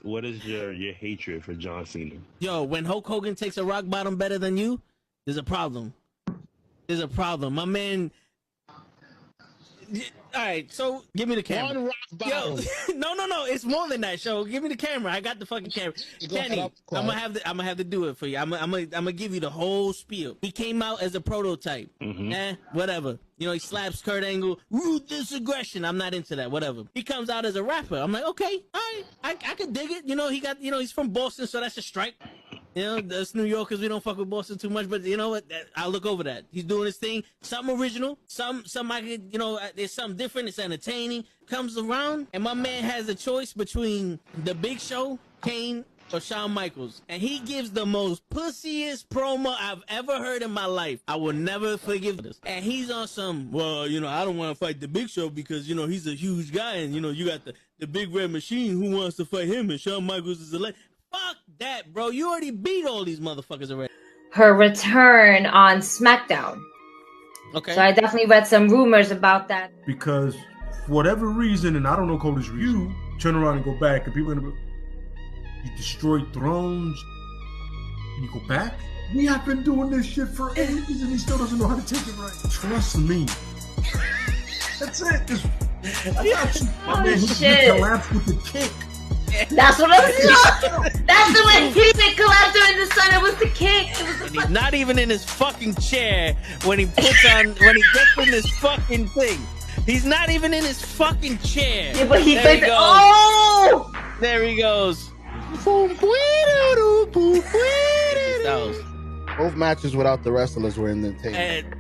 What is your hatred for John Cena? Yo, when Hulk Hogan takes a rock bottom better than you, there's a problem. There's a problem. My man. All right, so give me the camera. One rock bottom. Yo, no, it's more than that. Show, give me the camera. I got the fucking camera. Kenny, I'm gonna have to do it for you. I'm gonna give you the whole spiel. He came out as a prototype. Whatever. You know, he slaps Kurt Angle. Ruthless aggression. I'm not into that. Whatever. He comes out as a rapper. I'm like, okay, all right, I could dig it. You know, he's from Boston, so that's a strike. You know, us New Yorkers, we don't fuck with Boston too much, but you know what? I'll look over that. He's doing his thing. Something original. Some I could, you know, there's something different. It's entertaining. Comes around, and my man has a choice between The Big Show, Kane, or Shawn Michaels. And he gives the most pussiest promo I've ever heard in my life. I will never forgive this. And he's on some, well, you know, I don't want to fight The Big Show because, you know, he's a huge guy, and, you know, you got the big red machine who wants to fight him, and Shawn Michaels is a legend. Fuck that, bro. You already beat all these motherfuckers already. Her return on SmackDown. Okay. So I definitely read some rumors about that. Because for whatever reason, and I don't know Cody's reason, you turn around and go back, and people are gonna be, you destroyed thrones, and you go back? We have been doing this shit for ages, and he still doesn't know how to take it right. Trust me. That's it. I got you. My man, he collapsed with the kick. That's what I'm saying. That's the way he didn't collapse during the sun. It was the kick. It was the He's not even in his fucking chair when he gets in this fucking thing. He's not even in his fucking chair. Yeah, but he goes. Oh! There he goes. Both matches without the wrestlers were entertaining.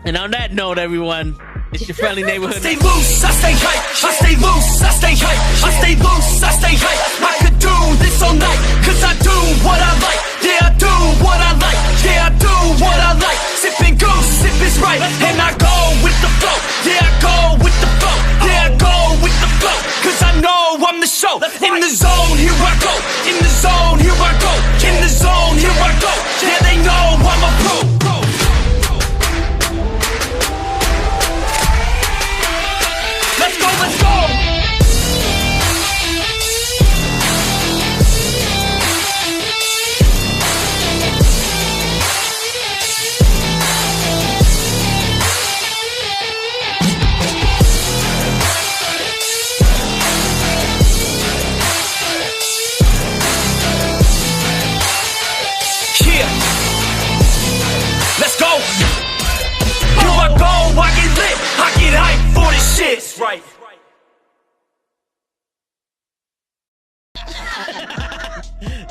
And on that note, everyone, it's your friendly neighborhood. I stay loose, I stay hype. I stay loose, I stay hype. I stay loose, I stay hype. I could do this all night, cause I do what I like. Yeah, I do what I like. Yeah, I do what I like. Sipping goose, sip is right. And I go with the flow. Yeah, I go with the flow. Yeah, I go with the flow. Cause I know I'm the show. In the zone, here I go. In the zone, here I go. In the zone, here I go. Yeah, they know I'm a pro. Let's go, let's go! Yeah! Let's go! Here I go, I get lit, I get hyped for this shit! Right.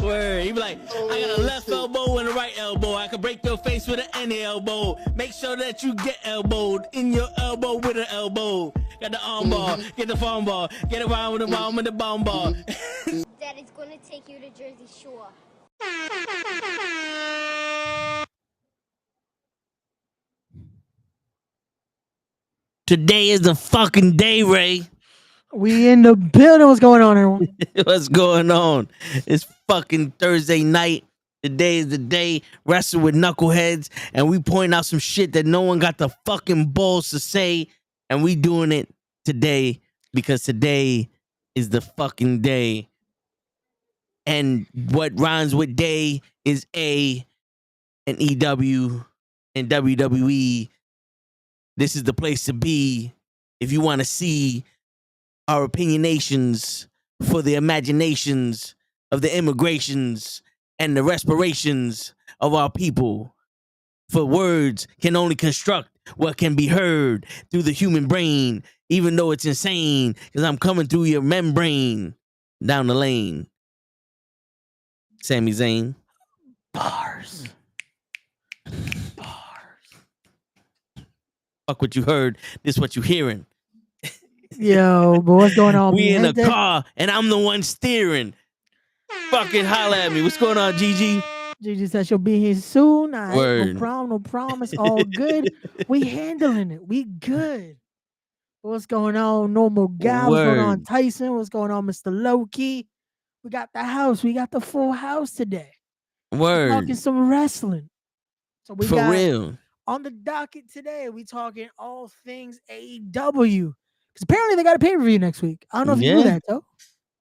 Word. He be like, I got a left elbow and a right elbow. I can break your face with an any elbow. Make sure that you get elbowed in your elbow with an elbow. Got the arm bar, get the phone ball, get around with the bomb with the bomb ball. Daddy's gonna take you to Jersey Shore. Today is the fucking day, Ray. We in the building. What's going on, everyone? What's going on? It's fucking Thursday night. Today is the day. Wrestle with knuckleheads, and we point out some shit that no one got the fucking balls to say, and we doing it today because today is the fucking day. And what rhymes with day is A and EW and WWE. This is the place to be if you want to see our opinionations for the imaginations of the immigrations and the respirations of our people. For words can only construct what can be heard through the human brain, even though it's insane, because I'm coming through your membrane down the lane. Sami Zayn. Bars. Fuck what you heard. This is what you hearing. Yo, but what's going on? We in a car, and I'm the one steering. Fucking holla at me. What's going on, Gigi? Gigi said she'll be here soon. All right, Word. no problem, no problem. It's all good. We handling it. We good. What's going on, Normal Guy? What's going on, Tyson? What's going on, Mr. Loki? We got the house. We got the full house today. Word. Talking some wrestling. So we For got real. on the docket today. We talking all things AEW because apparently they got a pay-per-view next week. I don't know if you knew that though.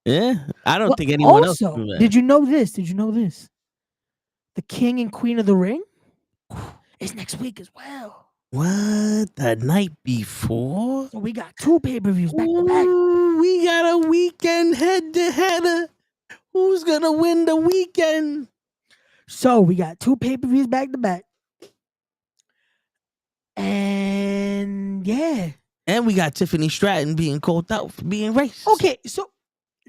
Yeah, I don't Well, think anyone else also, knew that. did you know this? Did you know this? The King and Queen of the Ring is next week as well. What? The night before? So we got 2 pay-per-views back to back. We got a weekend head-to-header. Who's gonna win the weekend? So we got 2 pay-per-views back to back. And yeah. And we got Tiffany Stratton being called out for being racist. Okay, so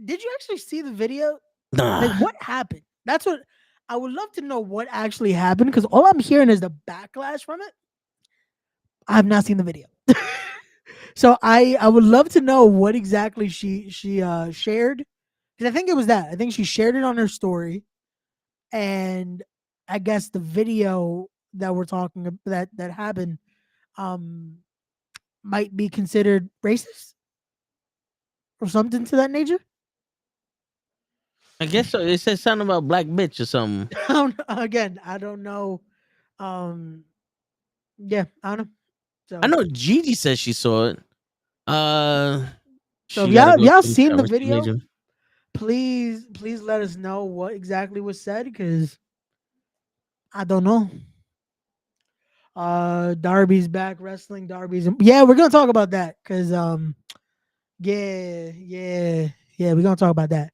did you actually see the video? Nah. Like, what happened? That's what I would love to know what actually happened because all I'm hearing is the backlash from it. I have not seen the video. So I would love to know what exactly she shared. Because I think it was that. I think she shared it on her story. And I guess the video that we're talking about that happened might be considered racist or something to that nature. I guess so. It says something about black bitch or something. Again, I don't know. Yeah, I don't know. So, I know Gigi says she saw it. So she gotta go y'all to the seen the camera video? major. Please let us know what exactly was said because I don't know. Darby's back wrestling. Yeah, we're gonna talk about that because yeah, we're gonna talk about that.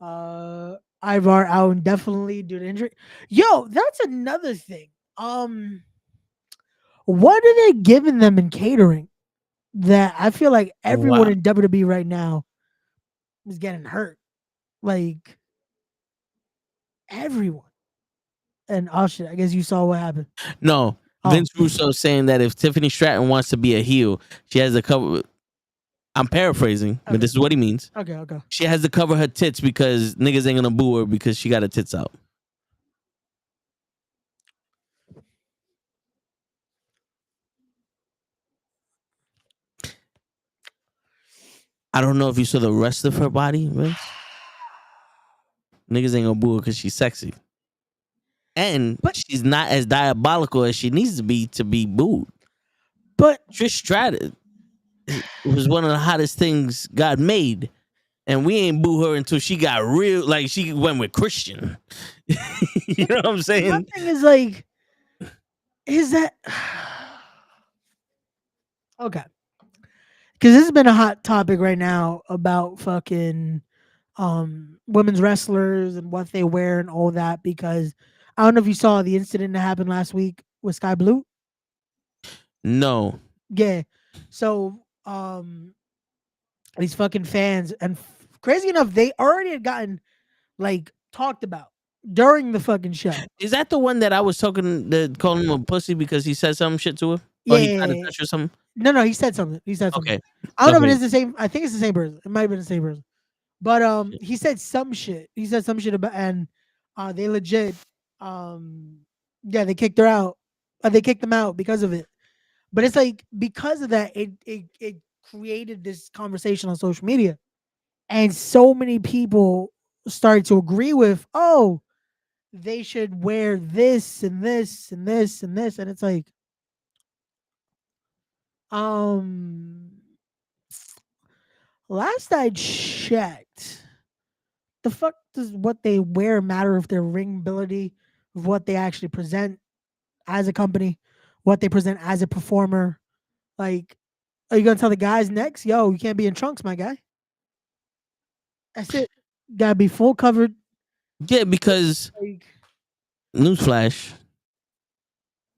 Ivar out indefinitely due to injury. Yo, that's another thing. What are they giving them in catering that I feel like everyone in WWE right now is getting hurt? Like everyone. And oh shit, I guess you saw what happened. No, Vince Russo saying that if Tiffany Stratton wants to be a heel, she has to cover. I'm paraphrasing, but this is what he means. Okay. She has to cover her tits because niggas ain't gonna boo her because she got her tits out. I don't know if you saw the rest of her body, Vince. Niggas ain't gonna boo her because she's sexy. But she's not as diabolical as she needs to be booed. But Trish Stratus was one of the hottest things God made. And we ain't boo her until she got real, like she went with Christian. You know what I'm saying? My thing is like, is that okay? Because this has been a hot topic right now about fucking women's wrestlers and what they wear and all that. Because I don't know if you saw the incident that happened last week with Sky Blue. No. Yeah. So these fucking fans and crazy enough, they already had gotten like talked about during the fucking show. Is that the one that I was calling him a pussy because he said some shit to her? Yeah. Or he tried to touch her or something? No, he said something. Okay. I don't know if it is the same. I think it's the same person. It might have been the same person. But he said some shit. He said some shit about and they legit they kicked her out. They kicked them out because of it. But it's like because of that, it created this conversation on social media. And so many people started to agree with, oh, they should wear this and this and this and this. And it's like, last I checked, the fuck does what they wear matter if their ring ability, of what they actually present as a company, what they present as a performer? Like, are you gonna tell the guys next, yo, you can't be in trunks, my guy? That's it. Gotta be full covered. Yeah, because newsflash,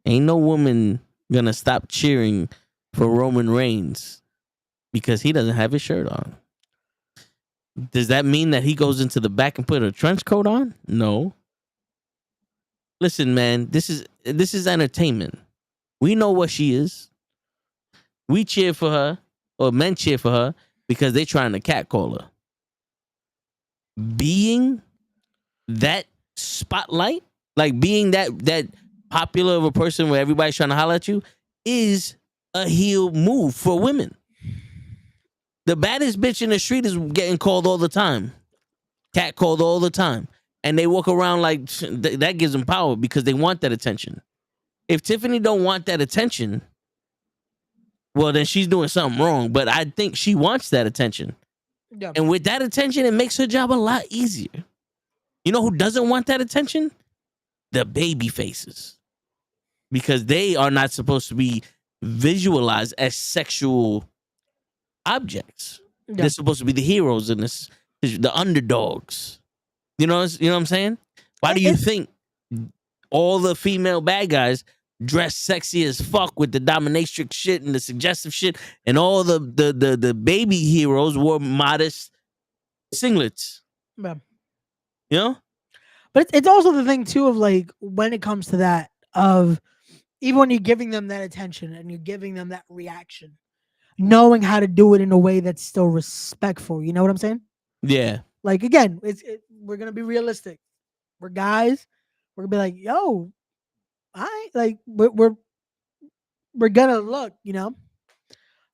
ain't no woman gonna stop cheering for Roman Reigns because he doesn't have his shirt on. Does that mean that he goes into the back and put a trench coat on? No. Listen, man, this is entertainment. We know what she is. We cheer for her, or men cheer for her, because they trying to catcall her. Being that spotlight, like being that popular of a person where everybody's trying to holler at you, is a heel move for women. The baddest bitch in the street is getting called all the time. Catcalled all the time. And they walk around like that gives them power because they want that attention. if Tiffany don't want that attention, well, then she's doing something wrong. But I think she wants that attention. Yeah. And with that attention, it makes her job a lot easier. You know who doesn't want that attention? The baby faces. Because they are not supposed to be visualized as sexual objects. Yeah. They're supposed to be the heroes in this, the underdogs. You know what I'm saying? Why do you think all the female bad guys dress sexy as fuck with the dominatrix shit and the suggestive shit, and all the baby heroes wore modest singlets? Yeah. You know? But it's also the thing too of like when it comes to that of even when you're giving them that attention and you're giving them that reaction, knowing how to do it in a way that's still respectful. You know what I'm saying? Yeah. Like again, we're gonna be realistic. We're guys. We're gonna be like, yo, we're gonna look, you know.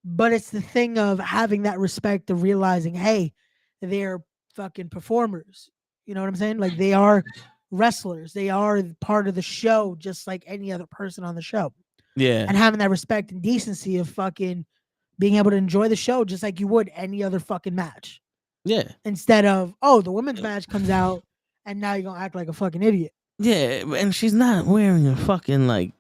But it's the thing of having that respect of realizing, hey, they're fucking performers. You know what I'm saying? Like they are wrestlers. They are part of the show, just like any other person on the show. Yeah. And having that respect and decency of fucking being able to enjoy the show just like you would any other fucking match. Yeah. Instead of, oh, the women's match comes out and now you're gonna act like a fucking idiot. Yeah, and she's not wearing a fucking like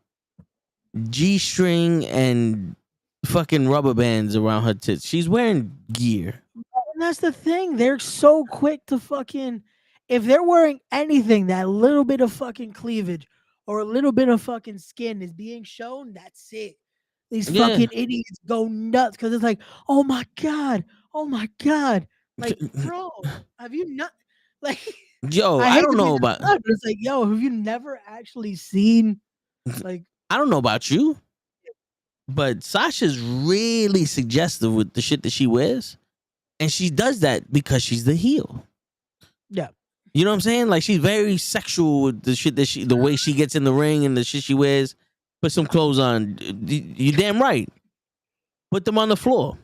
G-string and fucking rubber bands around her tits. She's wearing gear. And that's the thing. They're so quick to fucking, if they're wearing anything, that little bit of fucking cleavage or a little bit of fucking skin is being shown, that's it. These fucking idiots go nuts because it's like, oh my God. Like, bro, have you not, like, yo, I don't know about, but it's like, yo, have you never actually seen, like, I don't know about you, but Sasha's really suggestive with the shit that she wears. And she does that because she's the heel. Yeah. You know what I'm saying? Like she's very sexual with the shit that the way she gets in the ring and the shit she wears. Put some clothes on. You're damn right. Put them on the floor.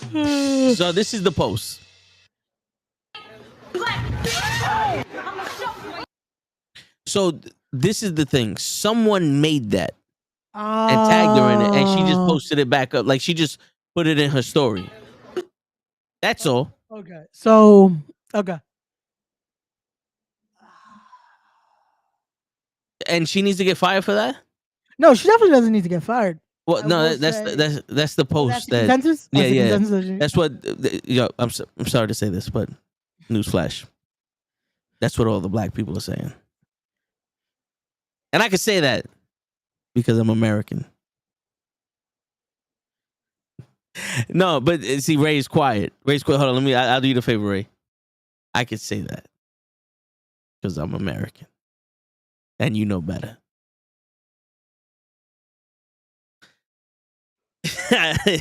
So this is the post. So this is the thing. Someone made that and tagged her in it, and she just posted it back up. Like she just put it in her story. That's all. Okay. So, okay. And she needs to get fired for that? No, she definitely doesn't need to get fired. Well, no, that's the post. That's the consensus? Yeah, That's the yeah. consensus. That's what. Yo, I'm sorry to say this, but newsflash. That's what all the black people are saying, and I can say that because I'm American. No, but see, Ray's quiet. Hold on, I'll do you the favor, Ray. I could say that because I'm American, and you know better.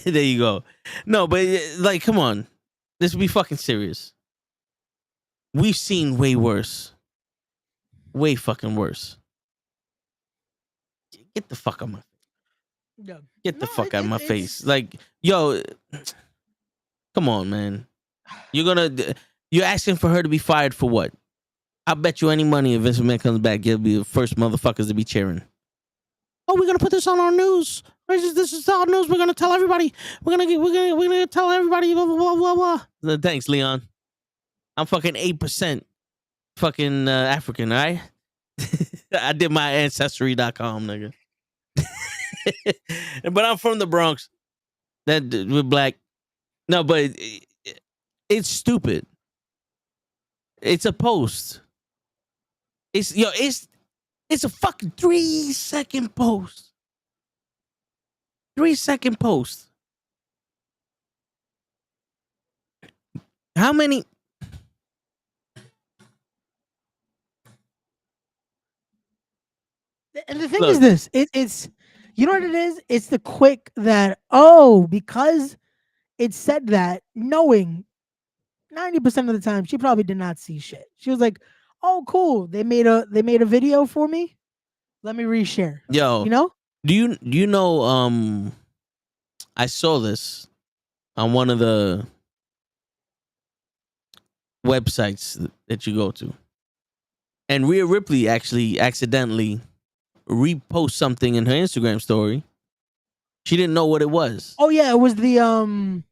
There you go. No, but like, come on. Let's be fucking serious. We've seen way worse. Way fucking worse. Get the fuck out of my face. Yeah. Get the fuck out of my face. Like, yo, come on, man. You're asking for her to be fired for what? I bet you any money if Vince McMahon comes back, you'll be the first motherfuckers to be cheering. Oh, we're gonna put this on our news. This is our news. We're gonna tell everybody. We're gonna tell everybody. Blah blah blah blah. Thanks, Leon. I'm fucking 8% fucking African. All right. I did my ancestry.com, nigga. But I'm from the Bronx. That we're black. No, but it's stupid. It's a post. It's a fucking 3-second post. 3-second post. How many? And the thing is this, it's, you know what it is? It's the quick that, oh, because it said that, knowing 90% of the time she probably did not see shit. She was like, oh, cool. They made a video for me. Let me reshare. Yo, you know? Do you know I saw this on one of the websites that you go to. And Rhea Ripley actually accidentally repost something in her Instagram story. She didn't know what it was. Oh yeah, it was the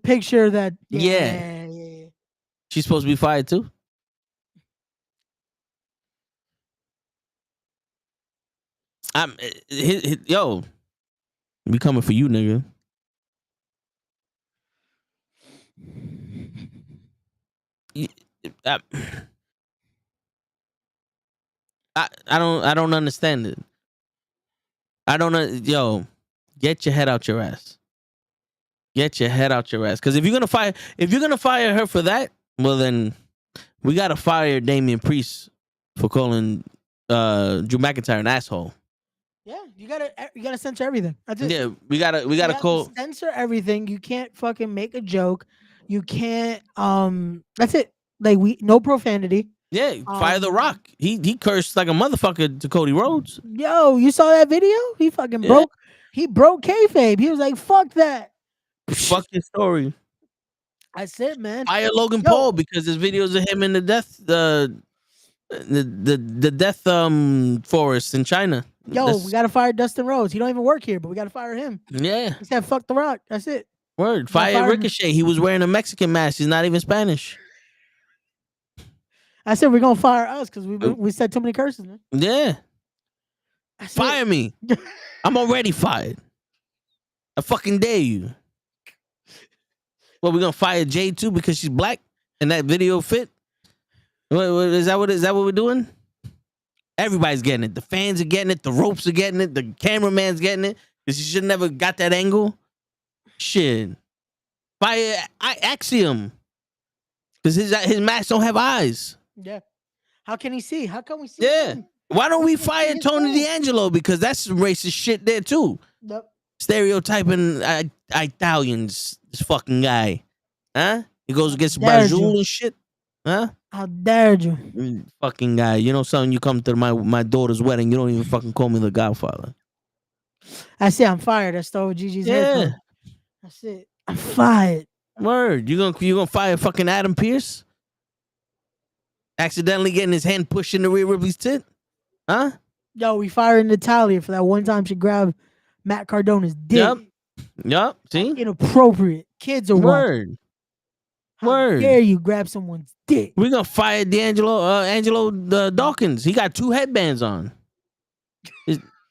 picture that. Yeah. She's supposed to be fired too. Yo, we coming for you, nigga. I don't understand it. I don't know. Yo, get your head out your ass. Get your head out your ass. Because if you're gonna fire her for that, well then we gotta fire Damian Priest for calling Drew McIntyre an asshole. Yeah, you gotta censor everything. That's it. Yeah, we gotta call censor everything. You can't fucking make a joke. You can't that's it. Like no profanity. Yeah, fire The Rock. He cursed like a motherfucker to Cody Rhodes. Yo, you saw that video? He fucking broke. He broke kayfabe. He was like, "Fuck that." Fuck your story. That's it, man. Fire Logan Paul because there's videos of him in the death the death forest in China. Yo, we gotta fire Dustin Rhodes. He don't even work here, but we gotta fire him. Yeah. He said, "Fuck The Rock." That's it. Word. Fire Ricochet. He was wearing a Mexican mask. He's not even Spanish. I said we're gonna fire us because we said too many curses, man. Yeah. Fire me. I'm already fired. I fucking dare you. Well, we're gonna fire Jay too because she's black and that video fit. Is that what we're doing? Everybody's getting it. The fans are getting it. The ropes are getting it. The cameraman's getting it because he should never got that angle. Shit. Fire Axiom because his mask don't have eyes. Yeah. How can he see? How can we see? Yeah. Why don't we fire Tony D'Angelo? Because that's some racist shit there too. Yep. Stereotyping Italians, this fucking guy. Huh? He goes against Brazil and shit. Huh? How dare you? Fucking guy. You know something? You come to my daughter's wedding, you don't even fucking call me the Godfather. I say I'm fired. I stole Gigi's hair. That's it. I'm fired. Word. You gonna fire fucking Adam Pearce? Accidentally getting his hand pushed in the rear Ripley's tit? Huh? Yo, we fired Natalia for that one time she grabbed Matt Cardona's dick. Yep. See? Inappropriate. Kids are Word. How dare you grab someone's dick? We're gonna fire Angelo Dawkins. He got 2 headbands on.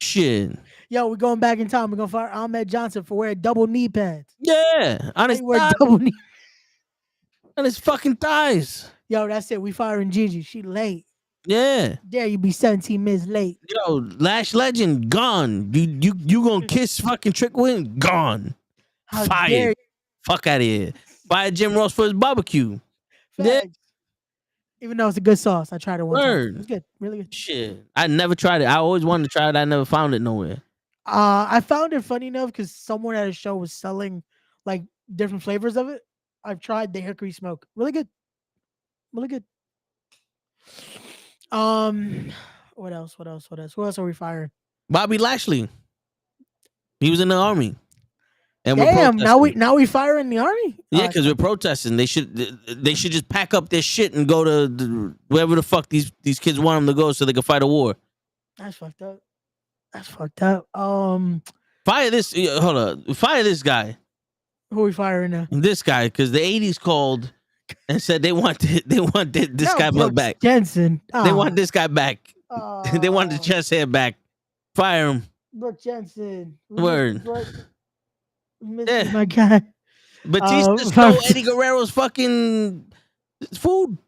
Shit. Yo, we're going back in time. We're gonna fire Ahmed Johnson for wearing double knee pads. Yeah. On his double knee. On his fucking thighs. Yo, that's it. We firing Gigi. She late. Yeah. Dare you be 17 minutes late. Yo, Lash Legend, gone. You gonna kiss fucking Trick Williams? Gone. How fired. dare you? Fuck out of here. Fire Jim Ross for his barbecue. Yeah. Even though it's a good sauce. I tried it one time. It's good. Really good. Shit. I never tried it. I always wanted to try it. I never found it nowhere. I found it funny enough because someone at a show was selling like different flavors of it. I've tried the hickory smoke. Really good. Really good. What else? Who else are we firing? Bobby Lashley. He was in the army. And damn, now we firing the army? Yeah, because we're protesting. They should just pack up their shit and go to wherever the fuck these kids want them to go so they can fight a war. That's fucked up. Fire this. Hold on. Fire this guy. Who are we firing now? This guy, because the 80s called and said they want this guy back. Jensen. They want this guy back. They want the chest hair back. Fire him. Brooke Jensen. Word. Yeah. My God. Batista stole Eddie Guerrero's fucking food.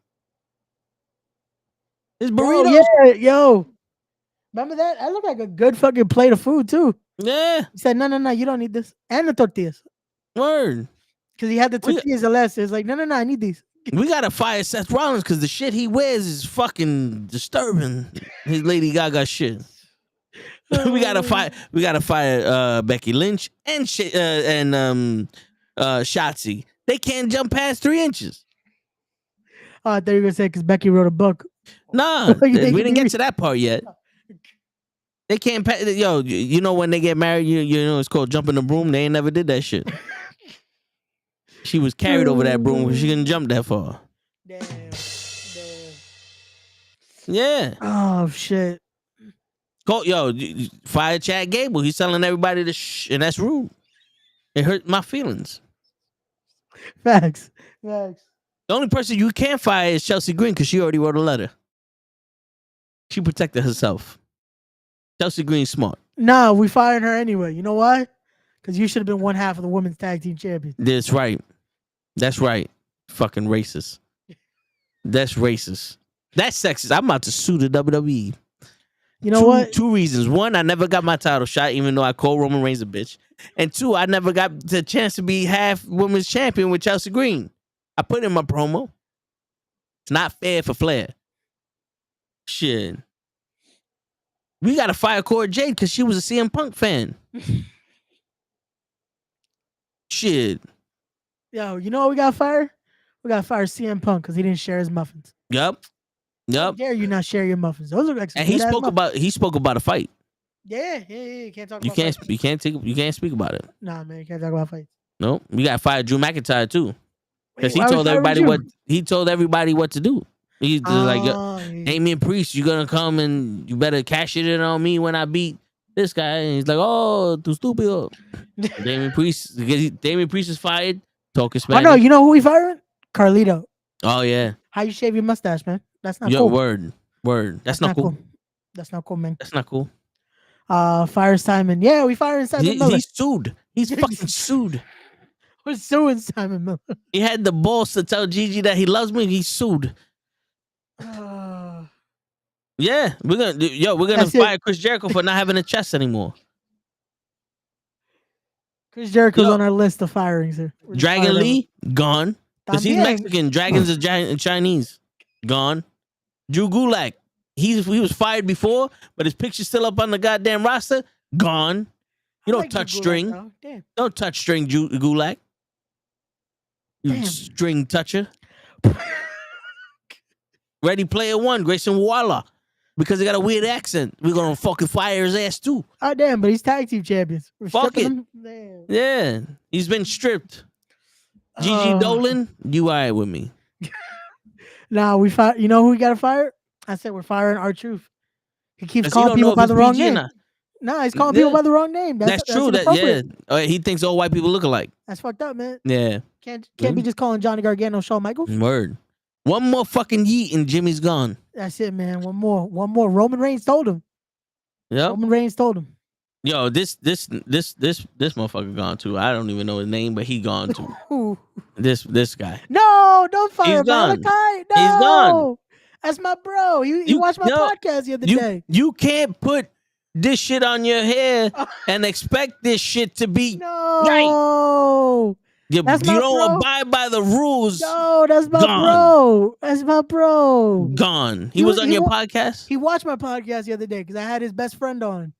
His burritos. Oh, yeah, yo. Remember that? That looked like a good fucking plate of food, too. Yeah. He said, no, you don't need this. And the tortillas. Word. Because he had the tortillas and less. It's like, no, I need these. We gotta fire Seth Rollins because the shit he wears is fucking disturbing. His Lady Gaga shit. we gotta fire Becky Lynch and Shotzi. They can't jump past 3 inches. Oh, I thought you were gonna say because Becky wrote a book. Nah, we didn't get to that part yet. They can't pass. Yo, you know when they get married, you know it's called jumping the broom. They ain't never did that shit. She was carried over that broom because she couldn't jump that far. Damn. Yeah. Oh shit. Fire Chad Gable. He's telling everybody to and that's rude. It hurt my feelings. Facts. The only person you can't fire is Chelsea Green because she already wrote a letter. She protected herself. Chelsea Green's smart. Nah, we fired her anyway. You know why? Because you should have been one half of the women's tag team champions. That's right. Fucking racist. That's racist. That's sexist. I'm about to sue the WWE. You know what? 2 reasons. 1, I never got my title shot, even though I called Roman Reigns a bitch. And 2, I never got the chance to be half women's champion with Chelsea Green. I put in my promo. It's not fair for Flair. Shit. We got to fire Cora Jade because she was a CM Punk fan. Shit. Yo, you know what we got fired? We got to fire CM Punk because he didn't share his muffins. Yep. How dare you not share your muffins? Those look like some And he good-ass muffins. spoke about a fight. Yeah. You can't talk You about can't fights. you can't speak about it. Nah, man, you can't talk about fights. No, we got to fire Drew McIntyre too. Because he Why told we firing everybody Drew? what to do. He's just like, Yeah. Damian Priest, you're gonna come and you better cash it in on me when I beat this guy. And he's like, oh, too stupid. Damian Priest is fired. Talking Oh Spanish. no, you know who we firing? Carlito. Oh yeah. How you shave your mustache, man? That's not Yo, cool. word. That's not cool. That's not cool, man. That's not cool. Fire Simon. Yeah, we firing Simon Miller. He's sued. He's fucking sued. We're suing Simon Miller. He had the balls to tell Gigi that he loves me. He's sued. Yeah, we're gonna fire Chris Jericho for not having a chest anymore. Chris Jericho's on our list of firings here. Dragon Lee gone because he's Mexican. Dragons are Chinese. Gone. Drew Gulak. He was fired before, but his picture's still up on the goddamn roster. Gone. You don't touch string. Don't touch string, Gulak. You string toucher. Ready Player One, Grayson Waller. Because he got a weird accent. We're going to fucking fire his ass too. Oh, damn, but he's tag team champions. Fuck it. Yeah. He's been stripped. Gigi Dolan, you all right with me. Nah, we fire. You know who we got to fire? I said we're firing R-Truth. He keeps calling people by the wrong name. Nah, he's calling people by the wrong name. That's true. He thinks all white people look alike. That's fucked up, man. Yeah. Can't be just calling Johnny Gargano Shawn Michaels. Word. One more fucking yeet and Jimmy's gone. That's it, man. One more. Roman Reigns told him. Yep. Roman Reigns told him. Yo, this motherfucker gone too. I don't even know his name, but he gone too. This guy. No, don't fire He's gone. Malachi. No. He's gone. That's my bro. He watched my podcast the other day. You can't put this shit on your hair and expect this shit to be right. You don't abide by the rules. No, that's my bro. That's my bro. Gone. He was on your podcast? He watched my podcast the other day because I had his best friend on.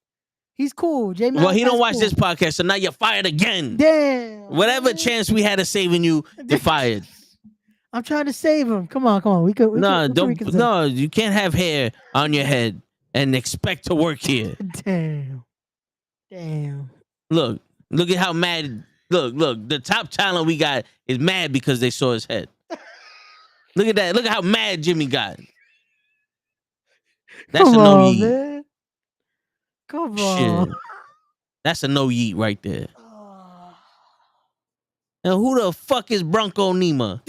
He's cool. Well, he don't watch this podcast, so now you're fired again. Damn. Whatever chance we had of saving you, you're fired. I'm trying to save him. Come on. We could. No, you can't have hair on your head and expect to work here. Damn. Look at how mad. Look, the top talent we got is mad because they saw his head. Look at that. Look at how mad Jimmy got. That's a no yeet. Man. Come on. Shit. That's a no yeet right there. And who the fuck is Bronco Nima?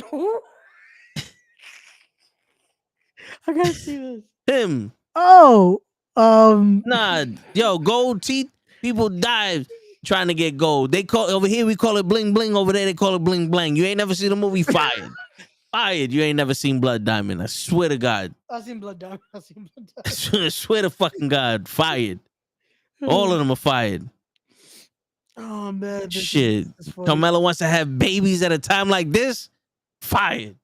I gotta see this. Him. Oh. Nah, yo, gold teeth. People die trying to get gold. They call over here, we call it bling bling. Over there, they call it bling bling. You ain't never seen the movie Fired. Fired. You ain't never seen Blood Diamond. I swear to God. I've seen Blood Diamond. I swear to fucking God. Fired. All of them are fired. Oh man. Shit. Carmella wants to have babies at a time like this. Fired.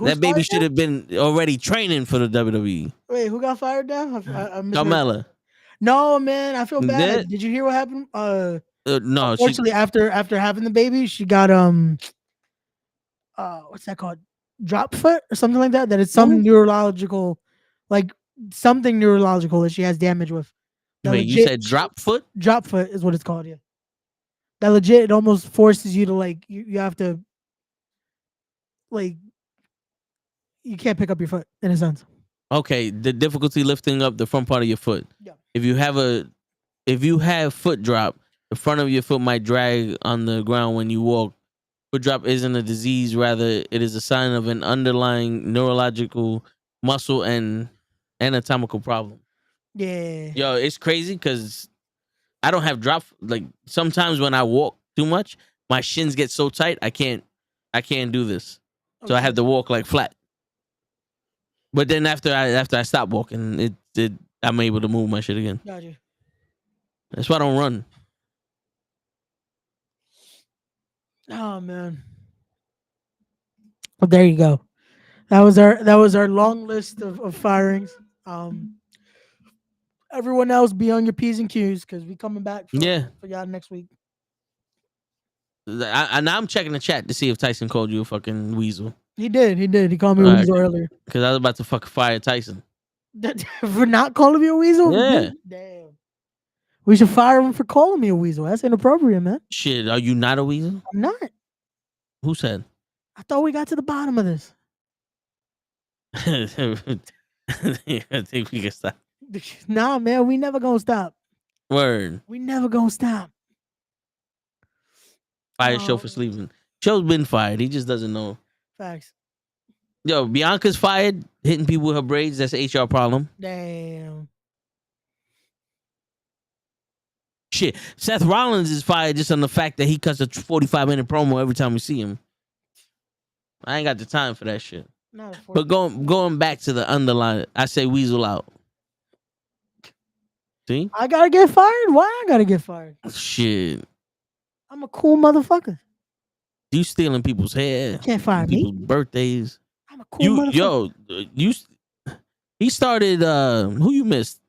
That baby should have been already training for the WWE. Wait, who got fired now? Carmella. No, man, I feel bad. Did you hear what happened? No. Unfortunately, after having the baby, she got what's that called? Drop foot or something like that. That is some neurological, something neurological that she has damage with. Wait, you said drop foot? Drop foot is what it's called. Yeah. That legit, it almost forces you to you have to you can't pick up your foot in a sense. Okay, the difficulty lifting up the front part of your foot. Yeah. If you have foot drop, the front of your foot might drag on the ground when you walk. Foot drop isn't a disease, rather it is a sign of an underlying neurological, muscle, and anatomical problem. Yeah. Yo, it's crazy because I don't have drop. Like sometimes when I walk too much, my shins get so tight I can't do this. So I have to walk like flat. But then after I stop walking, I'm able to move my shit again. Gotcha. That's why I don't run. Oh man. Well, there you go. That was our long list of firings. Everyone else be on your P's and Q's because we coming back for y'all next week. I'm checking the chat to see if Tyson called you a fucking weasel. He did. He called me a weasel earlier. Because I was about to fucking fire Tyson. For not calling me a weasel? Yeah. Damn. We should fire him for calling me a weasel. That's inappropriate, man. Shit, are you not a weasel? I'm not. Who said? I thought we got to the bottom of this. I think we can stop. Nah, man, we never gonna stop. Word. We never gonna stop. Fire Show for sleeping. Show's been fired. He just doesn't know. Facts. Yo, Bianca's fired, hitting people with her braids. That's an HR problem. Damn. Shit. Seth Rollins is fired just on the fact that he cuts a 45-minute promo every time we see him. I ain't got the time for that shit. But going back to the underline, I say weasel out. See? I gotta get fired? Why I gotta get fired? Shit. I'm a cool motherfucker. You stealing people's hair. Can't fire people's me. Birthdays. I'm a cool motherfucker. He started, who you missed?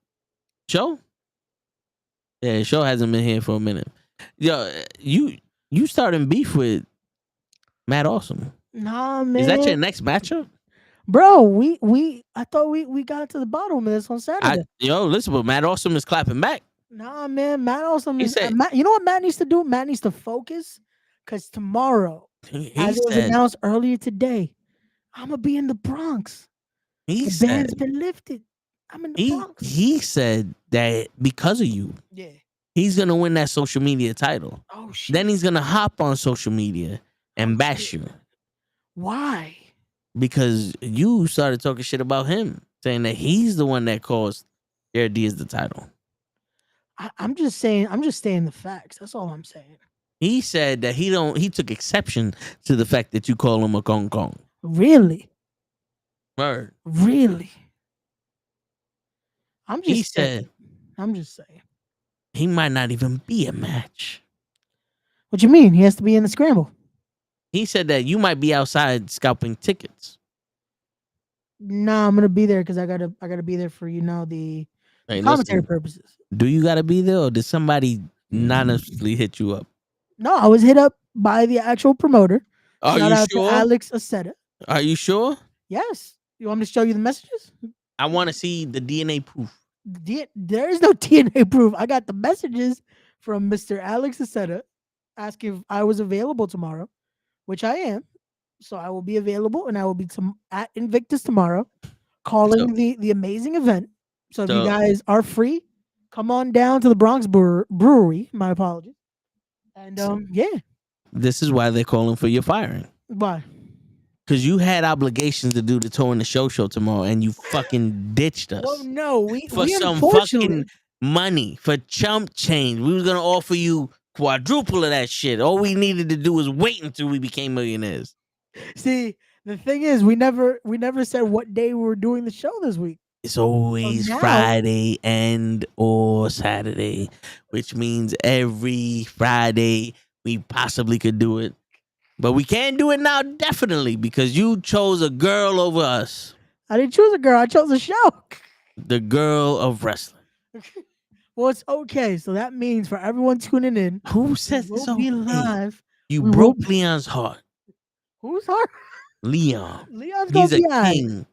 Show? Yeah, Show hasn't been here for a minute. Yo, you starting beef with Matt Awesome. Nah, man. Is that your next matchup? Bro, I thought we got to the bottom of this on Saturday. Listen, but Matt Awesome is clapping back. Nah, man, Matt Awesome He is. said- You know what Matt needs to do? Matt needs to focus, because tomorrow, as it was announced earlier today, I'm gonna be in the Bronx. The ban's been lifted. I'm in the Bronx. He said that because of you, he's gonna win that social media title. Oh shit! Then he's gonna hop on social media and bash you. Why? Because you started talking shit about him, saying that he's the one that caused Jared Diaz the title. I'm just saying the facts. That's all I'm saying. He said that he took exception to the fact that you call him a Kong Kong. Really? Word. Really? I'm just He said he might not even be a match. What you mean? He has to be in the scramble. He said that you might be outside scalping tickets. Nah, I'm gonna be there because I gotta be there for the commentary purposes. Do you gotta be there, or did somebody anonymously hit you up? No, I was hit up by the actual promoter. Are Shout you out sure? to Alex Aceta. Are you sure? Yes. You want me to show you the messages? I want to see the DNA proof. There is no DNA proof. I got the messages from Mr. Alex Aceta asking if I was available tomorrow, which I am. So I will be available, and I will be at Invictus tomorrow, calling the amazing event. So if you guys are free, come on down to the Bronx Brewery. My apologies. And This is why they're calling for your firing. Why? Because you had obligations to do the tour and the show tomorrow, and you fucking ditched us. Well, no, for some fucking money, for chump change. We was gonna offer you quadruple of that shit. All we needed to do was wait until we became millionaires. See, the thing is, we never said what day we were doing the show this week. It's always Friday or Saturday, which means every Friday we possibly could do it. But we can't do it now, definitely, because you chose a girl over us. I didn't choose a girl. I chose a show. The girl of wrestling. Well, it's okay. So that means for everyone tuning in, who says it's okay? Be live. You broke Leon's heart. Whose heart? Leon. Leon's He's a gonna be king.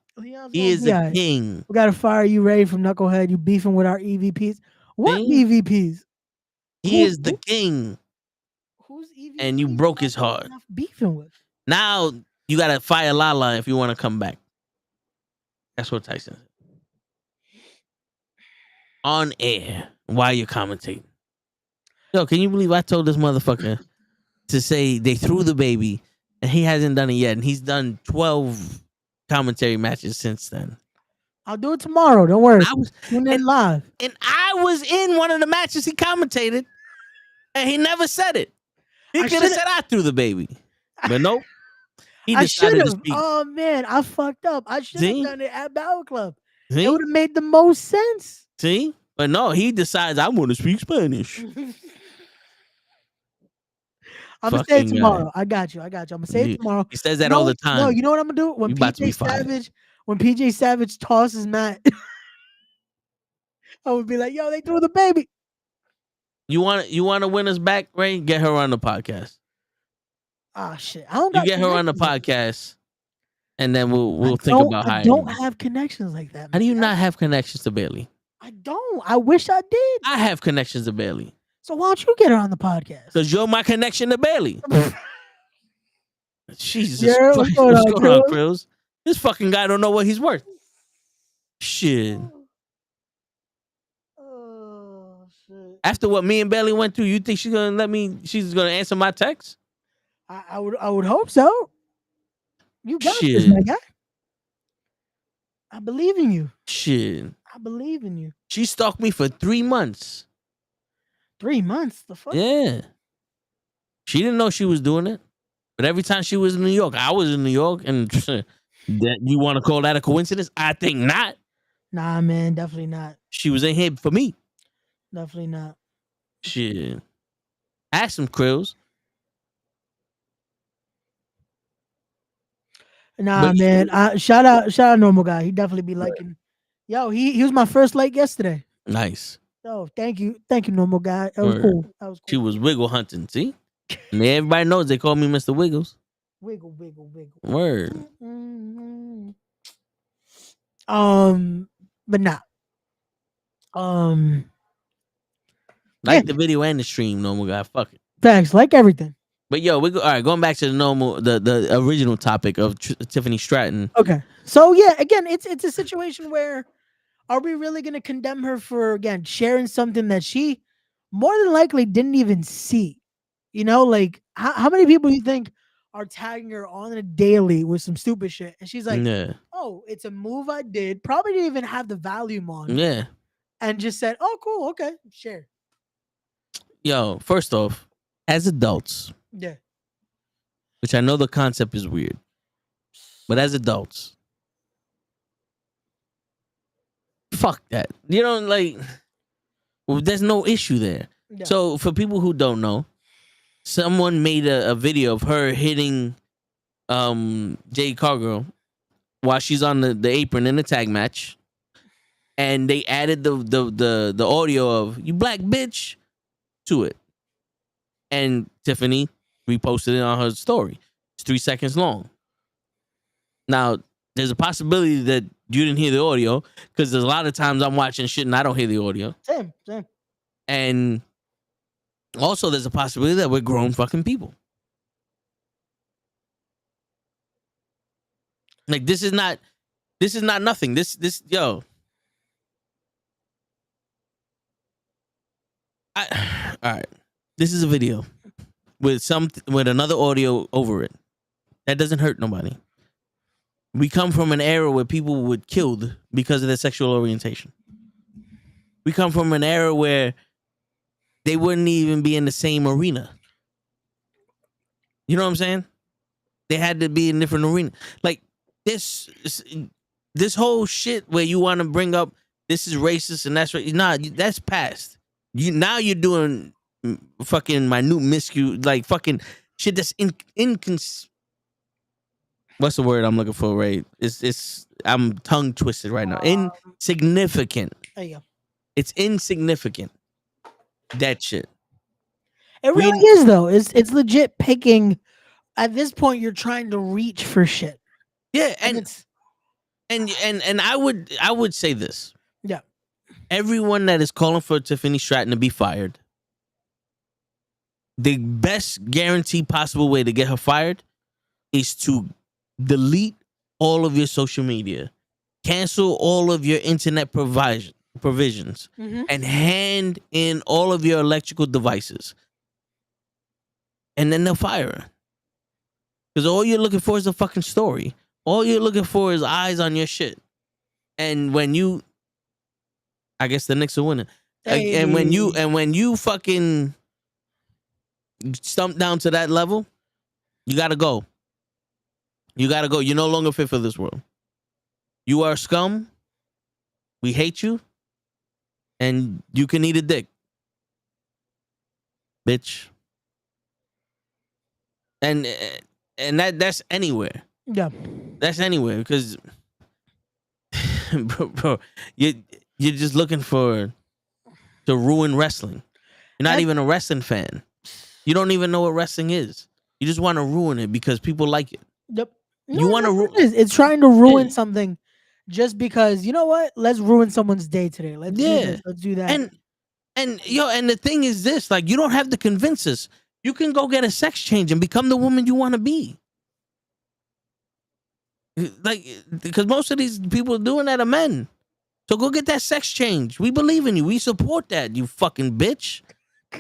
He is a king. We gotta fire you, Ray, from Knucklehead. You beefing with our EVPs. What EVPs? He is the king. Who's EVP? And you broke his heart. Beefing with. Now you gotta fire Lala if you want to come back. That's what Tyson said. on air while you're commentating. Yo, can you believe I told this motherfucker to say they threw the baby and he hasn't done it yet, and he's done 12 commentary matches since then. I'll do it tomorrow. Don't worry. Tune in live. And I was in one of the matches he commentated, and he never said it. He could have said I threw the baby, but nope. He decided to speak. Oh man, I fucked up. I should have done it at Battle Club. See? It would have made the most sense. See? But no, he decides I want to speak Spanish. I'm gonna say it tomorrow. I got you. I'm gonna say it tomorrow. He says that all the time. No, you know what I'm gonna do? When PJ Savage tosses Matt, I would be like, "Yo, they threw the baby." You want to win us back, Ray? Get her on the podcast. Ah, shit. I don't. You get her on the podcast, and then we'll think about hiring. I don't have connections like that. How do you not have connections to Bailey? I don't. I wish I did. I have connections to Bailey. So why don't you get her on the podcast? Because you're my connection to Bailey. Jesus Christ. What's going on, Krills? This fucking guy don't know what he's worth. Shit. Oh, shit. After what me and Bailey went through, you think she's gonna answer my text? I would hope so. You got this, my guy. I believe in you. Shit. I believe in you. She stalked me for 3 months. 3 months? The fuck? Yeah. She didn't know she was doing it. But every time she was in New York, I was in New York. And that, you want to call that a coincidence? I think not. Nah, man. Definitely not. She was in here for me. Definitely not. Shit. Ask some Krills. Nah, man. Shout out normal guy. He definitely be liking. Yo, he was my first like yesterday. Nice. Oh, thank you, normal guy. That was cool. She was wiggle hunting. See, and everybody knows they call me Mr. Wiggles. Wiggle. Word. Mm-hmm. But nah. Like the video and the stream, normal guy. Fuck it. Thanks. Like everything. But yo, all right. Going back to the original topic of Tiffany Stratton. Okay. So yeah, again, it's a situation where. Are we really going to condemn her for, again, sharing something that she more than likely didn't even see? You know, like, how many people do you think are tagging her on a daily with some stupid shit? And she's like, oh, it's a move I did. Probably didn't even have the volume on. Yeah. And just said, oh, cool. Okay. Share. Yo, first off, as adults. Yeah. Which I know the concept is weird. But as adults. Fuck that. You know, like, well, there's no issue there. Yeah. So for people who don't know, someone made a video of her hitting Jade Cargill while she's on the apron in the tag match. And they added the audio of "you black bitch" to it. And Tiffany reposted it on her story. It's 3 seconds long. Now, there's a possibility that you didn't hear the audio, because there's a lot of times I'm watching shit and I don't hear the audio. Same. And also there's a possibility that we're grown fucking people. Like, this is not nothing. This yo. All right. This is a video with another audio over it. That doesn't hurt nobody. We come from an era where people were killed because of their sexual orientation. We come from an era where they wouldn't even be in the same arena. You know what I'm saying? They had to be in different arena. Like, this whole shit where you want to bring up this is racist and that's right. Nah, that's past. Now you're doing fucking minute like fucking shit that's what's the word I'm looking for, Ray? I'm tongue twisted right now. Insignificant. There you go. It's insignificant. That shit. It really is though. It's legit picking. At this point, you're trying to reach for shit. Yeah, and I would say this. Yeah. Everyone that is calling for Tiffany Stratton to be fired, the best guarantee possible way to get her fired is to delete all of your social media, cancel all of your internet providers, provisions Mhm. and hand in all of your electrical devices. And then they'll fire her. Because all you're looking for is a fucking story. All you're looking for is eyes on your shit. And when you, I guess the Knicks are winning. And when you fucking stump down to that level, you gotta go. You gotta go. You're no longer fit for this world. You are scum. We hate you. And you can eat a dick. Bitch. And that's anywhere. Yeah. That's anywhere because bro, you're just looking to ruin wrestling. You're not even a wrestling fan. You don't even know what wrestling is. You just want to ruin it because people like it. Yep. You want to ruin it's trying to ruin something just because, you know what? Let's ruin someone's day today. Let's do this. Let's do that. And the thing is this, like, you don't have to convince us. You can go get a sex change and become the woman you want to be. Like, because most of these people doing that are men. So go get that sex change. We believe in you. We support that, you fucking bitch.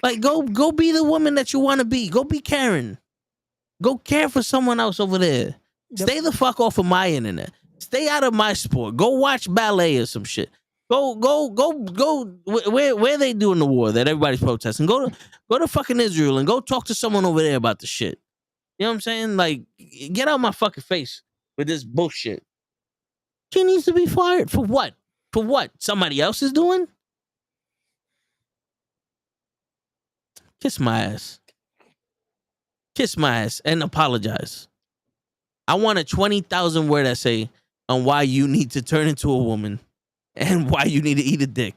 Like, go be the woman that you want to be. Go be Karen. Go care for someone else over there. Yep. Stay the fuck off of my internet. Stay out of my sport. Go watch ballet or some shit. Go. Where they doing the war that everybody's protesting? Go to fucking Israel and go talk to someone over there about the shit. You know what I'm saying? Like, get out my fucking face with this bullshit. She needs to be fired for what? For what? Somebody else is doing? Kiss my ass. Kiss my ass and apologize. I want a 20,000 word essay on why you need to turn into a woman and why you need to eat a dick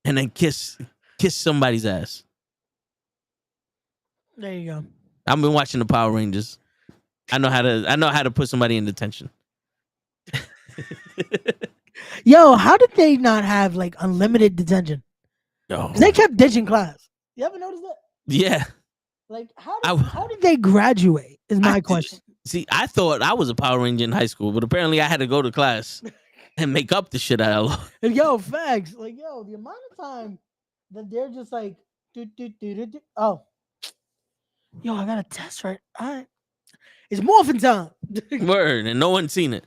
and then kiss somebody's ass. There you go. I've been watching the Power Rangers. I know how to put somebody in detention. Yo, how did they not have like unlimited detention? Yo. They kept ditching class. You ever noticed that? Yeah. Like, how did they graduate is my question. See, I thought I was a Power Ranger in high school, but apparently I had to go to class and make up the shit I lost. Yo, facts. Like, yo, the amount of time that they're just like, oh, yo, I got a test, right? All right. It's morphin' time. Word, and no one's seen it.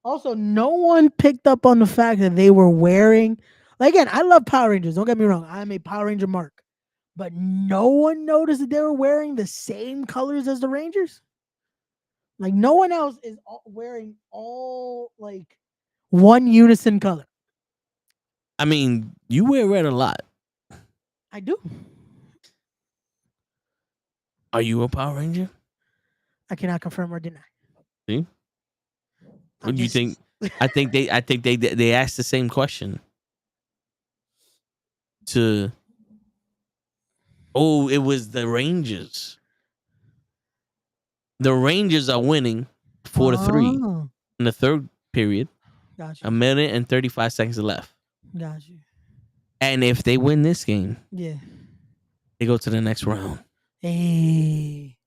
Also, no one picked up on the fact that they were wearing, like, again, I love Power Rangers. Don't get me wrong. I'm a Power Ranger mark. But no one noticed that they were wearing the same colors as the Rangers. Like, no one else is wearing all, like, one unison color. I mean, you wear red a lot. I do. Are you a Power Ranger? I cannot confirm or deny. See? What do you think? I think they asked the same question to. Oh, it was the Rangers. The Rangers are winning 4-3 in the third period. Gotcha. 1 minute and 35 seconds left. Gotcha. And if they win this game, yeah, they go to the next round. Hey.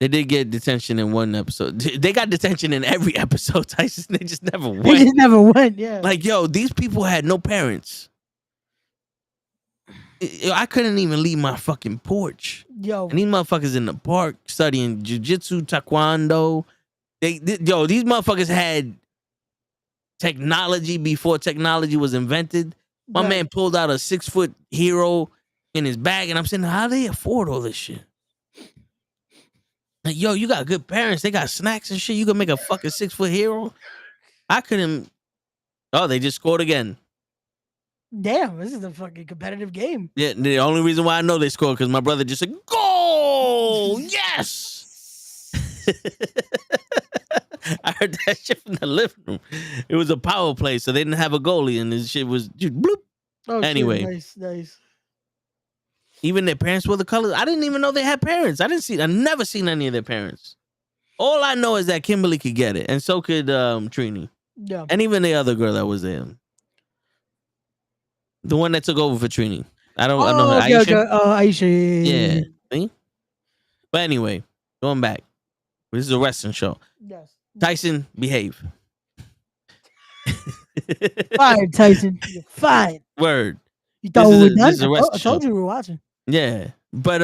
They did get detention in one episode. They got detention in every episode, Tyson. They just never went. They just never went, yeah. Like, yo, these people had no parents. I couldn't even leave my fucking porch. Yo. And these motherfuckers in the park studying jiu-jitsu, taekwondo. These motherfuckers had technology before technology was invented. My man pulled out a 6-foot hero in his bag, and I'm saying, how do they afford all this shit? Like, yo, you got good parents. They got snacks and shit. You can make a fucking 6-foot hero. I couldn't. Oh, they just scored again. Damn, this is a fucking competitive game. Yeah, the only reason why I know they scored because my brother just said, "Goal! Yes!" I heard that shit from the living room. It was a power play, so they didn't have a goalie, and this shit was just bloop. Oh, anyway, nice. Even their parents were the colors. I didn't even know they had parents. I never seen any of their parents. All I know is that Kimberly could get it, and so could Trini. Yeah, and even the other girl that was there. The one that took over for Trini. I know her. Okay, Aisha. okay. Aisha. Yeah. See? But anyway, going back. This is a wrestling show. Yes. Tyson, behave. Fired, Tyson. You're fired. Word. You thought we were done? This is a rest I told you we were watching. Yeah, but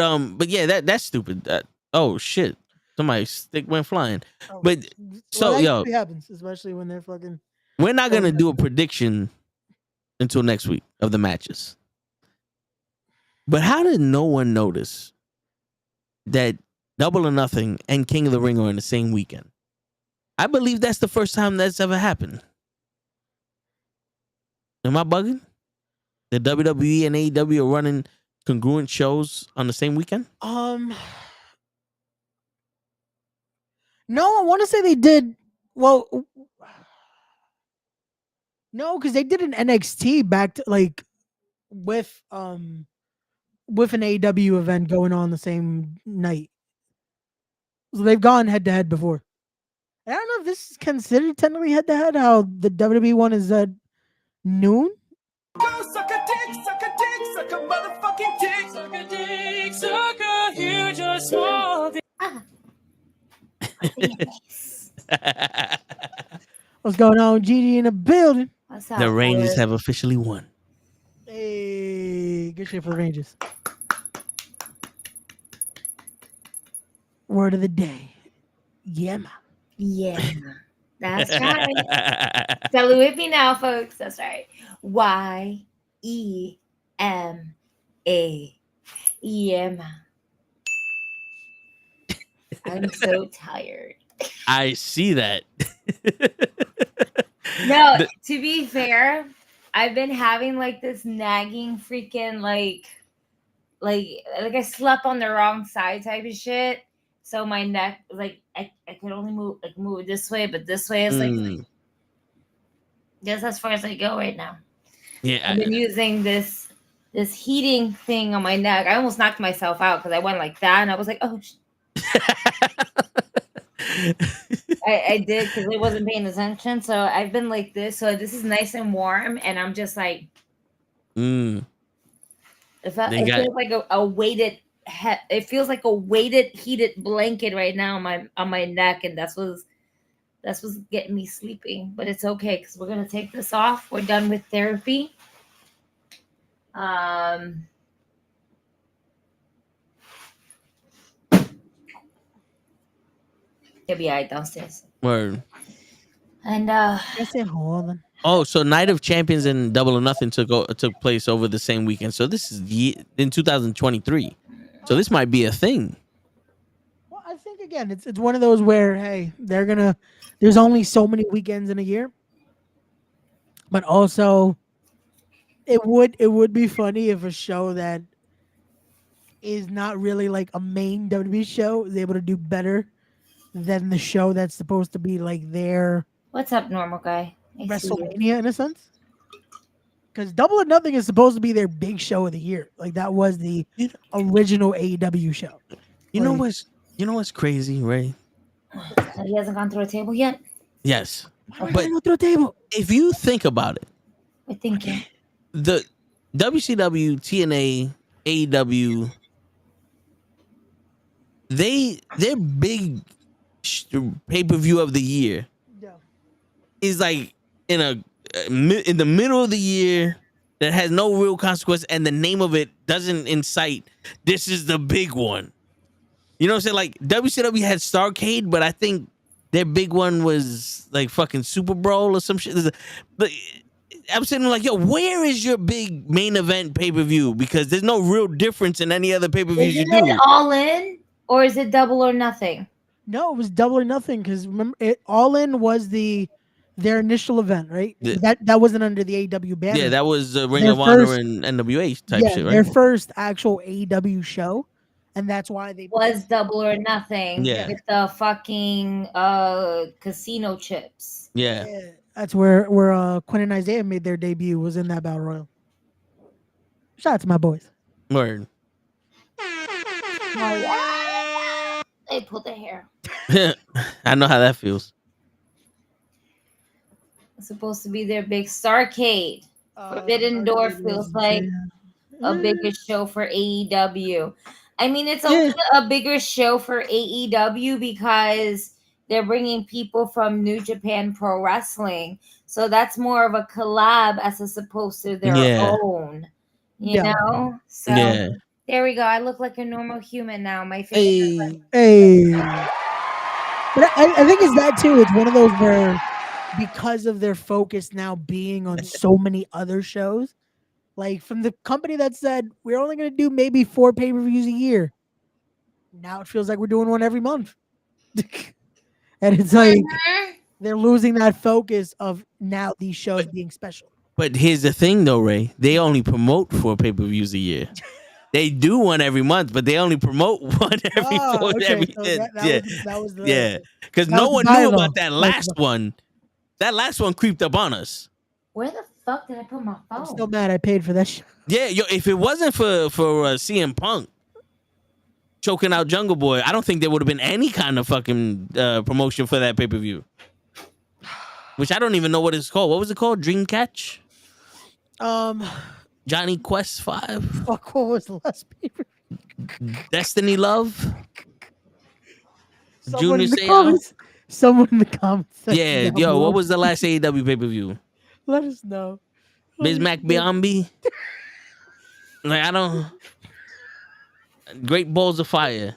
yeah, that's stupid. Oh shit, somebody's stick went flying. Oh, But so that yo, usually happens, especially when they're fucking. we're not gonna do a prediction until next week of the matches. But how did no one notice that Double or Nothing and King of the Ring are in the same weekend? I believe that's the first time that's ever happened. Am I bugging? The WWE and AEW are running congruent shows on the same weekend? No, I want to say they did. Well, no, because they did an NXT back to like with an AEW event going on the same night. So they've gone head to head before. I don't know if this is considered technically head to head. How the WWE one is at noon. Go suck a dick, suck a dick, suck a motherfucking dick, suck a dick, suck a huge or small dick. What's going on, Gigi in the building? What's up, The Rangers boys? have officially won. Hey, good shit for the Rangers. Word of the day. Yeah, man. Yeah, that's right. Spell it with me now, folks. That's right. YEMA. Yeah, I'm so tired. I see that. No, to be fair, I've been having like this nagging freaking like I slept on the wrong side type of shit. So my neck, like I could only move it this way, but this way is like just as far as I go right now. Yeah, I've been using this heating thing on my neck. I almost knocked myself out because I went like that, and I was like, oh. I did because I wasn't paying attention. So I've been like this. So this is nice and warm, and I'm just like, Mm. it feels like a weighted. It feels like a weighted heated blanket right now on my neck, and that's what's getting me sleeping. But it's okay because we're gonna take this off. We're done with therapy. He'll be alright downstairs. Word. And I said, hold on. Oh, so Night of Champions and Double or Nothing took place over the same weekend. So this is in 2023. So this might be a thing. Well, I think again, it's one of those where hey, there's only so many weekends in a year, but also it would be funny if a show that is not really like a main WWE show is able to do better than the show that's supposed to be like their what's up, normal guy? WrestleMania in a sense. Because Double or Nothing is supposed to be their big show of the year. Like that was the original AEW show. You know what's crazy, Ray? He hasn't gone through a table yet. Yes, But but go through a table. if you think about it, I think yeah. the WCW, TNA, AEW, their big pay-per-view of the year is like in the middle of the year that has no real consequence, and the name of it doesn't incite this is the big one. You know what I'm saying? Like WCW had Starrcade, but I think their big one was like fucking Super Bowl or some shit. But I'm saying like, yo, where is your big main event pay-per-view? Because there's no real difference in any other pay-per-views you Isn't do. it All In or is it Double or Nothing? No, it was Double or Nothing because remember, All In was their initial event, right? That wasn't under the AEW banner. Yeah, that was Ring Their of Honor first- and NWA type shit, right? Their first actual AEW show, and that's why they Was Double or Nothing. Yeah. With the fucking casino chips. Yeah. That's where Quinn and Isaiah made their debut. Was in that battle royal. Shout out to my boys. Word. Oh yeah. They pulled their hair. I know how that feels. It's supposed to be their big Starrcade. Forbidden Door feels like a bigger show for AEW. I mean, it's only a bigger show for AEW because they're bringing people from New Japan Pro Wrestling. So that's more of a collab as opposed to their own. You know? So there we go. I look like a normal human now. My face. Hey. But I think it's that too. It's one of those where because of their focus now being on so many other shows, like from the company that said we're only going to do maybe 4 pay-per-views a year, now it feels like we're doing one every month. And it's like they're losing that focus of now these shows being special. But here's the thing though, Ray. They only promote 4 pay-per-views a year. They do one every month, but they only promote one every That was the because no one knew about that last one. That last one creeped up on us. Where the fuck did I put my phone? I'm still mad I paid for that shit. Yeah, yo, if it wasn't for CM Punk choking out Jungle Boy, I don't think there would have been any kind of fucking promotion for that pay-per-view. Which I don't even know what it's called. What was it called? Dreamcatch? Johnny Quest 5? Fuck, what was the last paper? Destiny Love? Someone in the comments. Yeah, yo, what was the last AEW pay-per-view? Let us know. Bismack Biombi? Like, I don't... Great Balls of Fire.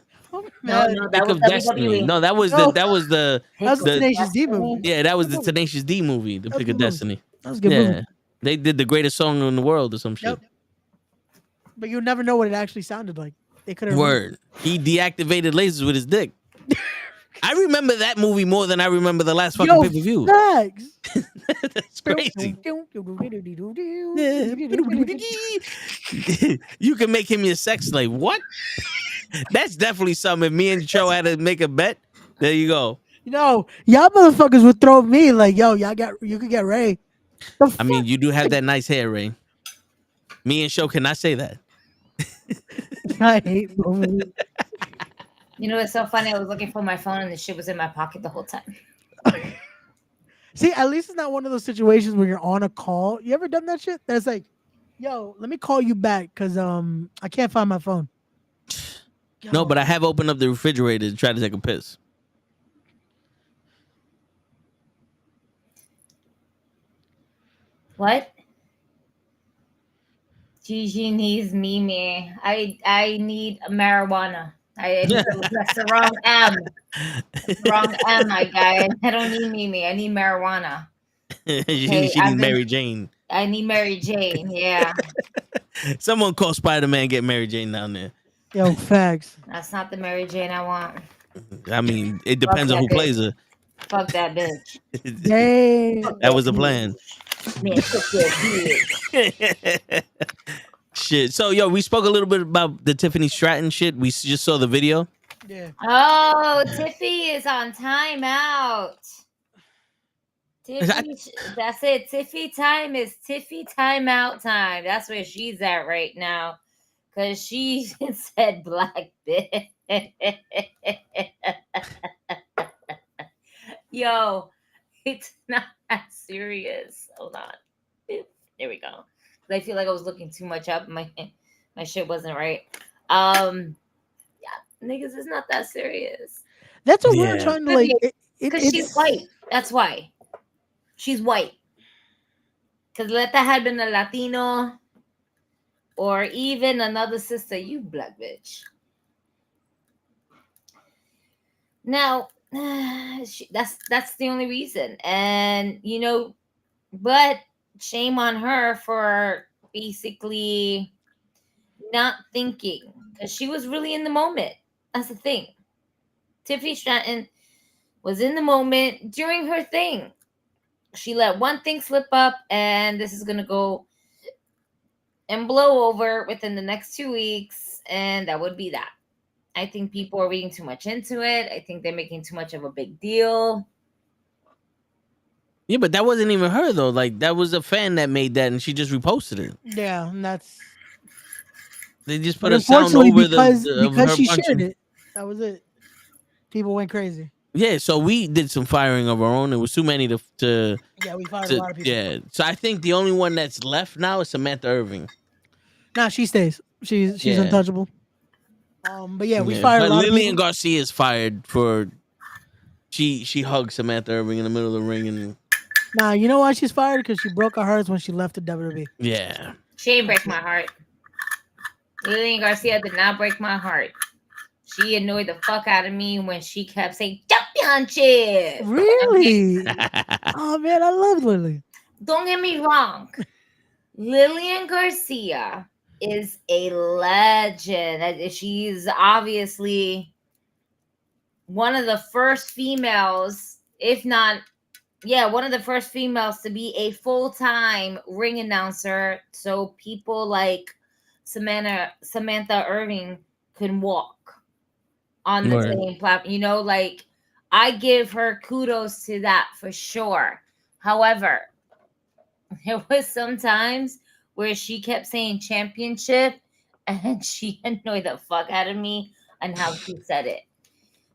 No, that was Destiny. No, that was the Tenacious D movie. Yeah, that was the Tenacious D movie, The Pick of Destiny. That was a good movie. They did the greatest song in the world or some shit. Yep. But you'll never know what it actually sounded like. They could have. Word. He deactivated lasers with his dick. I remember that movie more than I remember the last fucking pay-per-view. That's crazy. You can make him your sex slave. What? That's definitely something. If me and Joe had to make a bet, there you go. You know, y'all motherfuckers would throw me like, yo, you could get Ray. I mean, you do have that nice hair, Ray. Me and Show cannot say that. I hate movies. You know, it's so funny. I was looking for my phone and the shit was in my pocket the whole time. See, at least it's not one of those situations where you're on a call. You ever done that shit? That's like, yo, let me call you back because I can't find my phone. Yo. No, but I have opened up the refrigerator to try to take a piss. What? Gigi needs Mimi. I need marijuana. That's the wrong M. Wrong M, my guy. I don't need Mimi. I need marijuana. She needs Mary Jane. I need Mary Jane. Yeah. Someone call Spider-Man, get Mary Jane down there. Yo, facts. That's not the Mary Jane I want. I mean, it depends on who plays her. Fuck that bitch. Damn. That was the plan. Man, fuck that bitch. Shit. So, yo, we spoke a little bit about the Tiffany Stratton shit. We just saw the video. Yeah. Oh, Tiffy is on timeout. Tiffy, that's it. Tiffy time is Tiffy timeout time. That's where she's at right now. Because she said black bitch. Yo, it's not that serious. Hold on. There we go. I feel like I was looking too much up. My shit wasn't right. Yeah, niggas, it's not that serious. That's what we're trying to like. Because she's white. That's why. She's white. Because let that had been a Latino or even another sister, you black bitch. Now, that's the only reason. And, you know, but shame on her for basically not thinking. Because she was really in the moment. That's the thing. Tiffany Stratton was in the moment during her thing. She let one thing slip up, and this is going to go and blow over within the next 2 weeks, and that would be that. I think people are reading too much into it. I think they're making too much of a big deal. Yeah, but that wasn't even her, though. Like, that was a fan that made that, and she just reposted it. Yeah, and that's... They just put a sound over because her she punching. shared it. That was it. People went crazy. Yeah, so we did some firing of our own. It was too many to yeah, we fired a lot of people. Yeah, so I think the only one that's left now is Samantha Irving. Nah, she stays. She's untouchable. But yeah, we fired a lot of people. Lillian Garcia is fired for she hugged Samantha Irving in the middle of the ring and Nah, you know why she's fired? Because she broke her heart when she left the WWE. Yeah. She ain't break my heart. Lillian Garcia did not break my heart. She annoyed the fuck out of me when she kept saying championship. Really? Oh man, I love Lily. Don't get me wrong. Lillian Garcia is a legend. She's obviously one of the first females, if not, one of the first females to be a full-time ring announcer. So people like Samantha Irving can walk on the same platform. You know, like I give her kudos to that for sure. However, there was some times where she kept saying championship and she annoyed the fuck out of me on how she said it.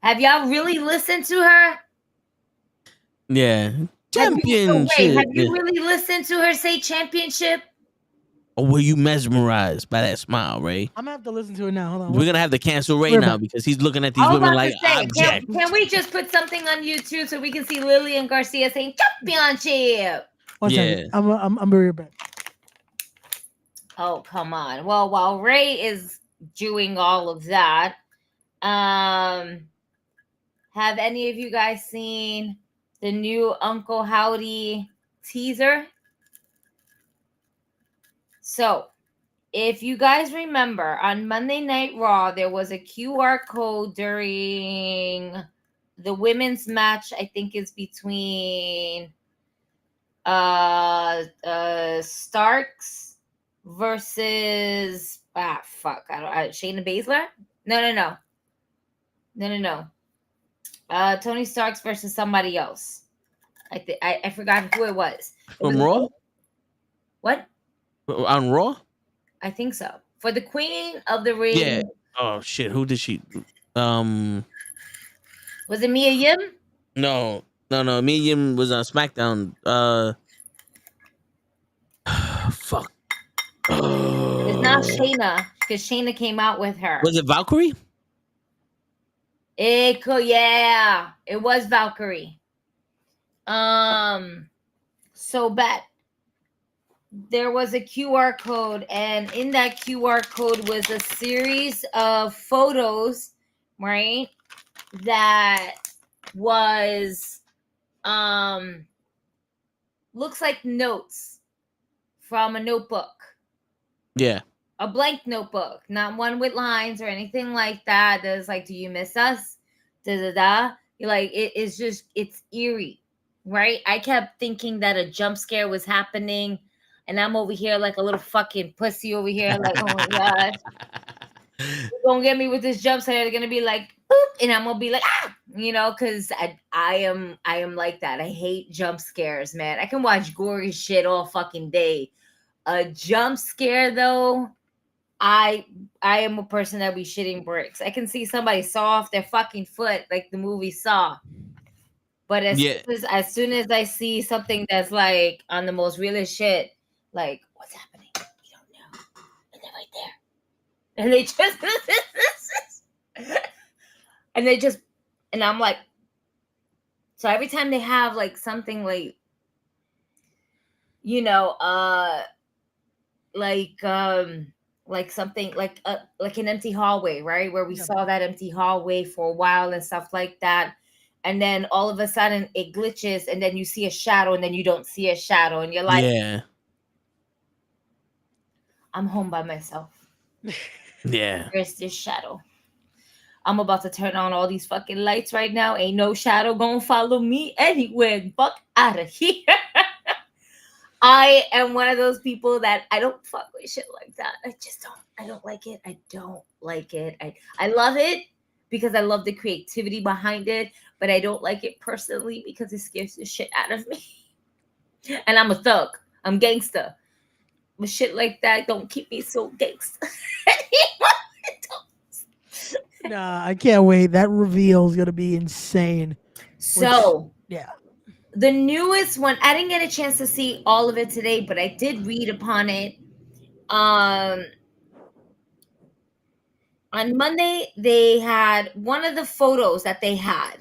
Have y'all really listened to her? Yeah. Championship. Have you really listened to her say championship? Or were you mesmerized by that smile, Ray? I'm gonna have to listen to it now. Hold on. We're gonna have to cancel Ray now because he's looking at these I was women about like to say, objects. can we just put something on YouTube so we can see Lillian Garcia saying championship? One second. I'm very back. Oh, come on. Well, while Ray is doing all of that, have any of you guys seen the new Nukkle HeDDs teaser? So, if you guys remember, on Monday Night Raw, there was a QR code during the women's match. I think it's between Starks versus Shayna Baszler. No. Tony Starks versus somebody else. I forgot who it was. From Raw? What? On Raw? I think so. For the Queen of the Ring. Yeah. Oh shit. Who did she? Was it Mia Yim? No. Mia Yim was on SmackDown. Fuck. It's not Shayna because Shayna came out with her. Was it Valkyrie? It could, yeah. It was Valkyrie. So bet there was a QR code, and in that QR code was a series of photos, right? That was looks like notes from a notebook. Yeah. A blank notebook, not one with lines or anything like that. There's like, do you miss us? You're like, it's eerie, right? I kept thinking that a jump scare was happening, and I'm over here like a little fucking pussy over here, like, oh my god, you're gonna get me with this jump scare. They're gonna be like, boop, and I'm gonna be like, ah, you know, because I am like that. I hate jump scares, man. I can watch gory shit all fucking day. A jump scare though, I am a person that be shitting bricks. I can see somebody saw off their fucking foot like the movie Saw. But as soon as I see something that's like on the most realest shit, like, what's happening? You don't know. And they're right there. And they just and I'm like, so every time they have like something like, you know, like something like an empty hallway, right? Where we saw that empty hallway for a while and stuff like that. And then all of a sudden it glitches and then you see a shadow and then you don't see a shadow. And you're like, yeah, I'm home by myself. Yeah. Where's this shadow? I'm about to turn on all these fucking lights right now. Ain't no shadow gonna follow me anywhere. Fuck out of here. I am one of those people that I don't fuck with shit like that. I don't like it. I don't like it. I love it because I love the creativity behind it, but I don't like it personally because it scares the shit out of me. And I'm a thug. I'm gangster. But shit like that don't keep me so gangster. Nah, I can't wait. That reveal is gonna be insane. So yeah. The newest one, I didn't get a chance to see all of it today, but I did read upon it. On Monday, they had one of the photos that they had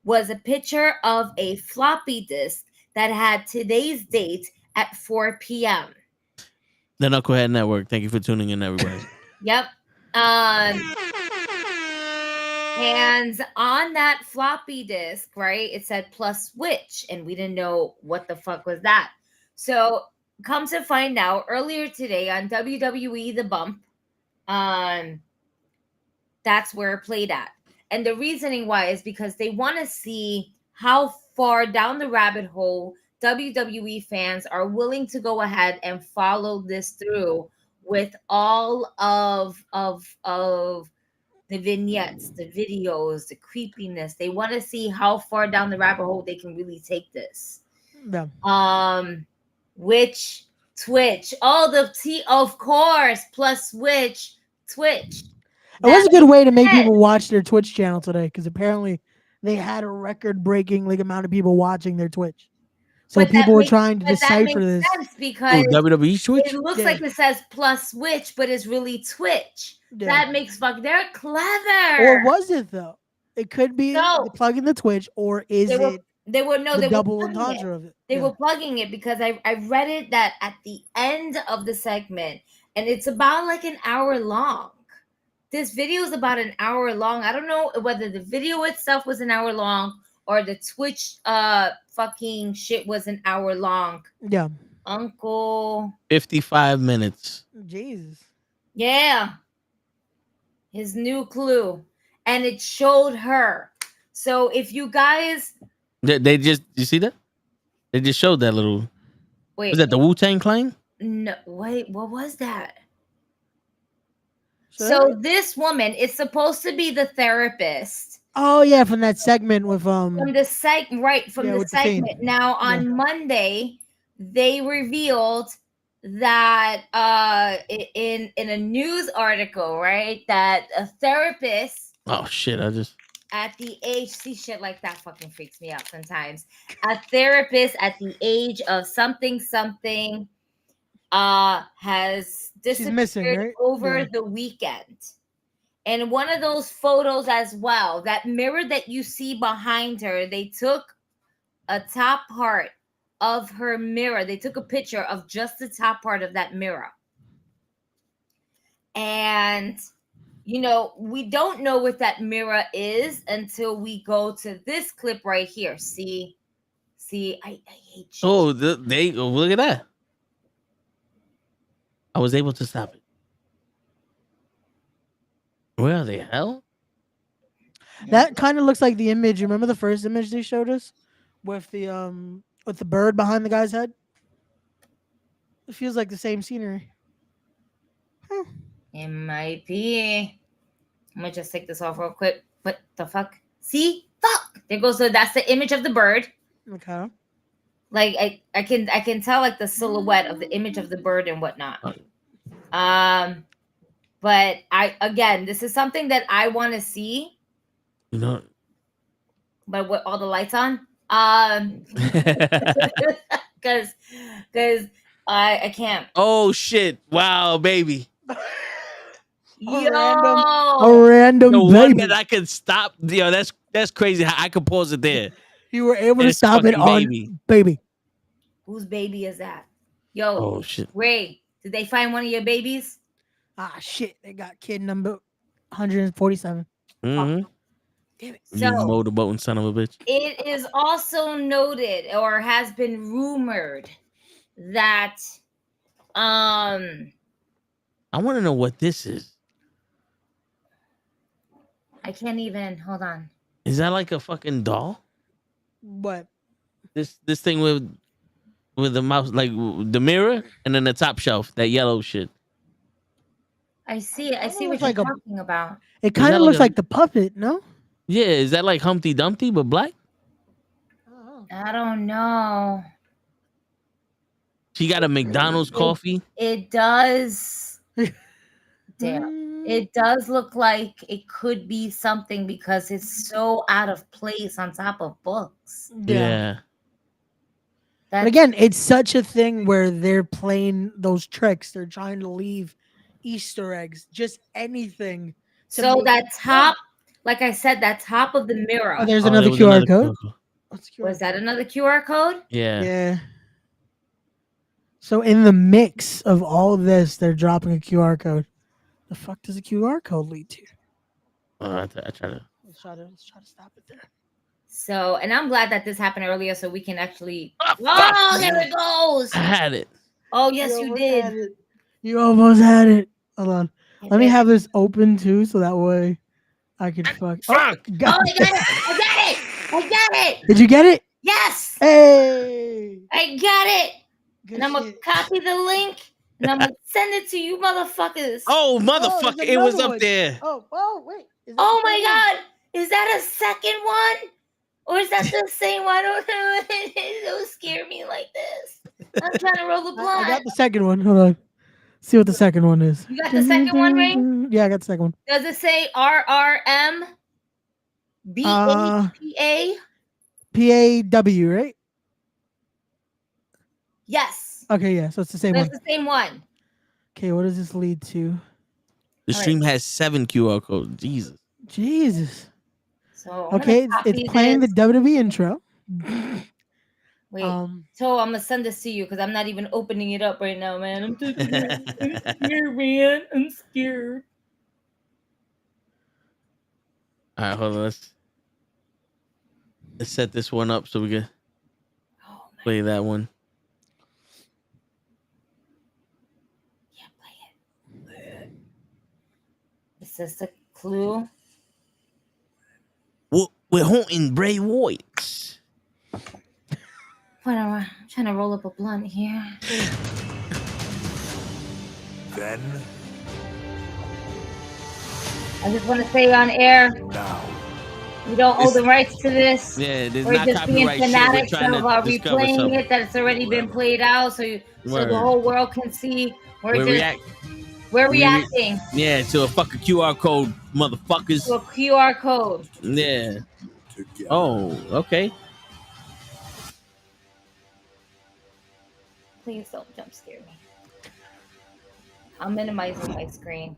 was a picture of a floppy disk that had today's date at 4 p.m. The Knucklehead Network. Thank you for tuning in, everybody. Yep. And on that floppy disk, right, it said plus switch, and we didn't know what the fuck was that. So come to find out, earlier today on WWE The Bump, that's where it played at. And the reasoning why is because they want to see how far down the rabbit hole WWE fans are willing to go ahead and follow this through with all of the vignettes, the videos, the creepiness. They want to see how far down the rabbit hole they can really take this. Yeah. Which Twitch? Oh, the T, of course, plus Twitch. It was a good way to make people watch their Twitch channel today, because apparently they had a record-breaking amount of people watching their Twitch. So people were trying to decipher this. Because WWE Twitch? it looks like it says plus Switch, but it's really Twitch. Yeah. That makes they're clever. Or was it though? It could be plugging the Twitch, or is it? They were the double entendre of it. They were plugging it because I read it that at the end of the segment, and it's about like an hour long. This video is about an hour long. I don't know whether the video itself was an hour long or the Twitch fucking shit was an hour long. Yeah. Uncle. 55 minutes. Jesus. Yeah. His new clue. And it showed her. So if you guys... They just... You see that? They just showed that little... Wait. Was that the Wu-Tang Clan? No. Wait. What was that? So this woman is supposed to be the therapist. Oh yeah, from that segment with from the segment. Now on Monday, they revealed that in a news article, right, that a therapist. Oh shit! At the age, see shit like that fucking freaks me out sometimes. A therapist at the age of something has disappeared missing, right? over the weekend. And one of those photos as well, that mirror that you see behind her, they took a top part of her mirror. They took a picture of just the top part of that mirror. And, you know, we don't know what that mirror is until we go to this clip right here. See, I hate you. Oh, look at that. I was able to stop it. Where the hell? That kind of looks like the image. Remember the first image they showed us with the bird behind the guy's head? It feels like the same scenery. It might be. I'm gonna just take this off real quick. What the fuck? See? Fuck! There goes that's the image of the bird. Okay. Like I can tell like the silhouette of the image of the bird and whatnot. But this is something that I want to see. You know. But with all the lights on, because I can't. Oh shit! Wow, baby. A random the baby. one that I could stop. Yo, that's crazy. How I could pause it there. You were able to stop it on baby. Whose baby is that? Yo. Oh shit. Ray, did they find one of your babies? Ah shit! They got kid number 147. Mm-hmm. Damn it. You motorboating son of a bitch. It is also noted or has been rumored that I want to know what this is. I can't even hold on. Is that like a fucking doll? What? This thing with the mouse, like the mirror, and then the top shelf, that yellow shit. I see it. I see what like you're talking about. It kind of looks like the puppet, no? Yeah, is that like Humpty Dumpty but black? I don't know. She got a McDonald's coffee. It does. Damn. It does look like it could be something because it's so out of place on top of books. Yeah. But again, it's such a thing where they're playing those tricks. They're trying to leave Easter eggs, just anything. So that top, like I said, that top of the mirror. Oh, there's another QR code. What's QR? Was that another QR code? Yeah. Yeah. So in the mix of all of this, they're dropping a QR code. The fuck does a QR code lead to? I try to. Let's try to stop it there. So, and I'm glad that this happened earlier, so we can actually. Ah, Oh, fuck. there it goes. I had it. Oh, yes, you almost did. had it. You almost had it. Hold on. Let me have this open too, so that way I can fuck. Fuck. Oh, I got it. I got it. I got it. Did you get it? Yes. Hey. I got it. Good And I'm going to shit. copy the link and I'm going to send it to you motherfuckers. Oh, motherfucker. there's It was another up one. there. Oh, wait. Is that Oh the my same one? God. Is that a second one? Or is that the same one? I don't know. Don't scare me like this. I'm trying to roll the I blunt. got the second one. Hold on. See what the second one is. You got the second one, Ray? Yeah, I got the second one. Does it say RRM BAPA? PAW, right? Yes. Okay, yeah. So it's the same one. That's the same one. Okay, what does this lead to? The All stream has 7 QR codes. Jesus. Jesus. So I'm Okay, gonna copy it's playing this. the WWE intro. Wait. Um, So I'm gonna send this to you because I'm not even opening it up right now, man. I'm scared, man. I'm scared. All right, hold on. Let's set this one up so we can Oh my play that one. Yeah, play it. Is this the clue? We're haunting Bray Wyatt. Whatever. I'm trying to roll up a blunt here. Then, I just want to say on air, now. we don't owe the rights to this. Yeah, there's We're not just being copyright shit. We're fanatics trying of to discover replaying something. it that's already been played out, so Word. the whole world can see. We're we reacting Yeah, to a fucking QR code, motherfuckers. to a QR code. Yeah. Together. Oh, okay. Please don't jump scare me. I'm minimizing my screen.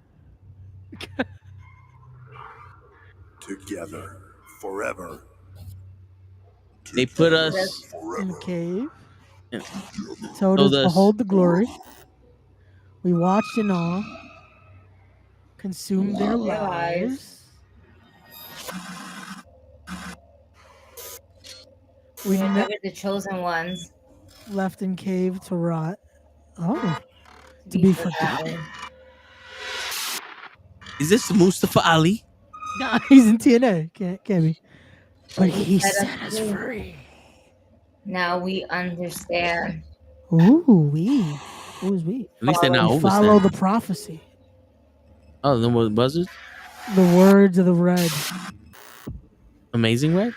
Together. Forever. They put us. in the cave. Yeah. Told Told us us. behold the glory. We watched in awe. Consumed their lives. We We're ne- never the chosen ones. left in cave to rot. Oh, to be forgotten. Is this Mustafa Ali? Nah, he's in TNA. Can't be. But he set set us us free. free. Now we understand. Ooh, we. Who's we? At least they're not We follow overstaying. the prophecy. Oh, then what buzzers? The words of the red. Amazing Red?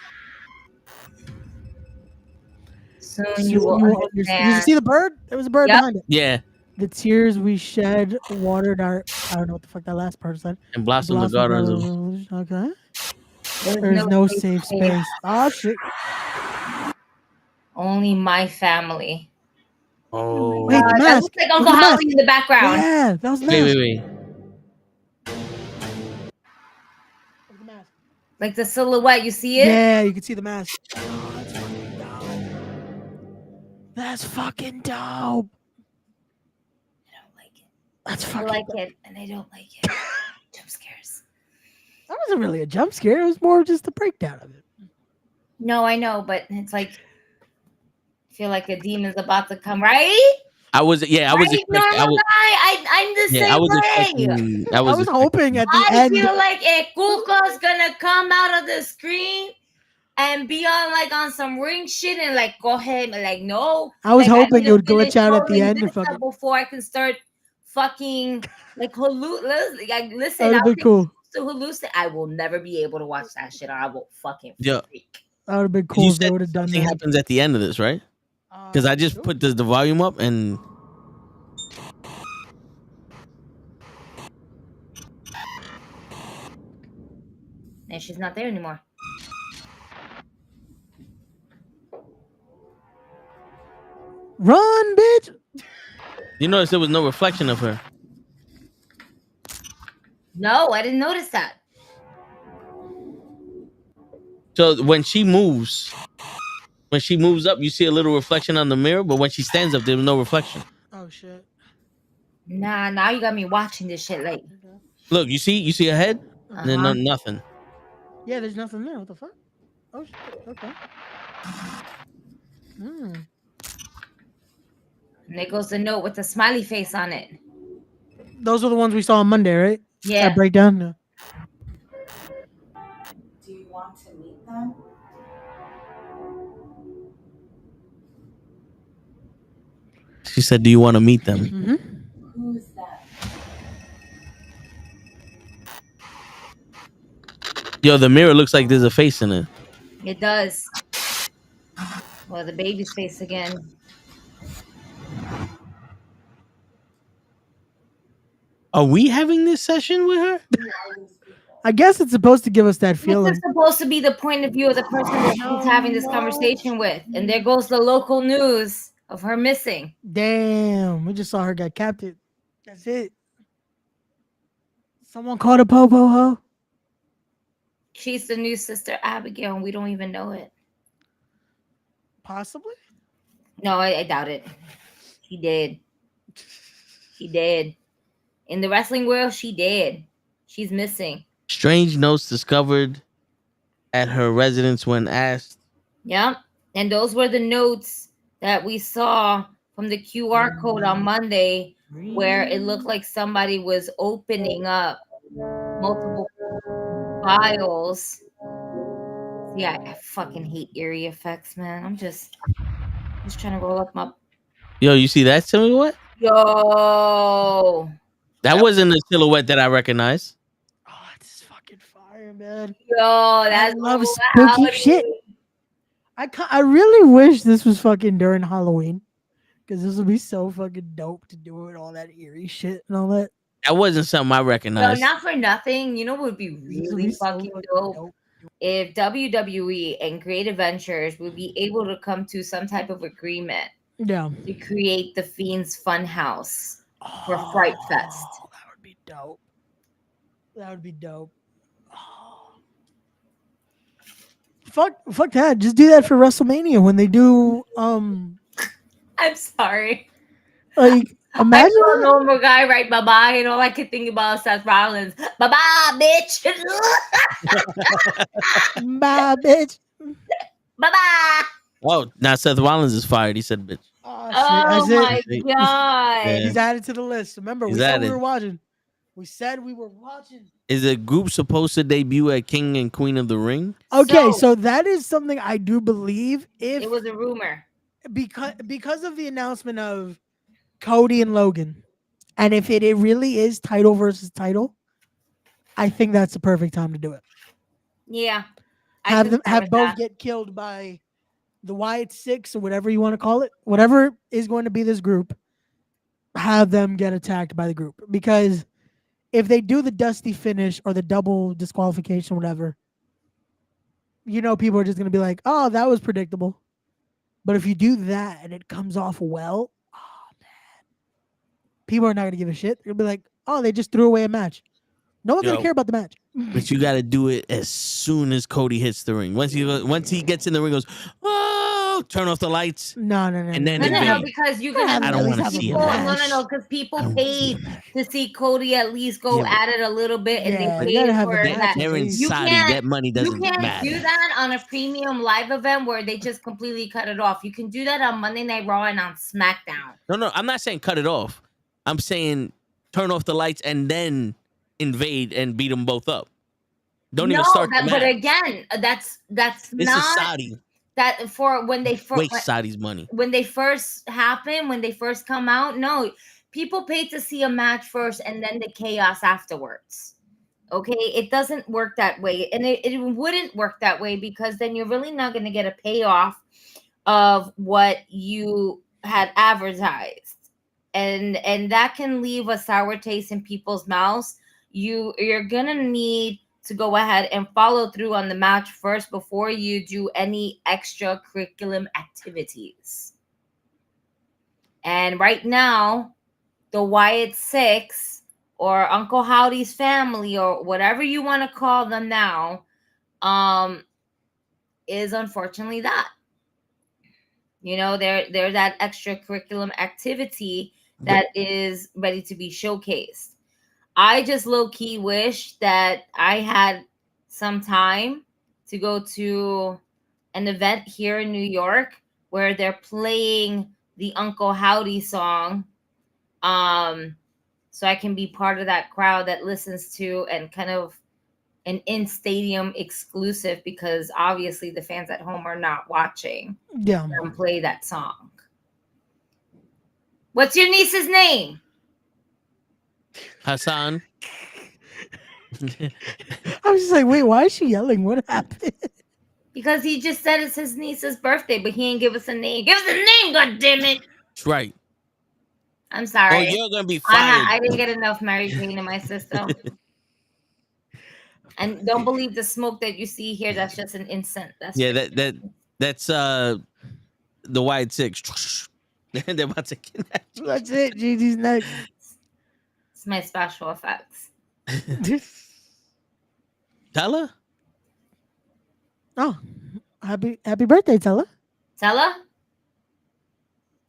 Soon Soon you will You understand. see the bird? There was a bird Yep. behind it. Yeah. The tears we shed watered our. I don't know what the fuck that last part said. And Blossom the Blossom Gardens. Revolution. Okay. There's no safe space. Oh shit. Only my family. Oh. Wait, the That mask. looks like Look Uncle at the mask. Holly in the background. Yeah, that was the mask. Wait. Look at the mask. Like the silhouette, you see it? Yeah, you can see the mask. Oh, that's fucking dope. That's fucking dope. I don't like it. That's I fucking like dope. it, and I don't like it. Jump scares. That wasn't really a jump scare. It was more just a breakdown of it. No, I know, but it's like I feel like a demon's about to come, right? I was Right, expecting. normal guy. I'm the Yeah, same I was way. expecting. I was hoping at the I end. feel like Kuko's gonna come out of the screen and be on some ring shit and like go ahead and like no. I was Like, hoping need it would to finish glitch out at the rolling end and this up fucking. before I can start fucking like listen. That I'll would have been take cool. to hallucinate. I will never be able to watch that shit. Or I will fucking Yeah. freak. That would have been cool You if they said would have done something that. happens at the end of this, right? Because I just put the volume up and. And she's not there anymore. Run, bitch. You notice there was no reflection of her. No, I didn't notice that. So when she moves, When she moves up, you see a little reflection on the mirror, but when she stands up, there was no reflection. Oh shit. Nah, now you got me watching this shit. Like, Look, you see her head? Then nothing. Yeah, there's nothing there. What the fuck? Oh shit. Okay. Hmm. and there goes the note with the smiley face on it. Those are the ones we saw on Monday, right? Yeah. That breakdown. No. Do you want to meet them? She said, "Do you want to meet them?" Mm-hmm. Who's that? Yo, the mirror looks like there's a face in it. It does. Well, the baby's face again. Are we having this session with her? I guess it's supposed to give us that This feeling. is supposed to be the point of view of the person that she's having this conversation with. And there goes the local news of her missing. Damn, we just saw her get captured. That's it. Someone called a popo ho. She's the new sister Abigail, and we don't even know it. Possibly. No, I doubt it. She did. She did. In the wrestling world, she did. She's missing. Strange notes discovered at her residence when asked. Yep. And those were the notes that we saw from the QR code on Monday, where it looked like somebody was opening up multiple files. Yeah, I fucking hate eerie effects, man. I'm just trying to roll up my. Yo, you see that silhouette? Yo. That wasn't a silhouette that I recognized. Oh, it's fucking fire, man. Yo, that's I love spooky shit. I really wish this was fucking during Halloween, because this would be so fucking dope to do it, all that eerie shit and all that. That wasn't something I No, recognized. not for nothing. You know what would be really fucking dope? If WWE and Creative Ventures would be able to come to some type of agreement Yeah. to create the Fiends Funhouse for Fright Fest. That would be dope. That would be dope. Oh. Fuck that. Just do that for WrestleMania when they do I'm sorry. like imagine I saw a normal guy write bye-bye, and all I could think about is Seth Rollins. Bye-bye, bitch. bye, bitch. Bye-bye. Oh, now Seth Rollins is fired. He said, "Bitch." Oh, shit. Oh That's my it. god. He's added to the list. Remember, He's we said added. we were watching. We said we were watching. Is the group supposed to debut at King and Queen of the Ring? Okay, so that is something I do believe. If it was a rumor. Because of the announcement of Cody and Logan, and if it really is title versus title, I think that's the perfect time to do it. Yeah. Have both get killed by the Wyatt Six or whatever you want to call it, whatever is going to be this group. Have them get attacked by the group, because if they do the dusty finish or the double disqualification, whatever, you know, people are just going to be like, "Oh, that was predictable." But if you do that and it comes off well, oh man, people are not going to give a shit. They'll be like, "Oh, they just threw away a match." No one's going to care about the match. But you got to do it as soon as Cody hits the ring. Once he gets in the ring, goes, "Oh, turn off the lights." No, and then no, because you can. I don't want to see a match. No, because people paid to see Cody at least go at it a little bit, and they paid for that. They're in Saudi. That money doesn't matter. You can't do that on a premium live event where they just completely cut it off. You can do that on Monday Night Raw and on SmackDown. No, I'm not saying cut it off. I'm saying turn off the lights and then invade and beat them both up. Don't even start the match. But again, that's this not is Saudi. That for when they first waste Saudi's money. When they first happen, when they first come out, no, people pay to see a match first and then the chaos afterwards. Okay, it doesn't work that way, and it wouldn't work that way, because then you're really not going to get a payoff of what you had advertised, and that can leave a sour taste in people's mouths. You're gonna need to go ahead and follow through on the match first before you do any extracurricular activities. And right now, the Wyatt Six or Uncle Howdy's family, or whatever you want to call them now, is unfortunately that. You know, they're that extracurriculum activity that is ready to be showcased. I just low key wish that I had some time to go to an event here in New York where they're playing the Nukkle HeDDs song. So I can be part of that crowd that listens to and kind of an in-stadium exclusive, because obviously the fans at home are not watching them play that song. What's your niece's name? Hassan. I was just like, wait, why is she yelling? What happened? Because he just said it's his niece's birthday, but he ain't give us a name. Give us a name, goddammit. That's right. I'm sorry. Oh, you're gonna be fired. I didn't get enough Mary Jane in my system. And don't believe the smoke that you see here. That's just an incense. That's that's the White Six. They're about to kidnap you. That's it. Gigi's next. It's my special effects. Tella? Oh, happy birthday, Tella. Tella?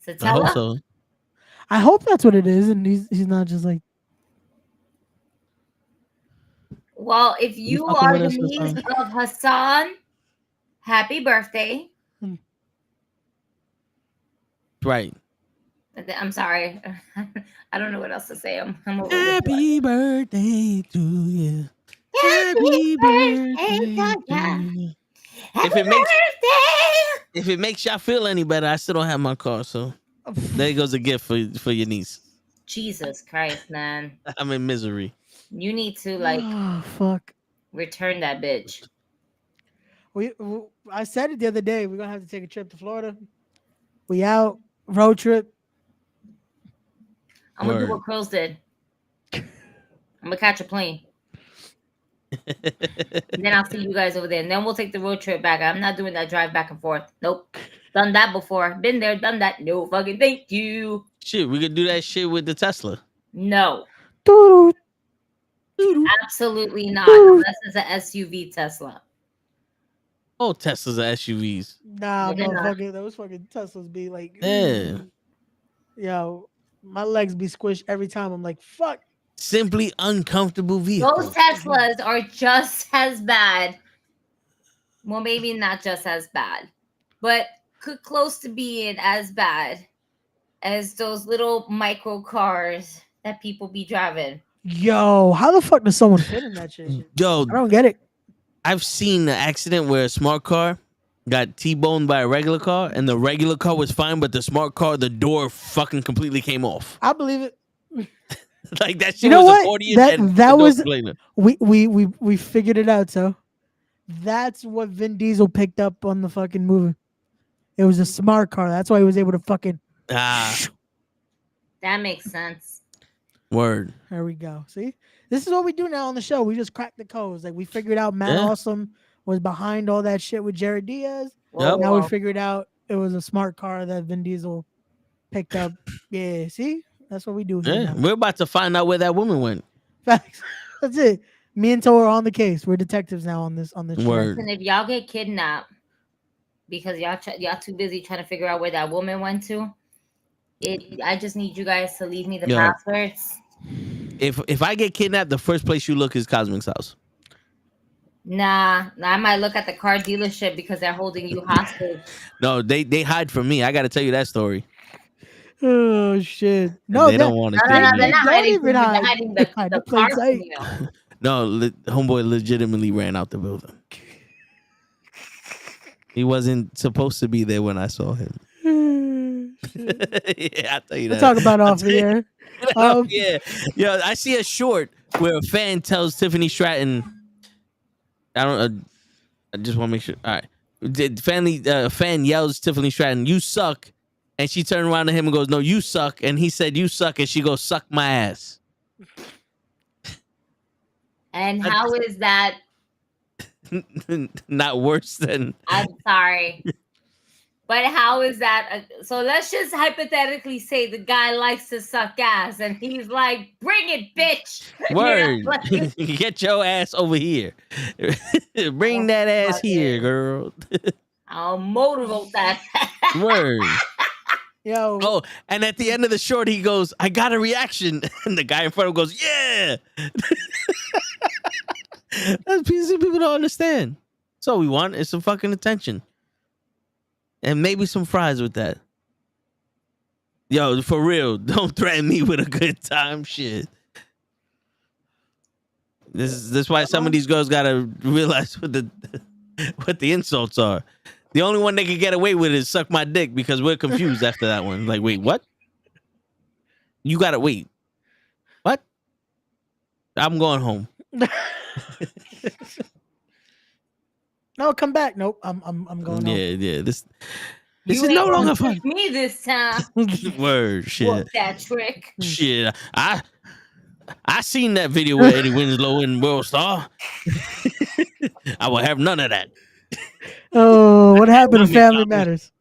Is it Tella? I hope so. I hope that's what it is, and he's not just like. Well, if you are the niece of Hassan, happy birthday. Right. I'm sorry. I don't know what else to say. I'm happy birthday to you. Happy birthday to you. If it makes y'all feel any better, I still don't have my car, so there goes a gift for your niece. Jesus Christ, man. I'm in misery. You need to fuck. Return that bitch. I said it the other day. We're gonna have to take a trip to Florida. We out road trip. I'm gonna do what Crows did. I'm gonna catch a plane. Then I'll see you guys over there, and then we'll take the road trip back. I'm not doing that drive back and forth. Nope. Done that before. Been there, done that. No fucking thank you. Shit, we could do that shit with the Tesla. No. Absolutely not. Unless it's an SUV Tesla. Oh, Teslas are SUVs. Nah, motherfucker, those fucking Teslas be like, yeah. Yo, my legs be squished every time. I'm like, fuck. Simply uncomfortable vehicles. Those Teslas are just as bad. Well, maybe not just as bad, but close to being as bad as those little micro cars that people be driving. Yo, how the fuck does someone fit in that shit? Yo, I don't get it. I've seen an accident where a smart car got T-boned by a regular car, and the regular car was fine, but the smart car, the door fucking completely came off. I believe it. Like that shit you know was what? accordion. That was we figured it out. So that's what Vin Diesel picked up on the fucking movie. It was a smart car. That's why he was able to fucking. That makes sense. Word. There we go. See, this is what we do now on the show. We just crack the codes. Like we figured out Matt Awesome was behind all that shit with Jared Diaz. Yep. Now we figured out it was a smart car that Vin Diesel picked up. Yeah. See. That's what we do here. Yeah, we're about to find out where that woman went. Facts. That's it. Me and Toe are on the case. We're detectives now on this Word. And if y'all get kidnapped because y'all too busy trying to figure out where that woman went to, I just need you guys to leave me the passwords. If I get kidnapped, the first place you look is Cosmic's house. Nah, I might look at the car dealership because they're holding you hostage. No, they hide from me. I got to tell you that story. Oh shit! No, they don't want to. No, they're not hiding from you. They're hiding the car from you. No, homeboy legitimately ran out the building. He wasn't supposed to be there when I saw him. Yeah, I'll tell you that. We'll talk about off the air. Yeah. I see a short where a fan tells Tiffany Stratton. I just want to make sure. All right, fan yells Tiffany Stratton, "You suck." And she turned around to him and goes, "No, you suck." And he said, "You suck." And she goes, "Suck my ass." And how is that? Not worse than. I'm sorry. But how is that? So let's just hypothetically say the guy likes to suck ass and he's like, "Bring it, bitch." Word. Get your ass over here. Bring that ass here, girl. I'll motorboat that. Word. Yo, Oh, and at the end of the short, he goes, "I got a reaction," and the guy in front of him goes, "Yeah." That's pieces people don't understand. That's all we want is some fucking attention, and maybe some fries with that. Yo, for real, don't threaten me with a good time. Shit. This is why some of these girls gotta realize what the insults are. The only one they can get away with is suck my dick because we're confused after that one. Like, wait, what? You gotta wait. What? I'm going home. no, come back. Nope, I'm going home. Yeah. This You is ain't no gonna longer fun. trick me this time. Word, shit. Whoop that trick. Shit. I seen that video with Eddie Winslow and World Star. I will have none of that. Oh, what happened to Family Matters?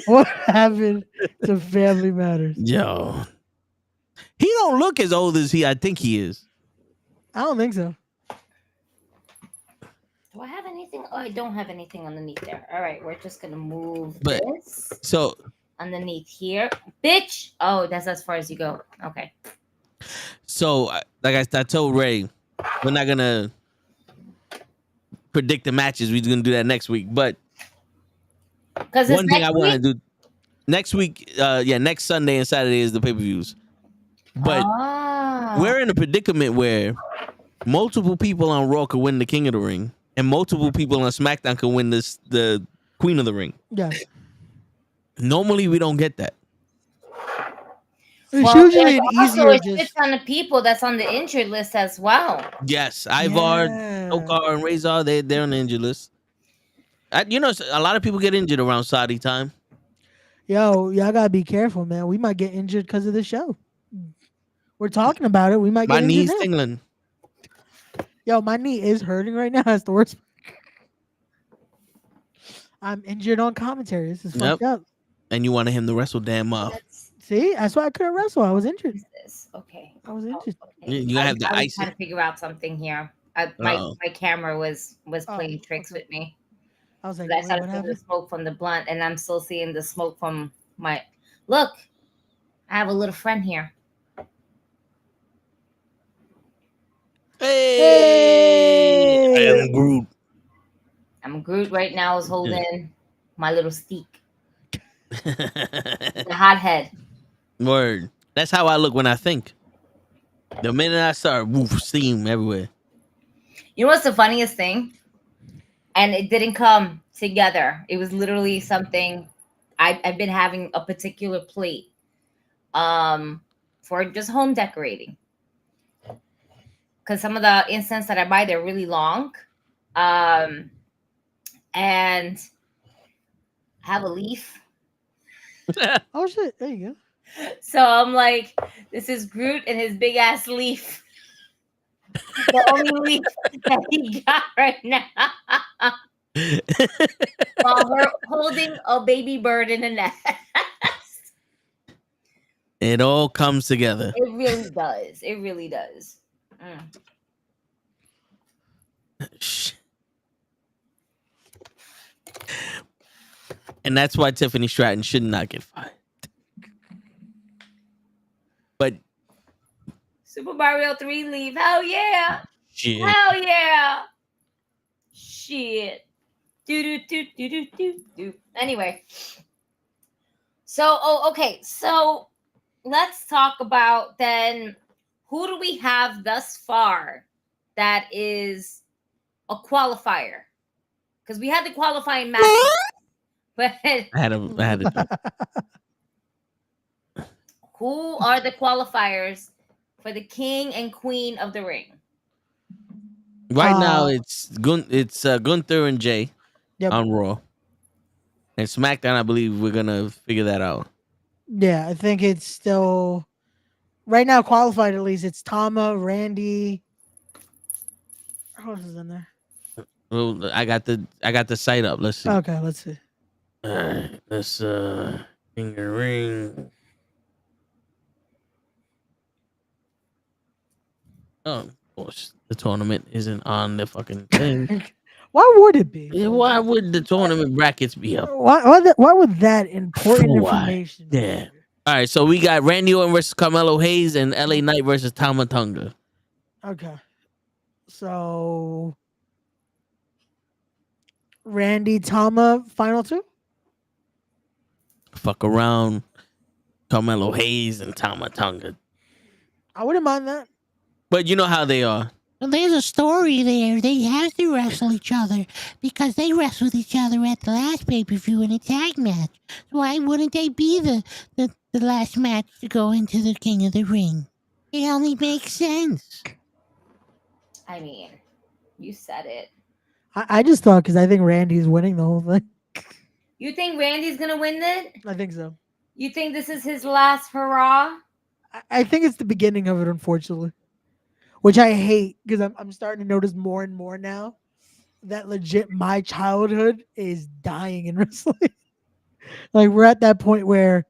What happened to Family Matters? Yo. He don't look as old as I think he is. I don't think so. Do I have anything? Oh, I don't have anything underneath there. All right, we're just gonna move But this so underneath here, bitch. Oh, that's as far as you go. Okay. So, like I told Ray, we're not gonna predict the matches. We're gonna do that next week. But Because one thing I want to do next week, next Sunday and Saturday is the pay-per-views. But we're in a predicament where multiple people on Raw could win the King of the Ring, and multiple people on SmackDown could win the Queen of the Ring. Yeah. Normally, we don't get that. It's usually an also easier a shit ton of people that's on the injured list as well. Yes, Ivar, Okar, and Razor, they're on the injured list. A lot of people get injured around Saudi time. Yo, y'all gotta be careful, man. We might get injured because of the show. We're talking about it. We might My get knee's injured now. tingling. Yo, my knee is hurting right now. That's the worst. I'm injured on commentary. This is fucked up. And you wanted him to wrestle Dan Moff. See, that's why I couldn't wrestle. I was injured. Okay. I was injured. Okay. You have to I was ice trying it. to figure out something here. My camera was playing tricks with me. I was like, I started seeing the smoke from the blunt, and I'm still seeing the smoke from my. Look, I have a little friend here. Hey! I am Groot. I'm Groot right now. Is holding my little steak. The hothead. Word. That's how I look when I think. The minute I start, woof, steam everywhere. You know what's the funniest thing? And it didn't come together. It was literally something I've been having a particular plate for just home decorating. Because some of the incense that I buy, they're really long. And I have a leaf. Oh shit! There you go. So I'm like, this is Groot and his big ass leaf. The only leaf that he got right now. While we're holding a baby bird in a nest. It all comes together. It really does. It really does. And that's why Tiffany Stratton should not get fired. But Super Mario 3 leave. Hell yeah. shit. Hell yeah. Shit. Do. Anyway. So, okay. So let's talk about then who do we have thus far that is a qualifier? Because we had the qualifying match. But I had it. Who are the qualifiers for the King and Queen of the Ring? Right now, it's Gunther and Jay on Raw. And SmackDown, I believe we're going to figure that out. Yeah, I think it's still... Right now, qualified at least, it's Tama, Randy... Who else is in there? Well, I got the site up. Let's see. Okay, let's see. All right, let's finger ring. Oh, of course, the tournament isn't on the fucking thing. Why would it be? Why would the tournament brackets be up? Why would that important Why? information? be Yeah. there? All right, so we got Randy Orton versus Carmelo Hayes and LA Knight versus Tama Tonga. Okay. So Randy Tama final two? Fuck around. Carmelo Hayes and Tama Tonga. I wouldn't mind that. But you know how they are. Well, there's a story there. They have to wrestle each other because they wrestled each other at the last pay-per-view in a tag match. So why wouldn't they be the last match to go into the King of the Ring? It only makes sense. I mean, you said it. I just thought because I think Randy's winning the whole thing. You think Randy's gonna win it? I think so. You think this is his last hurrah? I think it's the beginning of it, unfortunately, which I hate because I'm starting to notice more and more now that legit my childhood is dying in wrestling. Like we're at that point where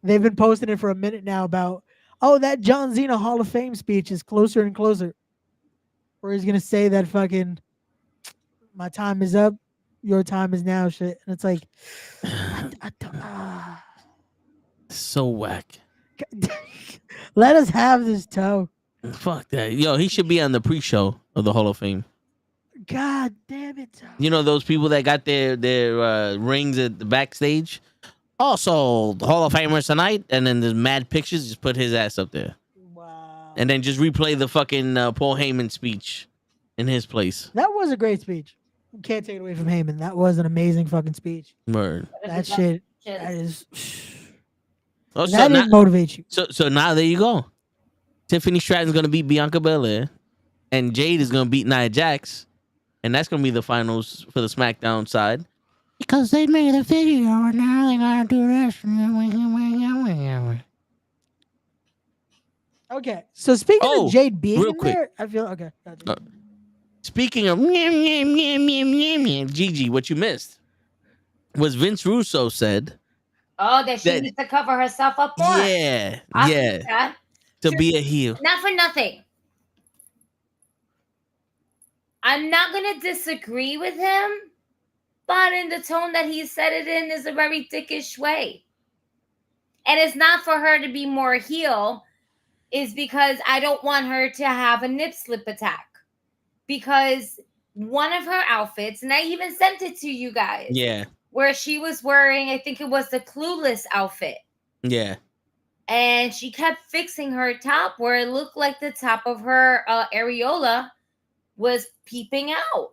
they've been posting it for a minute now about, oh, that John Cena Hall of Fame speech is closer and closer. Where he's gonna say that fucking my time is up, your time is now shit. And it's like So whack. let us have this toe. Fuck that. Yo, he should be on the pre-show of the Hall of Fame. God damn it, toe. You know those people that got their rings at the backstage? Also, the Hall of Famers tonight, and then there's mad pictures. Just put his ass up there. Wow. And then just replay the fucking Paul Heyman speech in his place. That was a great speech. You can't take it away from Heyman. That was an amazing fucking speech. Word. That shit, that is. Oh, so that now, didn't motivate you. so now there you go. Tiffany Stratton's gonna beat Bianca Belair, and Jade is gonna beat Nia Jax, and that's gonna be the finals for the SmackDown side. Because they made a video and now they gotta do this. Okay, so speaking of Jade being real in quick. there, I feel okay. Gotcha. Speaking of Gigi, what you missed was Vince Russo said, Oh, that she needs to cover herself up more. yeah, I yeah, think that. to be a heel. Not for nothing. I'm not gonna disagree with him, but in the tone that he said it in is a very dickish way. And it's not for her to be more heel, is because I don't want her to have a nip slip attack. Because one of her outfits, and I even sent it to you guys. Yeah. Where she was wearing, I think it was the Clueless outfit. Yeah. And she kept fixing her top where it looked like the top of her areola was peeping out.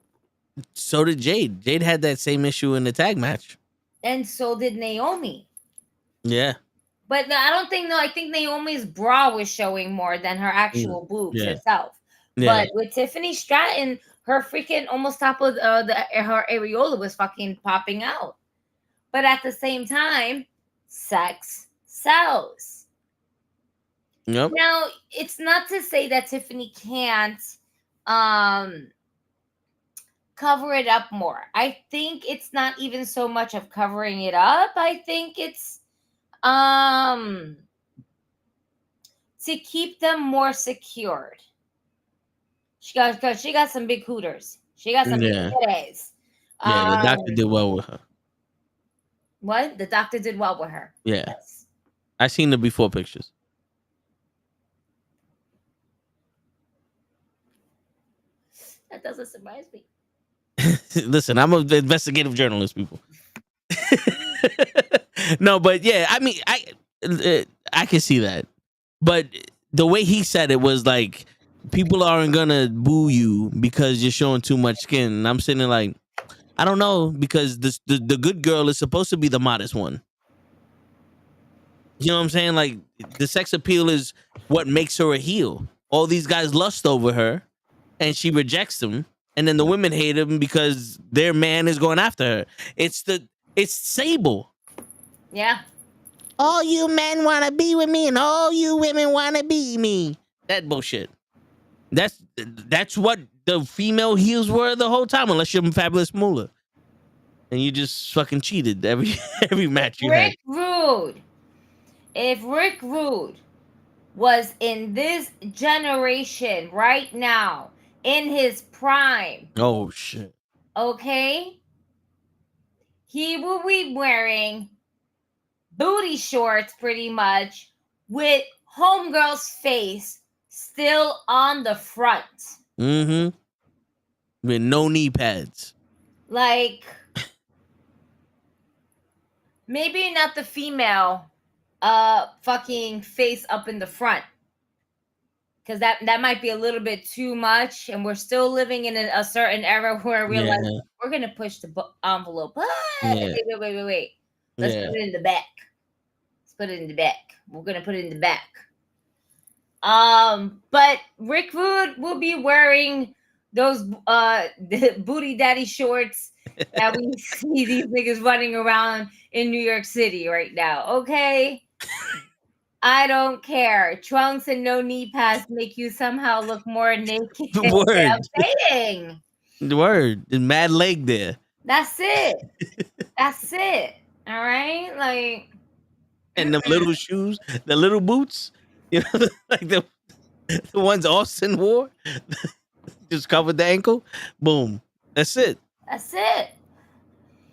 So did Jade. Jade had that same issue in the tag match. And so did Naomi. Yeah. But I don't think, I think Naomi's bra was showing more than her actual boobs herself. Yeah. But with Tiffany Stratton, her freaking almost top of her areola was fucking popping out. But at the same time, sex sells. Yep. Now, it's not to say that Tiffany can't cover it up more. I think it's not even so much of covering it up. I think it's to keep them more secured. She got some big hooters. She got some big titties. Yeah, the doctor did well with her. What? The doctor did well with her. Yeah. Yes. I seen the before pictures. That doesn't surprise me. Listen, I'm an investigative journalist, people. No, but yeah, I mean, I can see that. But the way he said it was like, people aren't gonna boo you because you're showing too much skin. And I'm sitting there like, I don't know, because the good girl is supposed to be the modest one. You know what I'm saying? Like, the sex appeal is what makes her a heel. All these guys lust over her, and she rejects them, and then the women hate him because their man is going after her. It's Sable. Yeah. All you men want to be with me, and all you women want to be me. That bullshit. That's what the female heels were the whole time, unless you're Fabulous Moolah, and you just fucking cheated every match you had. If Rick Rude was in this generation right now, in his prime, oh shit, Okay? He will be wearing booty shorts pretty much with homegirl's face still on the front. Mm-hmm. With no knee pads. Like, maybe not the female fucking face up in the front. Because that might be a little bit too much, and we're still living in a certain era where we're like, we're gonna push the envelope. Wait. Let's put it in the back. We're gonna put it in the back. But Rick Rude will be wearing those the booty daddy shorts that we see these niggas running around in New York City right now. Okay. I don't care. Trunks and no knee pads make you somehow look more naked. Word. I'm saying. Word. There's mad leg there. That's it. All right? Like. And the little shoes, the little boots, you know, like the ones Austin wore, just covered the ankle. Boom. That's it.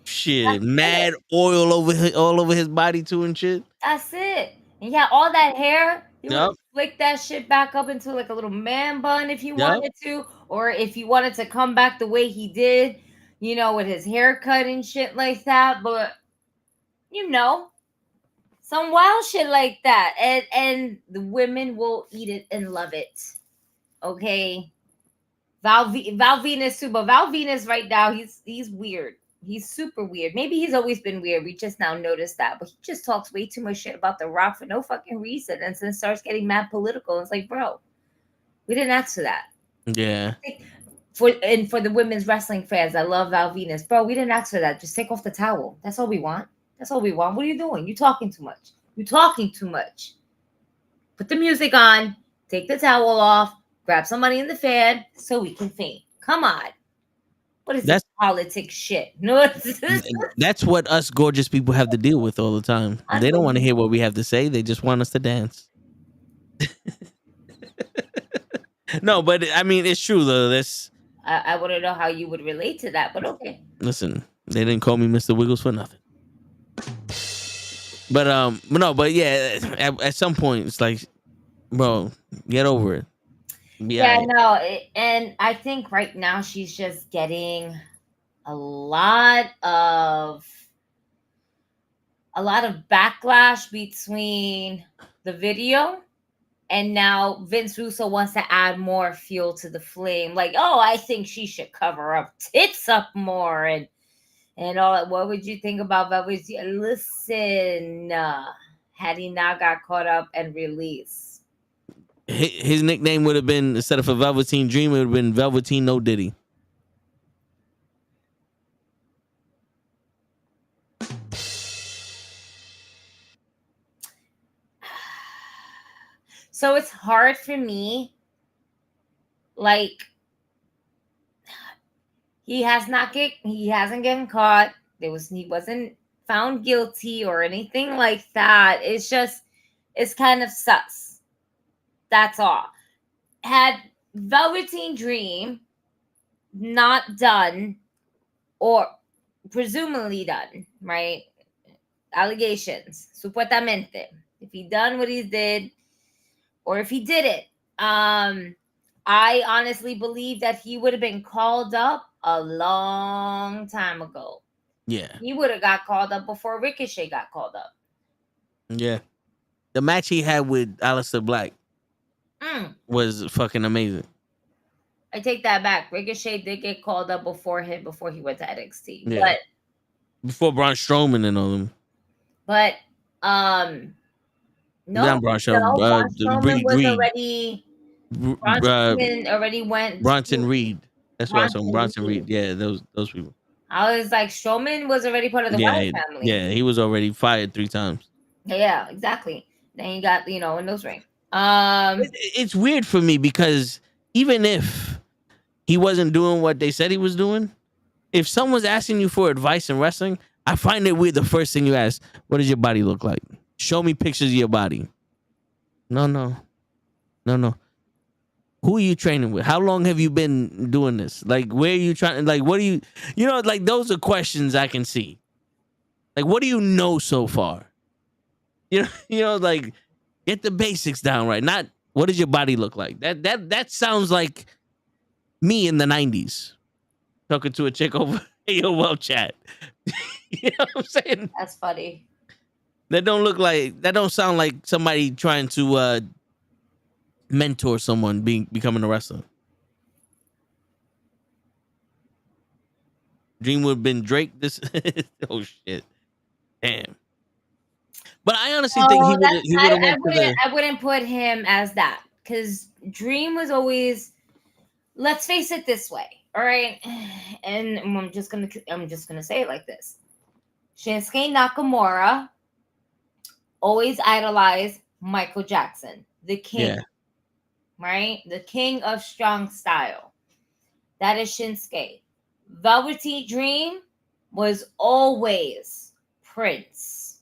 Shit. Mad oil all over his body too and shit. That's it. And yeah, all that hair, you would flick that shit back up into like a little man bun if you wanted to, or if you wanted to come back the way he did, you know, with his haircut and shit like that. But you know, some wild shit like that, and the women will eat it and love it. Okay, Val Venus too, but Val Venus right now he's weird. He's super weird. Maybe he's always been weird. We just now noticed that. But he just talks way too much shit about The Rock for no fucking reason. And then starts getting mad political. It's like, bro, we didn't ask for that. Yeah. For the women's wrestling fans, I love Val Venus. Bro, we didn't ask for that. Just take off the towel. That's all we want. What are you doing? You talking too much. Put the music on. Take the towel off. Grab some money in the fan so we can faint. Come on. What is this politics shit? No, that's what us gorgeous people have to deal with all the time. They don't want to hear what we have to say. They just want us to dance. No, but I mean, it's true though. I want to know how you would relate to that, but okay. Listen, they didn't call me Mr. Wiggles for nothing. But yeah, at some point, it's like, bro, get over it. And I think right now she's just getting a lot of backlash between the video, and now Vince Russo wants to add more fuel to the flame. Like, oh, I think she should cover up tits up more and all that. What would you think about Velvet? Listen, had he not got caught up and released. His nickname would have been, instead of a Velveteen Dream, it would have been Velveteen No Diddy. So it's hard for me. Like, he hasn't gotten caught. He wasn't found guilty or anything like that. It's kind of sus. That's all. Had Velveteen Dream not done, or presumably done, right? Allegations, supuestamente. If he done what he did, or if he did it, I honestly believe that he would have been called up a long time ago. Yeah. He would have got called up before Ricochet got called up. Yeah. The match he had with Aleister Black was fucking amazing. I take that back. Ricochet did get called up before he went to NXT. Yeah. But before Braun Strowman and all them. But not Braun Strowman. Braun Strowman was already. Braun Strowman already went. Bronson Reed. That's what I saw. Bronson Reed. Yeah, those people. I was like, Strowman was already part of the Wyatt family. Yeah, he was already fired 3 times. Yeah, exactly. Then he got, in those rings. It's weird for me because even if he wasn't doing what they said he was doing, if someone's asking you for advice in wrestling, I find it weird the first thing you ask, what does your body look like? Show me pictures of your body. No. Who are you training with? How long have you been doing this? Like, where are you trying? Like, what do you know? Like, those are questions I can see. Like, what do you know so far? Like, get the basics down right. Not what does your body look like. That sounds like me in the 90s talking to a chick over AOL chat. You know what I'm saying? That's funny. That don't sound like somebody trying to mentor someone becoming a wrestler. Dream would have been Drake. This oh shit, damn. But I honestly think he would have went to the. I wouldn't put him as that because Dream was always. Let's face it this way, all right. And I'm just gonna say it like this: Shinsuke Nakamura always idolized Michael Jackson, the king, right? The king of strong style. That is Shinsuke. Velveteen Dream was always Prince.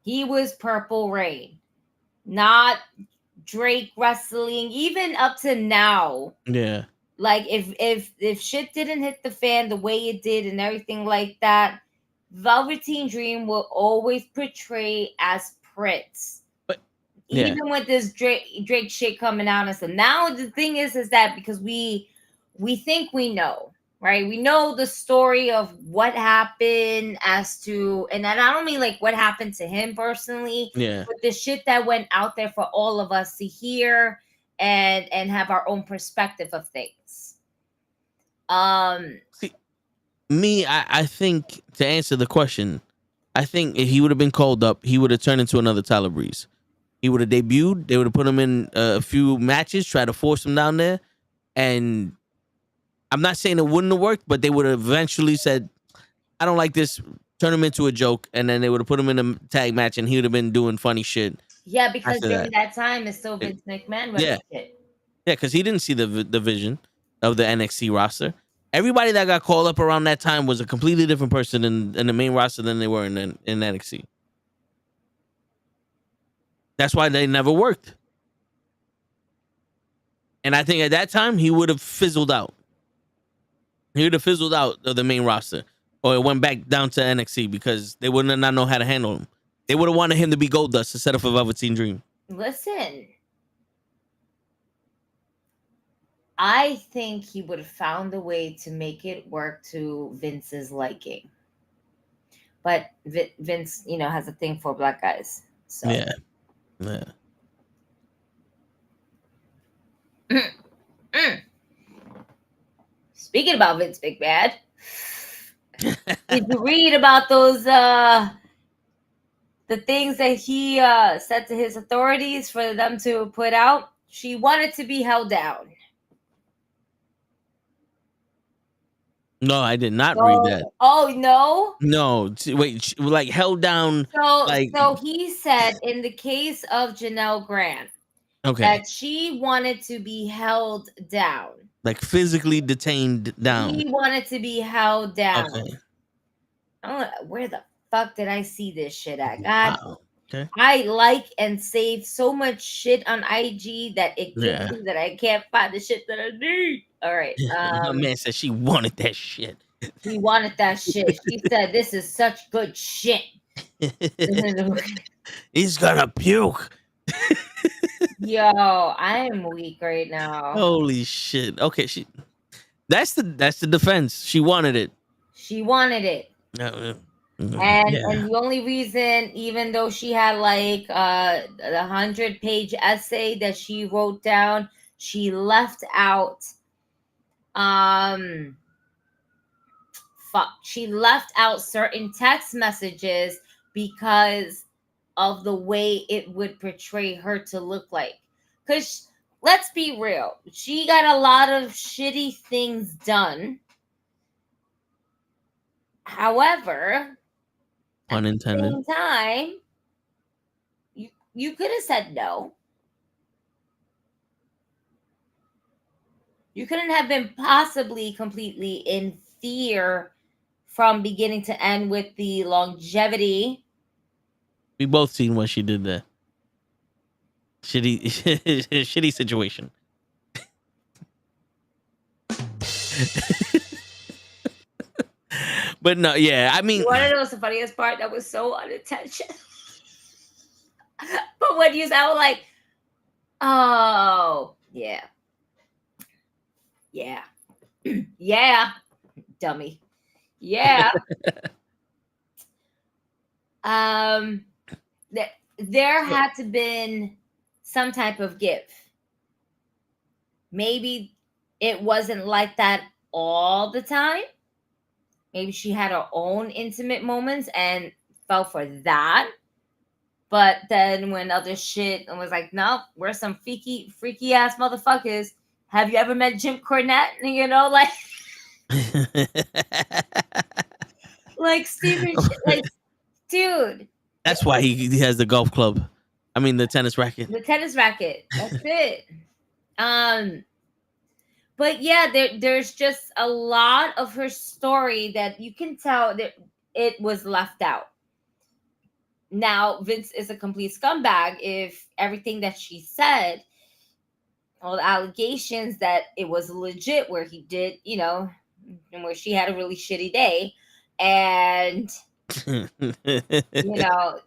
He was Purple Rain, not Drake wrestling. Even up to now, yeah. Like if shit didn't hit the fan the way it did and everything like that, Velveteen Dream will always portray as Prince. But even with this Drake shit coming out and stuff. Now the thing is that because we think we know, right? We know the story of what happened as to, and I don't mean like what happened to him personally, but the shit that went out there for all of us to hear and have our own perspective of things. See, me, I think to answer the question, I think if he would have been called up, he would have turned into another Tyler Breeze. He would have debuted. They would have put him in a few matches, try to force him down there, and I'm not saying it wouldn't have worked, but they would have eventually said, I don't like this, turn him into a joke, and then they would have put him in a tag match, and he would have been doing funny shit. Yeah, because during that time, it's still Vince McMahon running shit. Yeah, because he didn't see the vision of the NXT roster. Everybody that got called up around that time was a completely different person in the main roster than they were in NXT. That's why they never worked. And I think at that time, he would have fizzled out. He would have fizzled out of the main roster, or it went back down to NXT because they wouldn't not know how to handle him. They would have wanted him to be Goldust instead of a Velveteen Dream. Listen, I think he would have found a way to make it work to Vince's liking. But Vince, has a thing for black guys. So. Yeah. Speaking about Vince McMahon, did you read about those the things that he said to his authorities for them to put out? She wanted to be held down. No, I did not read that. Oh no! No, wait, like held down. So he said in the case of Janelle Grant, that she wanted to be held down. Like physically detained down. He wanted to be held down. Okay. I don't know, where the fuck did I see this shit at? God. Wow. Okay. I like and save so much shit on IG that it gives me that I can't find the shit that I need. All right. My man said she wanted that shit. She wanted that shit. She said, "This is such good shit." He's gonna puke. Yo, I am weak right now. Holy shit. Okay, that's the defense. She wanted it. She wanted it. And the only reason, even though she had like the 100-page essay that she wrote down, she left out she left out certain text messages because of the way it would portray her to look like. Because let's be real, she got a lot of shitty things done. However, unintended. at the same time, you could have said no. You couldn't have been possibly completely in fear from beginning to end with the longevity. We both seen what she did there. shitty situation. But no, yeah, I mean, You want to know what's the funniest part? That was so unintentional. But when you said, I was like, oh, yeah. Yeah. Yeah. Dummy. Yeah. There had to been some type of give. Maybe it wasn't like that all the time. Maybe she had her own intimate moments and fell for that. But then when other shit and was like, no, we're some freaky ass motherfuckers. Have you ever met Jim Cornette? You know, like like Steven, like, dude. That's why he has the golf club. I mean, the tennis racket. The tennis racket. That's it. But yeah, there's just a lot of her story that you can tell that it was left out. Now, Vince is a complete scumbag if everything that she said, all the allegations that it was legit where he did, you know, and where she had a really shitty day. And, you know,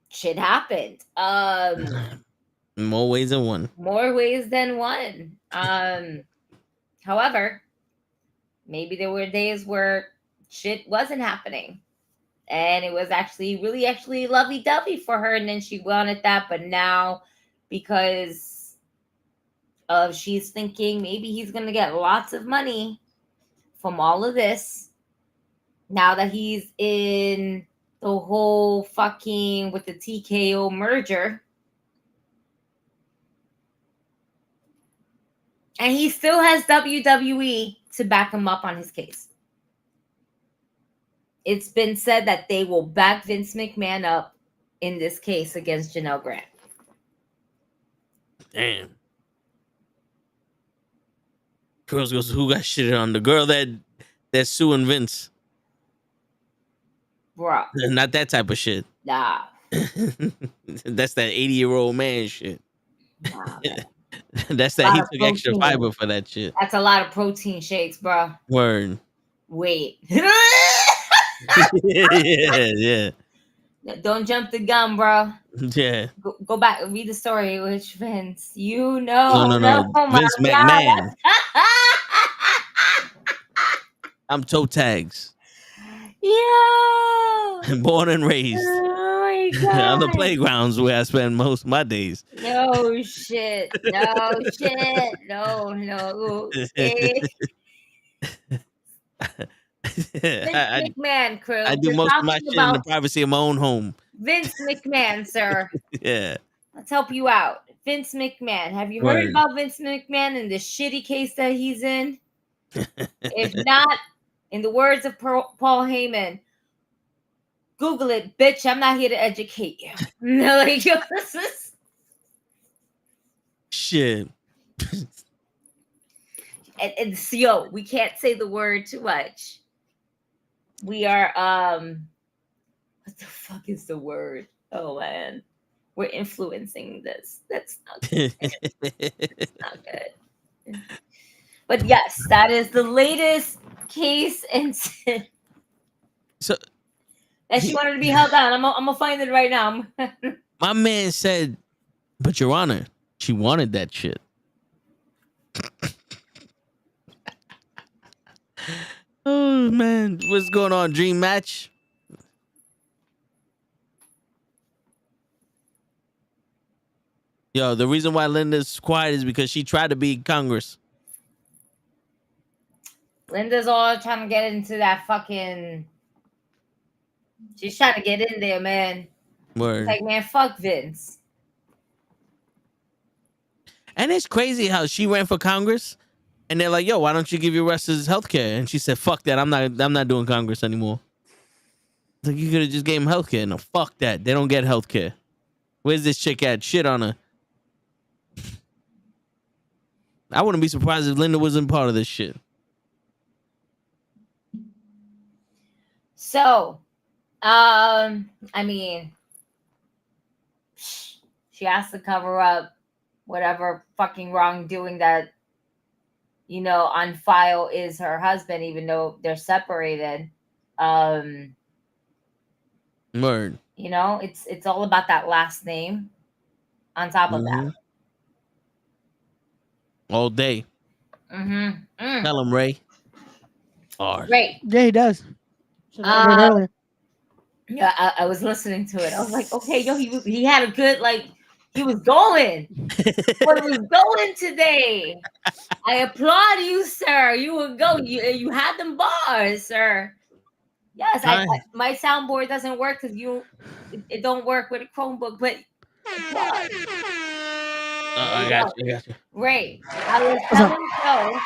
shit happened. More ways than one. More ways than one. However, maybe there were days where shit wasn't happening. And it was really lovey-dovey for her. And then she wanted that. But now, because of she's thinking maybe he's going to get lots of money from all of this. Now that he's in the whole fucking with the TKO merger. And he still has WWE to back him up on his case. It's been said that they will back Vince McMahon up in this case against Janelle Grant. Damn. Girls goes, who got shitted on? The girl that's suing Vince. Bruh. Not that type of shit. Nah. That's that 80-year-old man shit. Nah, man. That's that he took extra fiber for that shit. That's a lot of protein shakes, bro. Word. Wait. yeah. Don't jump the gun, bro. Yeah. Go back and read the story, which Vince, you know. No. Vince McMahon. I'm toe tags. Yo. Born and raised. Oh my God. On the playgrounds where I spend most of my days. No shit. No shit. No. Vince McMahon, crew. I do most of my shit in the privacy of my own home. Vince McMahon, sir. Yeah. Let's help you out. Vince McMahon. Have you heard about Vince McMahon and the shitty case that he's in? If not, in the words of Paul Heyman, Google it, bitch. I'm not here to educate you. No, like, this is shit. and yo, we can't say the word too much. We are what the fuck is the word? Oh man. We're influencing this. That's not good. It's not good. But yes, that is the latest case incident. So that she wanted to be held down. I'm gonna find it right now. My man said, but Your Honor, she wanted that shit. Oh man, what's going on? Dream match? Yo, the reason why Linda's quiet is because she tried to be in Congress. Linda's all trying to get into that fucking. She's trying to get in there, man. Word. It's like, man, fuck Vince. And it's crazy how she ran for Congress, and they're like, "Yo, why don't you give your wrestlers health care?" And she said, "Fuck that. I'm not doing Congress anymore." It's like, you could have just gave them health care. No, fuck that. They don't get health care. Where's this chick at? Shit on her. I wouldn't be surprised if Linda wasn't part of this shit. So, I mean, she she has to cover up whatever fucking wrongdoing that, on file is her husband, even though they're separated. Word. It's all about that last name on top of that. All day. Tell him, Ray. Right. Yeah, he does. Should have heard earlier. Yeah, I was listening to it. I was like, okay, yo, he had a good, he was going. But it was going today. I applaud you, sir. You were going. You had them bars, sir. Yes, my soundboard doesn't work because it don't work with a Chromebook, but I got you. Right. I was telling Joe,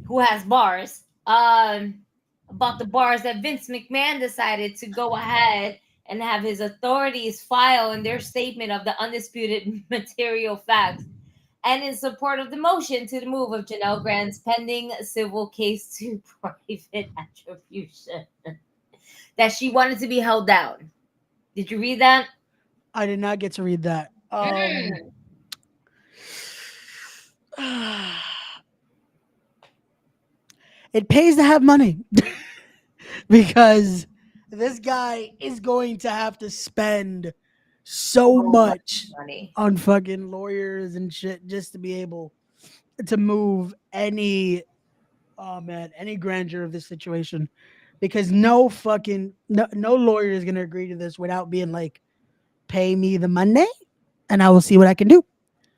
who has bars, about the bars that Vince McMahon decided to go ahead and have his authorities file in their statement of the undisputed material facts and in support of the motion to the move of Janelle Grant's pending civil case to private attribution that she wanted to be held down. Did you read that? I did not get to read that. It pays to have money because this guy is going to have to spend so much money on fucking lawyers and shit just to be able to move any grandeur of this situation, because no lawyer is going to agree to this without being like, pay me the money and I will see what I can do.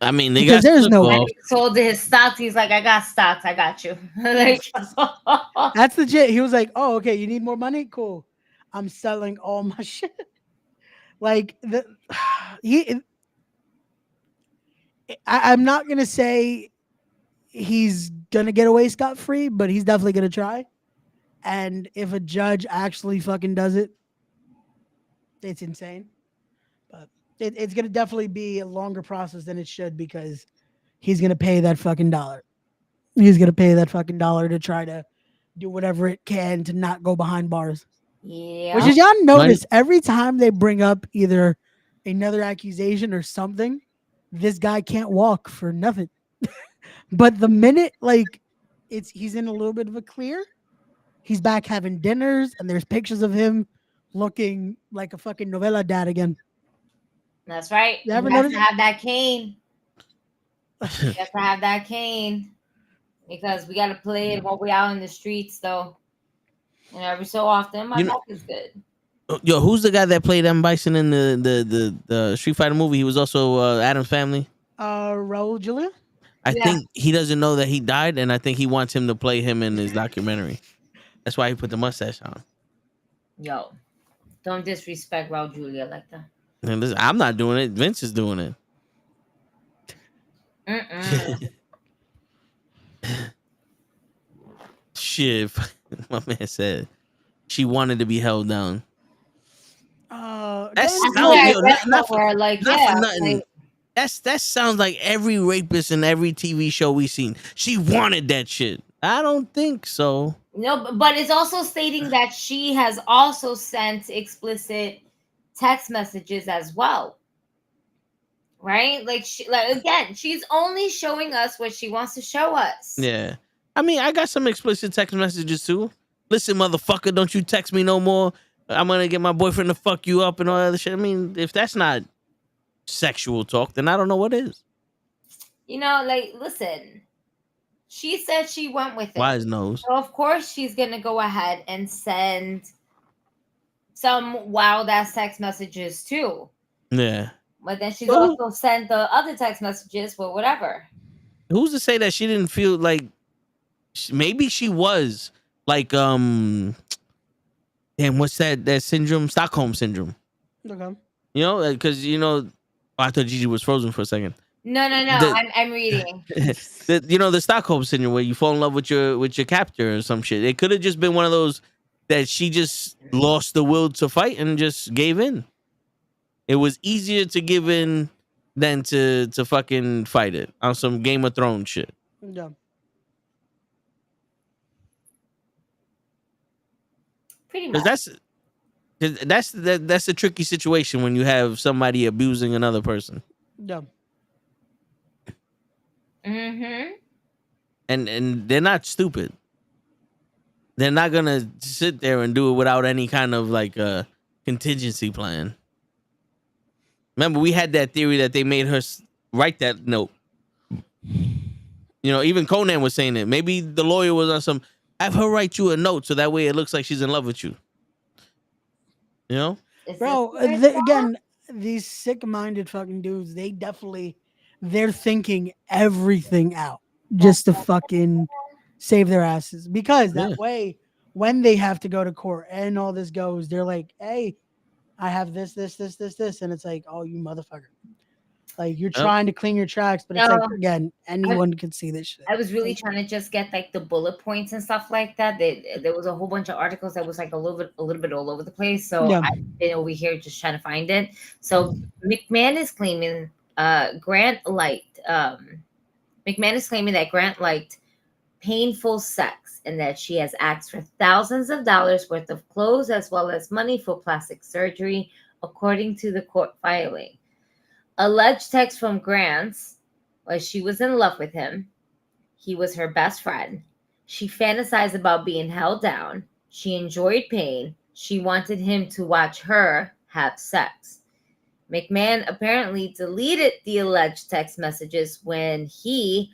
I mean, because there's no way. He sold his stocks. He's like, I got stocks. I got you. That's legit. He was like, oh, okay, you need more money? Cool. I'm selling all my shit. I'm not going to say he's going to get away scot-free, but he's definitely going to try. And if a judge actually fucking does it, it's insane. But it's going to definitely be a longer process than it should, because he's going to pay that fucking dollar. He's going to pay that fucking dollar to try to do whatever it can to not go behind bars. Yeah. Which is, y'all notice every time they bring up either another accusation or something, this guy can't walk for nothing. But the minute he's in a little bit of a clear, he's back having dinners and there's pictures of him looking like a fucking novella dad again. That's right. You have to have that cane. You have to have that cane, because we got to play it while we're out in the streets, though. And every so often, my back is good. Yo, who's the guy that played M. Bison in the Street Fighter movie? He was also Adam's Family. Raul Julia? I think he doesn't know that he died, and I think he wants him to play him in his documentary. That's why he put the mustache on. Yo, don't disrespect Raul Julia like that. And listen, I'm not doing it. Vince is doing it. Shit, my man said she wanted to be held down. That sounds like every rapist in every TV show we've seen. She wanted that shit. I don't think so. No, but it's also stating that she has also sent explicit text messages as well. Right? Again, she's only showing us what she wants to show us. Yeah. I mean, I got some explicit text messages too. Listen, motherfucker, don't you text me no more. I'm going to get my boyfriend to fuck you up and all that other shit. I mean, if that's not sexual talk, then I don't know what is. Listen, she said she went with it. Wise nose. So, of course, she's going to go ahead and send some wild-ass text messages too. Yeah. But then she's also sent the other text messages for whatever. Who's to say that she didn't feel like... Maybe she was like, damn, what's that syndrome? Stockholm syndrome. Okay. Because, I thought Gigi was frozen for a second. No. I'm reading. The Stockholm syndrome, where you fall in love with your captor or some shit. It could have just been one of those that she just lost the will to fight and just gave in. It was easier to give in than to fucking fight it on some Game of Thrones shit. Yeah. Pretty much. That's a tricky situation when you have somebody abusing another person. Yeah. Mm-hmm. And they're not stupid. They're not gonna sit there and do it without any kind of like contingency plan. Remember, we had that theory that they made her write that note. Even Conan was saying it. Maybe the lawyer was on some, have her write you a note so that way it looks like she's in love with you. Bro, again, these sick-minded fucking dudes, they're thinking everything out just to fucking save their asses. Because that way, when they have to go to court and all this goes, they're like, hey, I have this. And it's like, oh, you motherfucker. Like, you're trying to clean your tracks, but it's like, again, anyone can see this shit. I was really trying to just get like the bullet points and stuff like that. There was a whole bunch of articles that was like a little bit all over the place. So I've been over here just trying to find it. So McMahon is claiming Grant liked painful sex and that she has asked for thousands of dollars worth of clothes as well as money for plastic surgery, according to the court filing. Alleged text from Grant's was she was in love with him. He was her best friend. She fantasized about being held down. She enjoyed pain. She wanted him to watch her have sex. McMahon apparently deleted the alleged text messages when he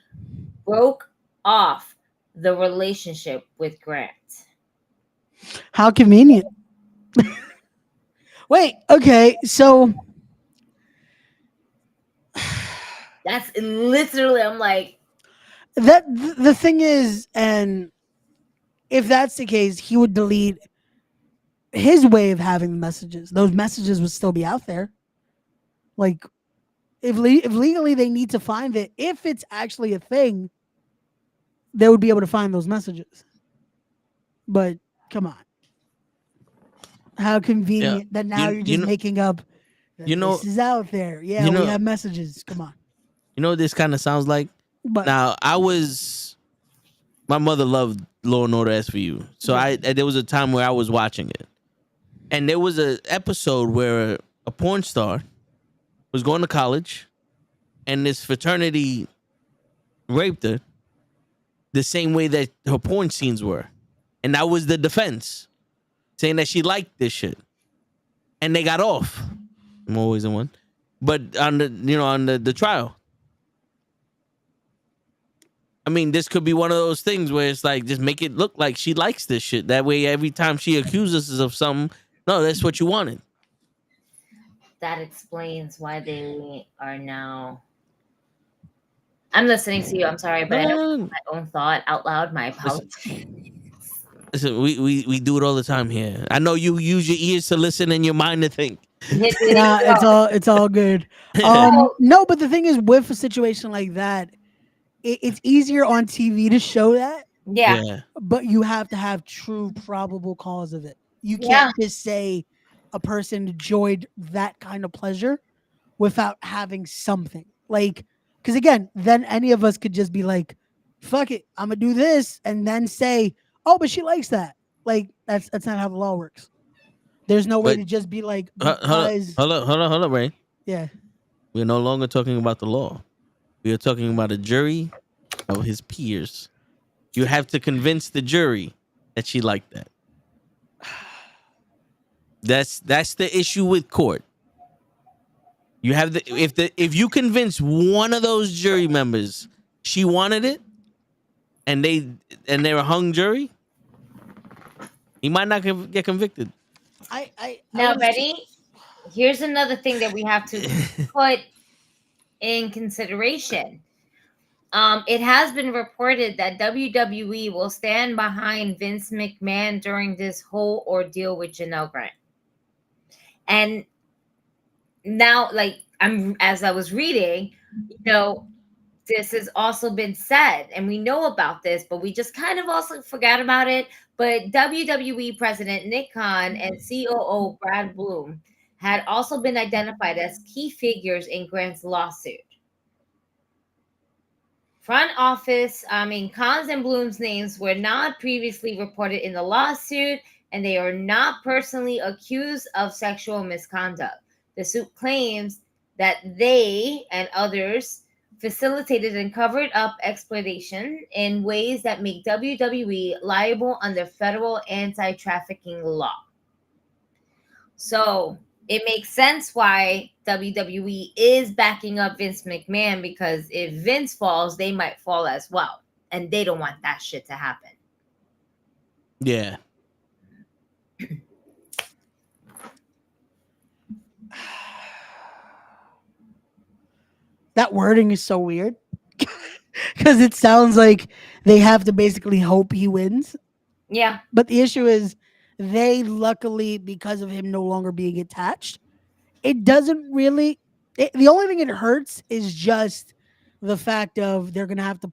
broke off the relationship with Grant. How convenient. Wait, okay, so that's literally, I'm like, that the thing is, and if that's the case, he would delete his way of having the messages. Those messages would still be out there. Like, if legally they need to find it, if it's actually a thing, they would be able to find those messages. But come on, how convenient that now you're just making up. This is out there. Yeah, we have messages. Come on. You know what this kind of sounds like? But now, my mother loved Law and Order SVU. So there was a time where I was watching it. And there was an episode where a porn star was going to college and this fraternity raped her the same way that her porn scenes were. And that was the defense, saying that she liked this shit. And they got off. I'm always in one. But on the trial, I mean, this could be one of those things where it's like, just make it look like she likes this shit. That way, every time she accuses us of something, no, that's what you wanted. That explains why they are now. I'm listening to you. I'm sorry, but I don't have my own thought out loud. My apologies. Listen, we do it all the time here. I know you use your ears to listen and your mind to think. Nah, it's all good. No, but the thing is, with a situation like that, it's easier on TV to show that. Yeah. But you have to have true probable cause of it. You can't just say a person enjoyed that kind of pleasure without having something. Like, because again, then any of us could just be like, fuck it, I'm going to do this. And then say, oh, but she likes that. Like, that's not how the law works. There's no way to just be like, because... Hold up, Ray. Yeah. We're no longer talking about the law. We are talking about a jury of his peers. You have to convince the jury that she liked that. That's the issue with court. You have if you convince one of those jury members she wanted it, and they're a hung jury, he might not get convicted. Now, ready? Here's another thing that we have to put in consideration. It has been reported that WWE will stand behind Vince McMahon during this whole ordeal with Janelle Grant. And now, like, as I was reading, this has also been said, and we know about this, but we just kind of also forgot about it. But WWE President Nick Khan and COO Brad Bloom had also been identified as key figures in Grant's lawsuit. Front office, Khan's and Bloom's names were not previously reported in the lawsuit. and they are not personally accused of sexual misconduct. The suit claims that they and others facilitated and covered up exploitation in ways that make WWE liable under federal anti-trafficking law. So it makes sense why WWE is backing up Vince McMahon, because if Vince falls, they might fall as well. And they don't want that shit to happen. Yeah. That wording is so weird because it sounds like they have to basically hope he wins. Yeah. But the issue is they luckily, because of him no longer being attached, it doesn't really, the only thing it hurts is just the fact of they're going to have to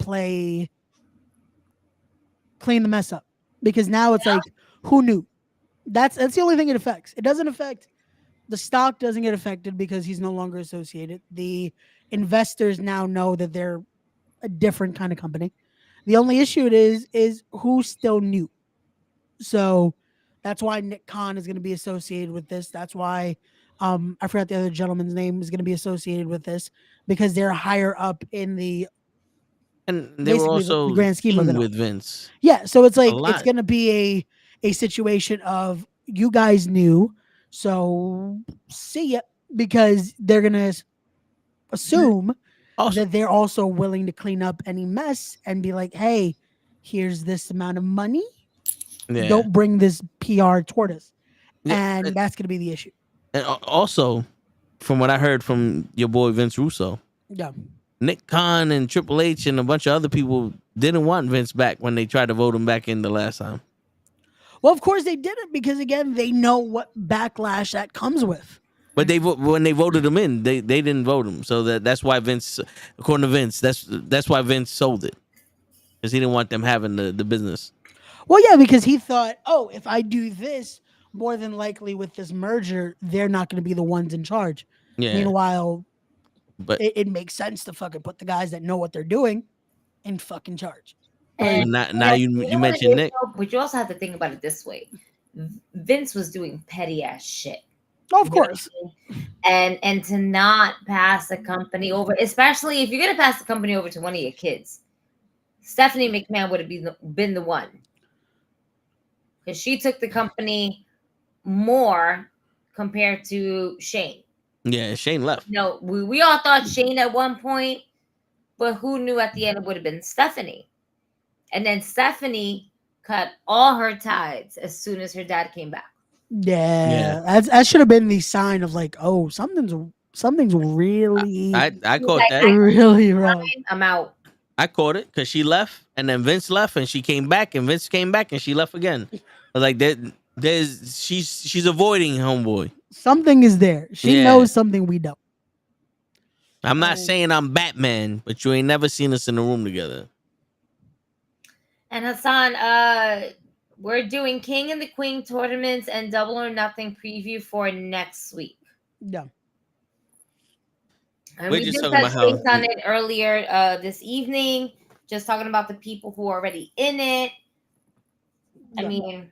clean the mess up, because now it's like, who knew? That's the only thing it affects. It doesn't affect, the stock doesn't get affected because he's no longer associated. The investors now know that they're a different kind of company. The only issue it is who still knew. So that's why Nick Khan is going to be associated with this. That's why I forgot the other gentleman's name is going to be associated with this, because they're higher up in the, and they were also the grand scheme of it with Vince. Yeah, so it's like it's going to be a situation of you guys knew, so see ya, because they're going to assume that they're also willing to clean up any mess and be like, hey, here's this amount of money. Yeah. Don't bring this PR toward us. Yeah, and that's going to be the issue. And also, from what I heard from your boy Vince Russo, yeah, Nick Khan and Triple H and a bunch of other people didn't want Vince back when they tried to vote him back in the last time. Well, of course they didn't, because again, they know what backlash that comes with. But when they voted him in, they didn't vote him. So that's why Vince, according to Vince, that's why Vince sold it, because he didn't want them having the business. Well, yeah, because he thought, oh, if I do this, more than likely with this merger, they're not going to be the ones in charge. Yeah. Meanwhile, but it makes sense to fucking put the guys that know what they're doing in fucking charge. And now you mentioned Nick. But you also have to think about it this way. Vince was doing petty ass shit. Oh, of course. And to not pass the company over, especially if you're going to pass the company over to one of your kids, Stephanie McMahon would have been the one. Because she took the company more compared to Shane. Yeah, Shane left. No, we all thought Shane at one point, but who knew at the end it would have been Stephanie. And then Stephanie cut all her ties as soon as her dad came back. Yeah. That should have been the sign of like, oh, something's really I caught that. Really wrong. I'm out. I caught it because she left, and then Vince left, and she came back, and Vince came back, and she left again. I was like, she's avoiding homeboy. Something is there. She knows something we don't. I'm not saying I'm Batman, but you ain't never seen us in a room together. And Hassan, we're doing King and the Queen tournaments and Double or Nothing preview for next week. Yeah. And we just touched base on it earlier this evening, just talking about the people who are already in it. I mean,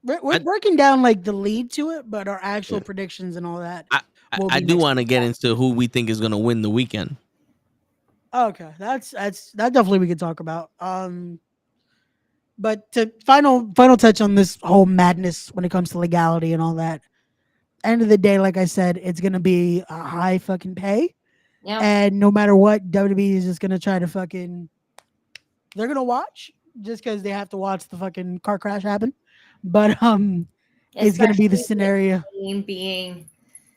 we're working down like the lead to it, but our actual predictions and all that. I do want to get into who we think is going to win the weekend. Okay, that definitely we could talk about. But to final touch on this whole madness when it comes to legality and all that. End of the day, like I said, it's gonna be a high fucking pay. Yeah. And no matter what, WWE is just gonna try to they're gonna watch just because they have to watch the fucking car crash happen. But it's gonna be the scenario. Being.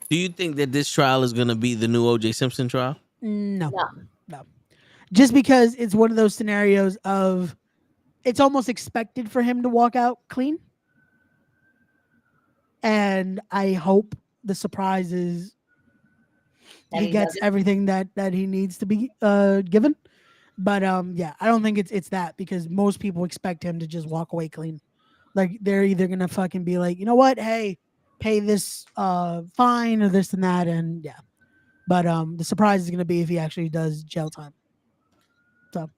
Do you think that this trial is gonna be the new O.J. Simpson trial? No. Just because it's one of those scenarios of it's almost expected for him to walk out clean. And I hope the surprise is he gets everything that he needs to be given. But yeah, I don't think it's that, because most people expect him to just walk away clean. Like they're either gonna fucking be like, you know what, hey, pay this fine or this and that, and yeah. But the surprise is gonna be if he actually does jail time. So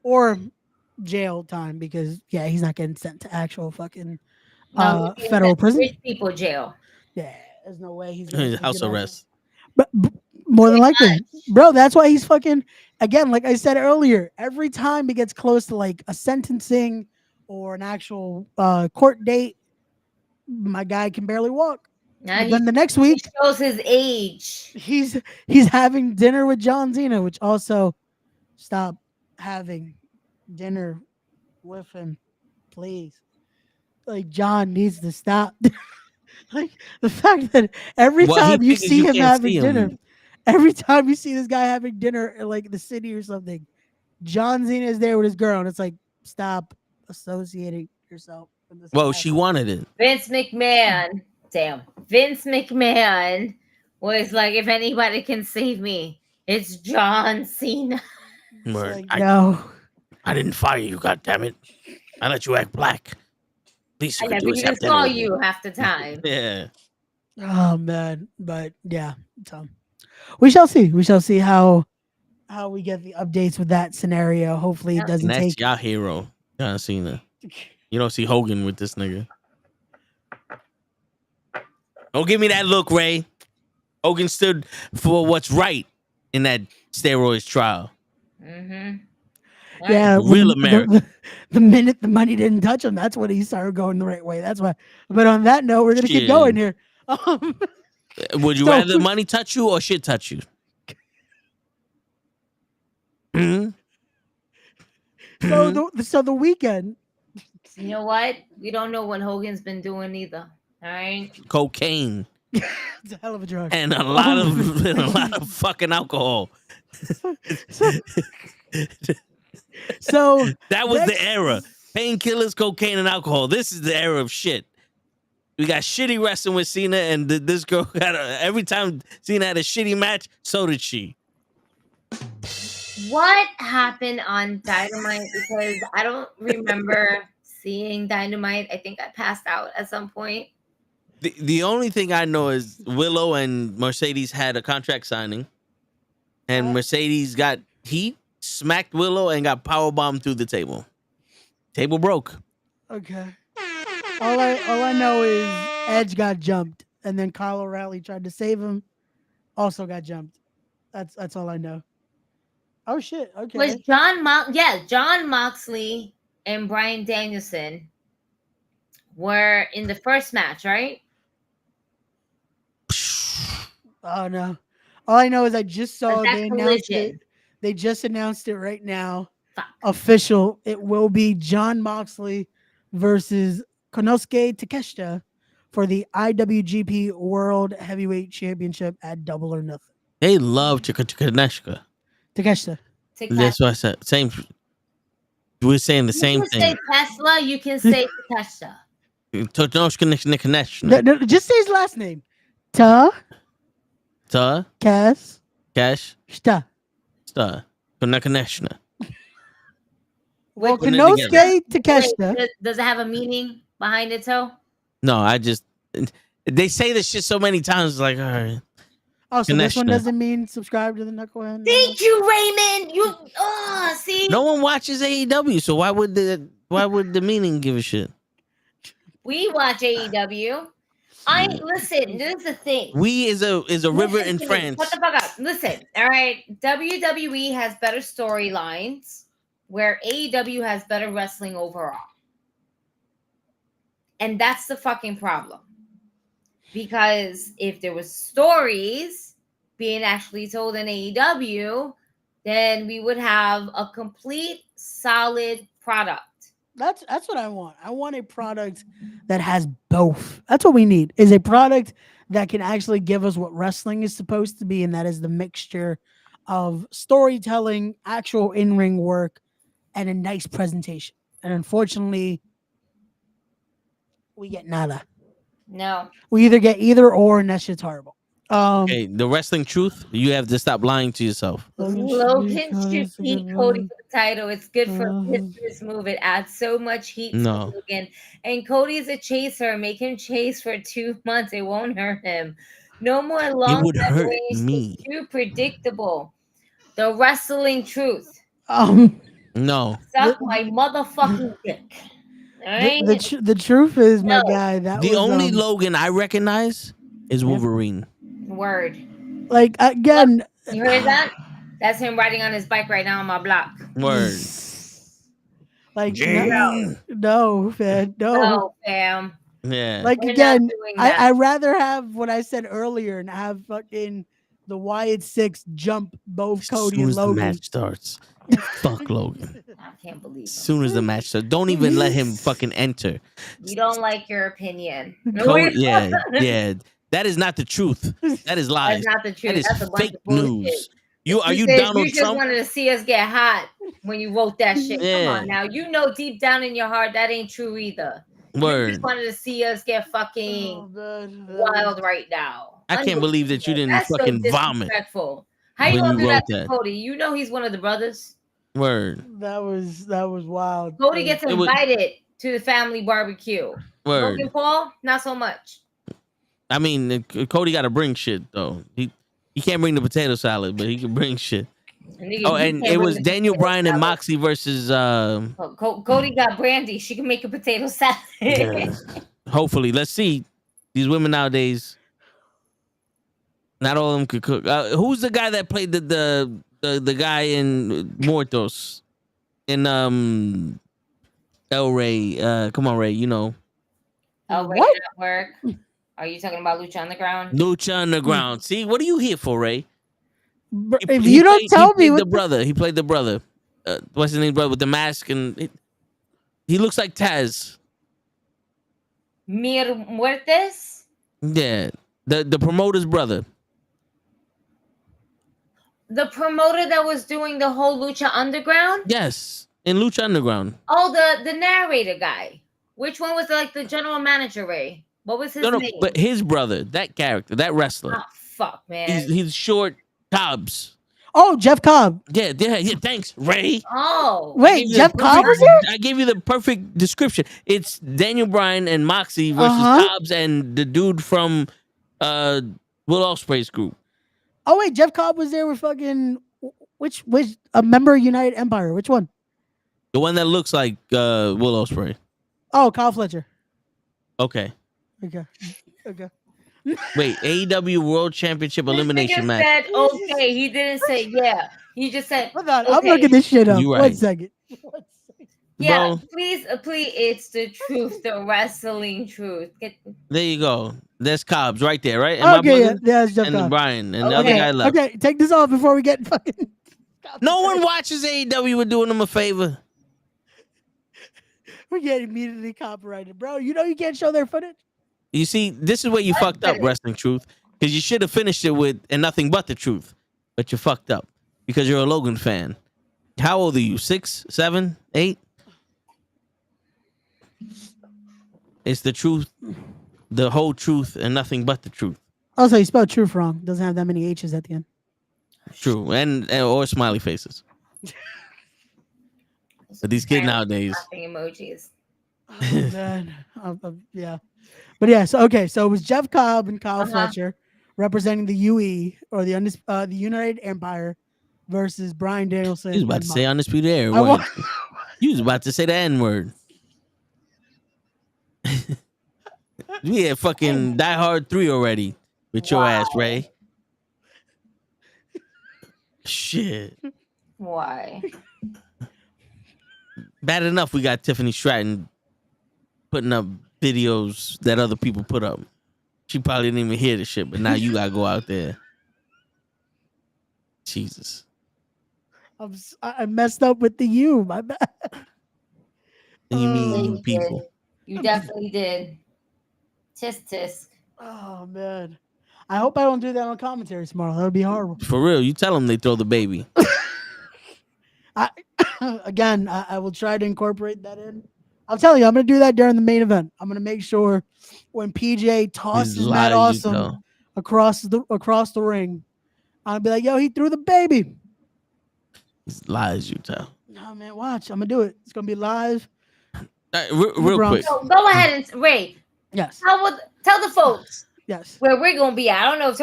or jail time, because yeah, he's not getting sent to actual fucking federal prison. Rich people jail. Yeah, there's no way he's House arrest. But more than likely, bro. That's why he's fucking. Again, like I said earlier, every time he gets close to like a sentencing or an actual court date, my guy can barely walk. Now Then the next week, he shows his age. He's having dinner with John Cena, which also stop having dinner with him, please. Like John needs to stop. Like the fact that every time you see him having dinner, every time you see this guy having dinner in like the city or something, John Cena is there with his girl, and it's like, stop associating yourself with this. Well, she wanted it. Vince McMahon, damn. Vince McMahon was like, if anybody can save me, it's John Cena. Like, no. I didn't fire you, goddammit. I let you act black. I never even saw you half the time. Yeah. Oh man, but yeah, so we shall see. We shall see how we get the updates with that scenario. Hopefully, it doesn't That's take your hero, John Cena. You don't see Hogan with this nigga. Don't give me that look, Ray. Hogan stood for what's right in that steroids trial. Mm-hmm. Yeah, real America. The minute the money didn't touch him, that's when he started going the right way. That's why. But on that note, we're gonna keep going here. Would you rather money touch you or shit touch you? So the weekend. You know what? We don't know what Hogan's been doing either. All right. Cocaine. It's a hell of a drug. And a lot of fucking alcohol. So that was the era. Painkillers, cocaine, and alcohol. This is the era of shit. We got shitty wrestling with Cena, and this girl got every time Cena had a shitty match, so did she. What happened on Dynamite? Because I don't remember seeing Dynamite. I think I passed out at some point. The only thing I know is Willow and Mercedes had a contract signing, and Mercedes got heat, smacked Willow, and got powerbombed through the table. Table broke. Okay. All I know is Edge got jumped, and then Kyle O'Reilly tried to save him, also got jumped. That's all I know. Oh shit! Okay. Was John Moxley and Bryan Danielson were in the first match, right? Oh no! All I know is I just saw they announced Collision. it. They just announced it right now. Fuck. Official. It will be John Moxley versus Konosuke Takeshita for the IWGP World Heavyweight Championship at Double or Nothing. They love Takeshita. Takeshita. That's what I said. Same. We're saying the same thing. You can say Tesla. You can say Takeshita. No, just say his last name. Cash. Sta. Koneshna. Well, Konosuke Takeshita. Does it have a meaning behind it, too? No, they say this shit so many times. Like, all right. Oh, so this one doesn't mean subscribe to the Nukkle HeDDs? Thank you, Raymond. See? No one watches AEW, so why would the meaning give a shit? We watch AEW. Listen, this is the thing. We is a river in France. What the fuck up? Listen, all right. WWE has better storylines, where AEW has better wrestling overall. And that's the fucking problem. Because if there was stories being actually told in AEW, then we would have a complete, solid product. That's what I want. I want a product that has both. That's what we need, is a product that can actually give us what wrestling is supposed to be, and that is the mixture of storytelling, actual in-ring work, and a nice presentation. And unfortunately, we get nada. No. We either get either or, and that shit's horrible. Okay, the wrestling truth, you have to stop lying to yourself. Logan should beat Cody for the title. It's good for this move. It adds so much heat to Logan. And Cody's a chaser. Make him chase for 2 months. It won't hurt him. No more long. It would hurt me. It's too predictable. The wrestling truth. No. Suck my motherfucking dick. The truth is, my guy, that the was only Logan I recognize is Wolverine. Word. Like again, you heard that? That's him riding on his bike right now on my block. Word. Like no, fam, no. No, fam. Yeah. Like We're again, not doing that. I rather have what I said earlier and have fucking the Wyatt Six jump both Cody and the Logan. match starts, fuck Logan. I can't believe it. As soon as the match starts, don't even let him fucking enter. You don't like your opinion. Yeah. That is not the truth. That is lies. That's not the truth. That is That's a bunch fake of bullshit. news. Are you said, Donald You just Trump? wanted to see us get hot when you wrote that shit. Yeah. Come on now. You know deep down in your heart that ain't true either. Word. You just wanted to see us get fucking wild right now. I can't believe that you didn't That's so fucking vomit. disrespectful. How you when gonna you do that wrote to that. Cody? You know he's one of the brothers. Word. That was wild. Cody gets It was- invited to the family barbecue. Word. Logan Paul, not so much. I mean, Cody got to bring shit though. He can't bring the potato salad, but he can bring shit. Nigga, And it was Daniel Bryan and Moxie versus. Cody got Brandy. She can make a potato salad. Yeah. Hopefully, let's see. These women nowadays, not all of them could cook. Who's the guy that played the guy in Mortos in El Rey? Come on, Ray. You know. Oh, Ray Network. Are you talking about Lucha Underground? Lucha Underground. See, what are you here for, Ray? If you don't tell me, the brother. He played the brother. What's his name, brother, with the mask, and he looks like Taz. Mir Muertes? Yeah, the promoter's brother. The promoter that was doing the whole Lucha Underground? Yes, in Lucha Underground. Oh, the narrator guy. Which one was like the general manager, Ray? What was his name? But his brother, that character, that wrestler. Oh, fuck, man. He's short, Cobbs. Oh, Jeff Cobb. Yeah. Thanks, Ray. Oh, wait, Jeff Cobb was here? I gave you the perfect description. It's Daniel Bryan and Moxie versus Cobbs and the dude from Will Ospreay's group. Oh wait, Jeff Cobb was there with fucking which a member of United Empire? Which one? The one that looks like Will Ospreay. Oh, Kyle Fletcher. Okay. Okay. Wait, AEW World Championship elimination match. Said okay. He didn't say yeah. He just said. Hold on, I'm looking this shit up. You right. 1 second. Yeah, Bro. please, it's the truth, the wrestling truth. There you go. There's Cobbs right there, right? Okay, yeah, it's Jeff and Cobb. Brian and the other guy left. Okay, take this off before we get fucking. No one watches AEW. We're doing them a favor. We get immediately copyrighted, bro. You know you can't show their footage. You see, this is where you fucked up, Wrestling Truth, because you should have finished it with "and nothing but the truth," but you fucked up because you're a Logan fan. How old are you? 6, 7, 8? It's the truth, the whole truth, and nothing but the truth. Also, you spelled truth wrong. Doesn't have that many H's at the end. True, and or smiley faces. But these kids nowadays. Emojis. Oh, man. Yeah. But yeah, so it was Jeff Cobb and Kyle Fletcher representing the UE or the United Empire versus Bryan Danielson. You was about to say Undisputed Era. You was about to say the N-word. We had fucking Die Hard 3 already with your ass, Ray. Shit. Why? Bad enough we got Tiffany Stratton putting up videos that other people put up. She probably didn't even hear the shit, but now you gotta go out there. Jesus. I messed up with the U. My bad. And you mean you people? You definitely did. Tisk tisk. Oh man. I hope I don't do that on commentary tomorrow. That would be horrible. For real, you tell them they throw the baby. I will try to incorporate that in. I'll tell you, I'm going to do that during the main event. I'm going to make sure when PJ tosses Matt Awesome across the ring, I'll be like, yo, he threw the baby. It's lies you tell. No, man, watch. I'm going to do it. It's going to be live. Real quick. So go ahead and Ray. Yes. Tell the folks Yes. Where we're gonna be at. I don't know if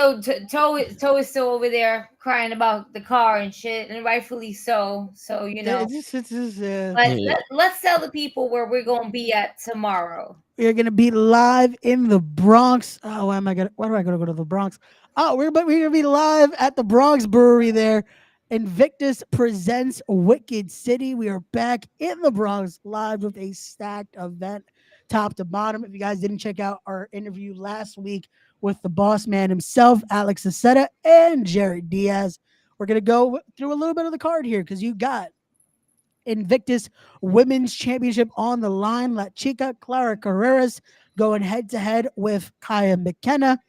Toe is still over there crying about the car and shit, and rightfully so. So let's tell the people where we're gonna be at tomorrow. We're gonna be live in the Bronx. Oh, why do I gotta go to the Bronx? Oh, we're gonna be live at the Bronx Brewery there. Invictus presents Wicked City. We are back in the Bronx live with a stacked event, top to bottom. If you guys didn't check out our interview last week with the boss man himself, Alex Aceta and Jared Diaz, we're gonna go through a little bit of the card here because you got Invictus Women's Championship on the line. La Chica Clara Carreras going head to head with Kaya McKenna.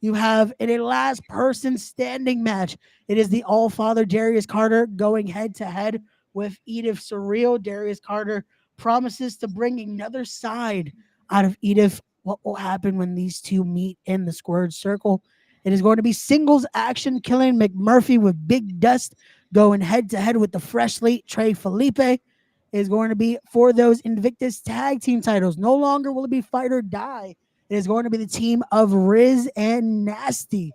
You have in a last person standing match, it is the All Father Darius Carter going head to head with Edith Surreal. Darius Carter promises to bring another side out of Edith. What will happen when these two meet in the squared circle? It is going to be singles action. Killian McMurphy with Big Dust going head to head with the freshly Trey Felipe. It is going to be for those Invictus tag team titles. No longer will it be fight or die. It is going to be the team of Riz and Nasty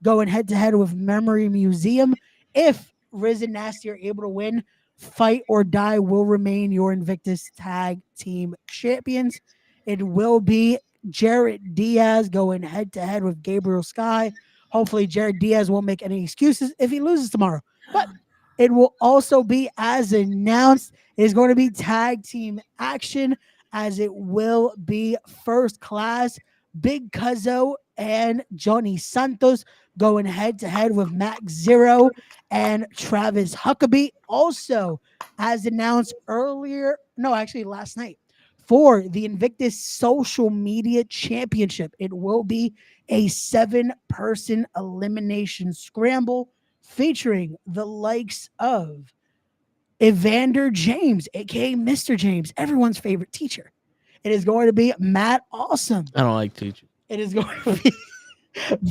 going head to head with Memory Museum. If Riz and Nasty are able to win, fight or die will remain your Invictus tag team champions. It will be Jared Diaz going head to head with Gabriel Sky. Hopefully Jared Diaz won't make any excuses if he loses tomorrow. But it will also be, as announced, it is going to be tag team action, as it will be First Class, Big Cuzzo and Johnny Santos going head to head with Max Zero and Travis Huckabee. Also, as announced last night, for the Invictus Social Media Championship, it will be a 7-person elimination scramble featuring the likes of Evander James, aka Mr. James, everyone's favorite teacher. It is going to be Matt Awesome. I don't like teachers. It is going to be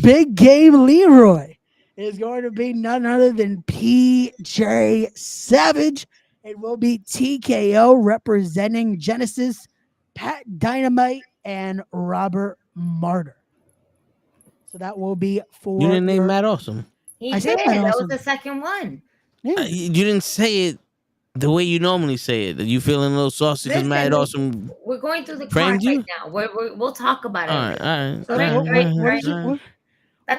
Big Game Leroy. It is going to be none other than PJ Savage. It will be TKO representing Genesis, Pat Dynamite, and Robert Martyr. So that will be for. You didn't name Matt Awesome. I did. That was the second one. Yeah. You didn't say it the way you normally say it. Are you feeling a little saucy because Matt Awesome? We're going through the card right now. We'll talk about it. All right.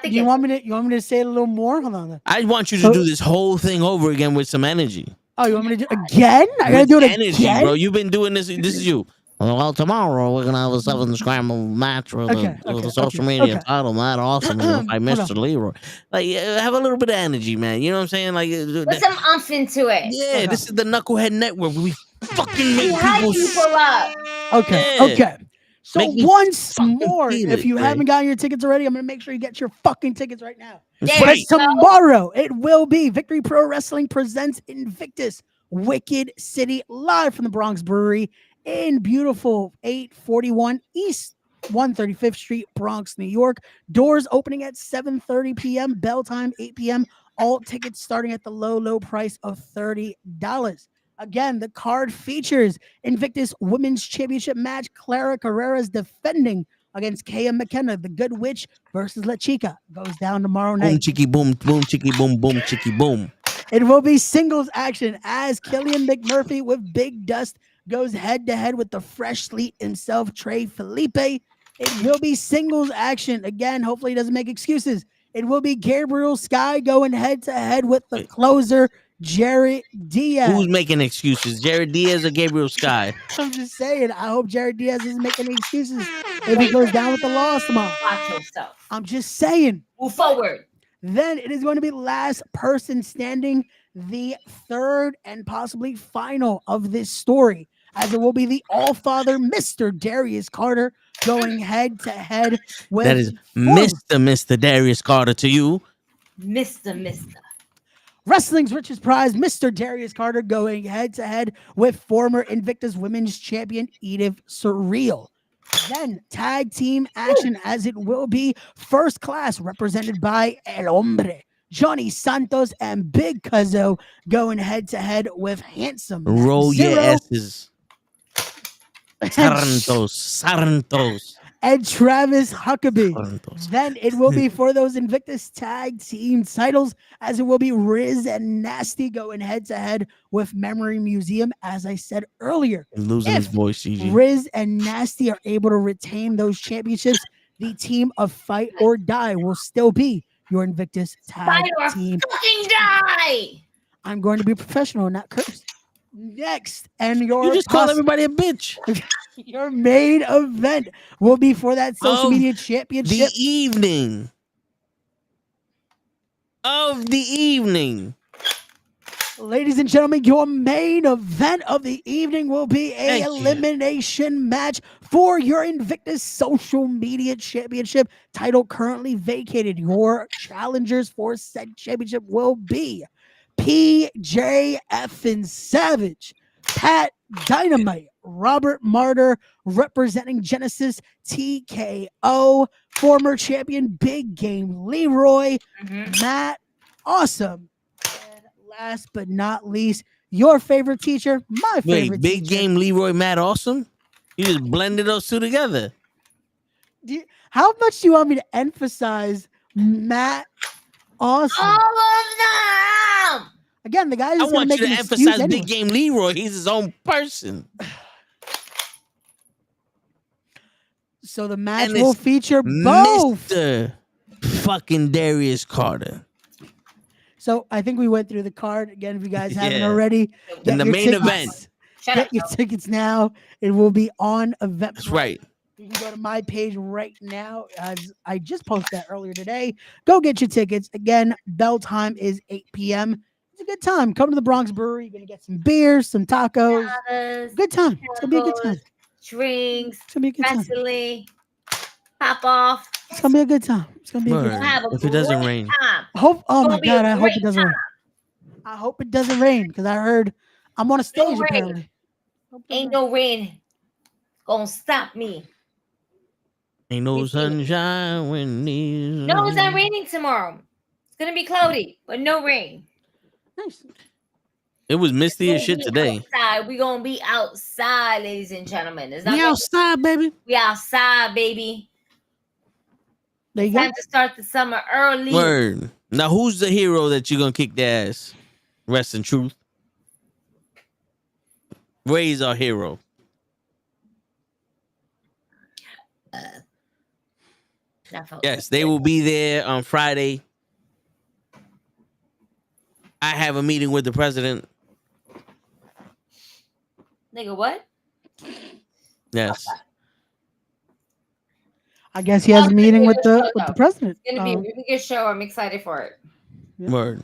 Do you want me to say it a little more? Hold on. I want you to do this whole thing over again with some energy. Oh, you want me to do it again? I gotta do it energy, again, bro. You've been doing this. This is you. Well, tomorrow we're gonna have a 7 scramble match with the social media title. Matt Awesome by Mr. Leroy. Like, have a little bit of energy, man. You know what I'm saying? Like, put some umph into it. Yeah, this is the Knucklehead Network. We fucking make people up. Okay. So once more, if you haven't gotten your tickets already, I'm gonna make sure you get your fucking tickets right now. Because tomorrow it will be Victory Pro Wrestling presents Invictus Wicked City live from the Bronx Brewery in beautiful 841 East 135th Street, Bronx, New York. Doors opening at 7:30 p.m. Bell time 8 p.m. All tickets starting at the low price of $30. Again, the card features Invictus Women's Championship match. Clara Carreras defending against Kaya McKenna. The Good Witch versus La Chica goes down tomorrow night. Boom, chicky, boom, boom, chicky, boom, boom, chicky, boom. It will be singles action as Killian McMurphy with Big Dust goes head to head with the fresh sleet himself, Trey Felipe. It will be singles action. Again, hopefully he doesn't make excuses. It will be Gabriel Sky going head to head with the closer, Jared Diaz. Who's making excuses? Jared Diaz or Gabriel Sky? I'm just saying, I hope Jared Diaz isn't making any excuses if he goes down with the loss tomorrow. Watch yourself. I'm just saying. Move forward. Then it is going to be last person standing, the third and possibly final of this story, as it will be the All-Father Mr. Darius Carter going head to head with. That is Mr. Darius Carter to you. Mr. Wrestling's richest prize, Mr. Darius Carter going head to head with former Invictus Women's Champion Edith Surreal. Then tag team action, as it will be First Class represented by El Hombre, Johnny Santos, and Big Cuzzo going head to head with Handsome. Roll your asses. Santos. and Travis Huckabee. Then it will be for those Invictus Tag Team titles, as it will be Riz and Nasty going head to head with Memory Museum. As I said earlier, He's losing his voice, GG. Riz and Nasty are able to retain those championships, the team of Fight or Die will still be your Invictus Tag Team. Fucking die! I'm going to be professional, not cursed. Next, and your You just call everybody a bitch. Your main event will be for that social media championship. The evening. Of the evening. Ladies and gentlemen, your main event of the evening will be a elimination match for your Invictus Social Media Championship title currently vacated. Your challengers for said championship will be PJF and Savage, Pat Dynamite, Robert Martyr representing Genesis, TKO, former champion Big Game Leroy, Matt Awesome, and last but not least, your favorite teacher, my favorite Big teacher. Game Leroy, Matt Awesome? You just blended those two together. How much do you want me to emphasize Matt Awesome? All of them! Again, the guy is I going to want make you an to excuse emphasize anyway. Big Game Leroy. He's his own person. So the match And will it's feature both. Mr. fucking Darius Carter. So I think we went through the card again. If you guys haven't Yeah. already, In the your main tickets. event. Get your tickets now. It will be on Eventbrite. That's right. You can go to my page right now. As I just posted that earlier today. Go get your tickets. Again, bell time is 8 p.m. It's a good time. Come to the Bronx Brewery. You're gonna get some beers, some tacos. Good time. It's gonna be a good time. Drinks, It's gonna be a good time. wrestling, pop off. It's gonna be a good time. It's gonna be a good Word. time. Have a If it doesn't great rain. time. Oh my Gonna be god! a I hope great it doesn't rain. time. I hope it doesn't rain because I heard I'm on a stage rain. apparently. Ain't no rain gonna stop me. Ain't no sunshine when these. No, it's not raining tomorrow. It's gonna be cloudy, but no rain. Nice. It was misty as We'll shit be today. Outside. We gonna be outside, ladies and gentlemen. It's not We gonna- outside, baby. We outside, baby. There you go. Time to start the summer early. Word. Now, who's the hero that you're gonna kick their ass? Rest in truth. Ray's our hero. Yes, they will be there on Friday. I have a meeting with the president. Nigga, what? Yes. I guess he has a meeting with the president. It's gonna be a really good show. I'm excited for it. Word.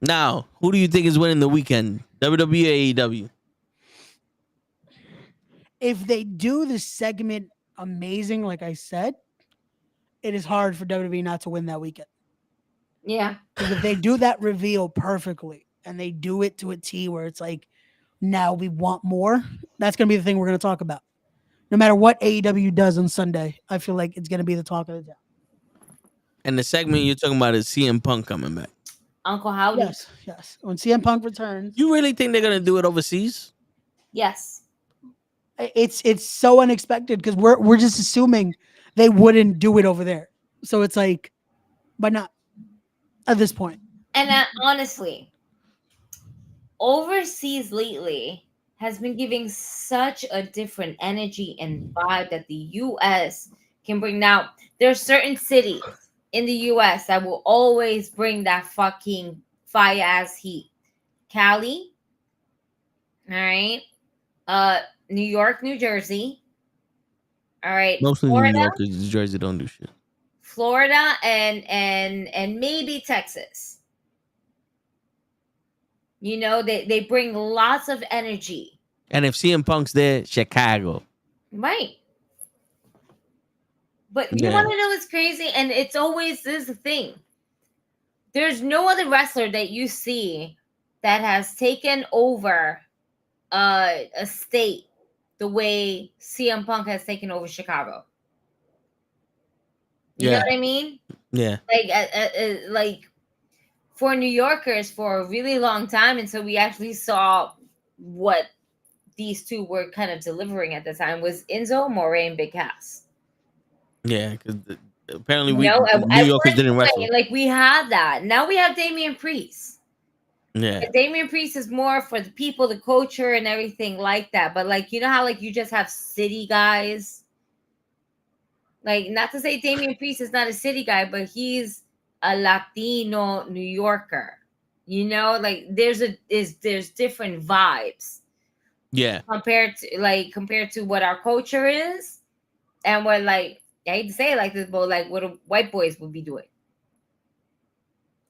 Now, who do you think is winning the weekend? WWE AEW? If they do the segment amazing, like I said, it is hard for WWE not to win that weekend. Yeah. Because if they do that reveal perfectly and they do it to a T where it's like, now we want more, that's going to be the thing we're going to talk about. No matter what AEW does on Sunday, I feel like it's going to be the talk of the town. And the segment you're talking about is CM Punk coming back. Uncle Howdy. Yes. When CM Punk returns. You really think they're going to do it overseas? Yes. It's so unexpected because we're just assuming they wouldn't do it over there. So it's like, why not at this point? And honestly, overseas lately has been giving such a different energy and vibe that the U.S. can bring. Now, there are certain cities in the U.S. that will always bring that fucking fire-ass heat. Cali, all right, New York, New Jersey, all right, Mostly Florida, New York, because Jersey don't do shit. Florida, and maybe Texas. You know, they bring lots of energy. And if CM Punk's there, Chicago. Right. But you want to know what's crazy? And it's always this thing. There's no other wrestler that you see that has taken over a state the way CM Punk has taken over Chicago. You know what I mean? Yeah. Like for New Yorkers for a really long time until we actually saw what these two were kind of delivering at the time was Enzo Amore and Big Cass. Yeah, because apparently New Yorkers didn't wrestle. Like we had that. Now we have Damian Priest. Yeah, and Damian Priest is more for the people, the culture, and everything like that. But like, you know how like you just have city guys. Like, not to say Damian Priest is not a city guy, but he's a Latino New Yorker. You know, like there's different vibes. Yeah. Compared to what our culture is, and what, like, I hate to say it like this, but like what white boys would be doing.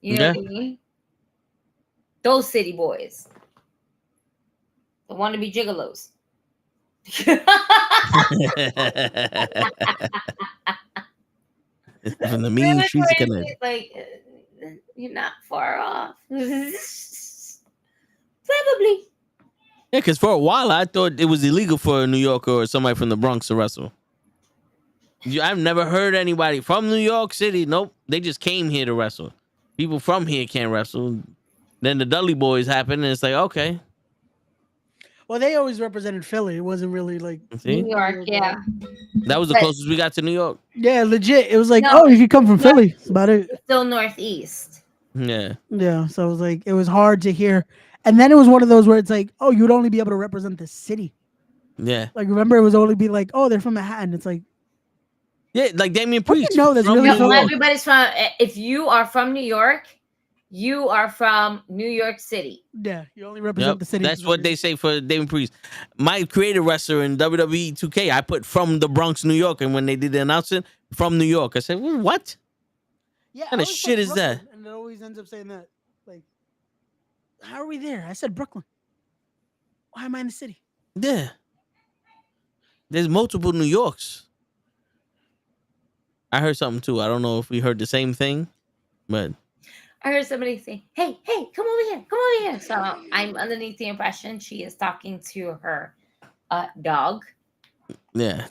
You know what I mean? Those city boys. They want to be gigolos. From the mean streets of Connecticut. Like, you're not far off. Probably. Yeah, because for a while I thought it was illegal for a New Yorker or somebody from the Bronx to wrestle. I've never heard anybody from New York City. Nope. They just came here to wrestle. People from here can't wrestle. Then the Dudley Boys happened, and it's like, okay. Well, they always represented Philly. It wasn't really like New York, yeah. That was the closest we got to New York. Yeah, legit. It was like, oh, if you come from Philly, that's about it. Still Northeast. Yeah. Yeah. So it was like, it was hard to hear. And then it was one of those where it's like, oh, you'd only be able to represent the city. Yeah. Like, remember, it was only be like, oh, they're from Manhattan. It's like, yeah, like Damian Priest. No, that's really everybody's from. If you are from New York, you are from New York City. Yeah, you only represent the city. That's what they say for Damian Priest. My creative wrestler in WWE 2K, I put from the Bronx, New York, and when they did the announcement, from New York, I said, what? Yeah, what kind of shit is that? And it always ends up saying that. Like, how are we there? I said Brooklyn. Why am I in the city? Yeah. There's multiple New Yorks. I heard something too. I don't know if we heard the same thing, but I heard somebody say, hey, come over here. So I'm underneath the impression she is talking to her dog. Yeah.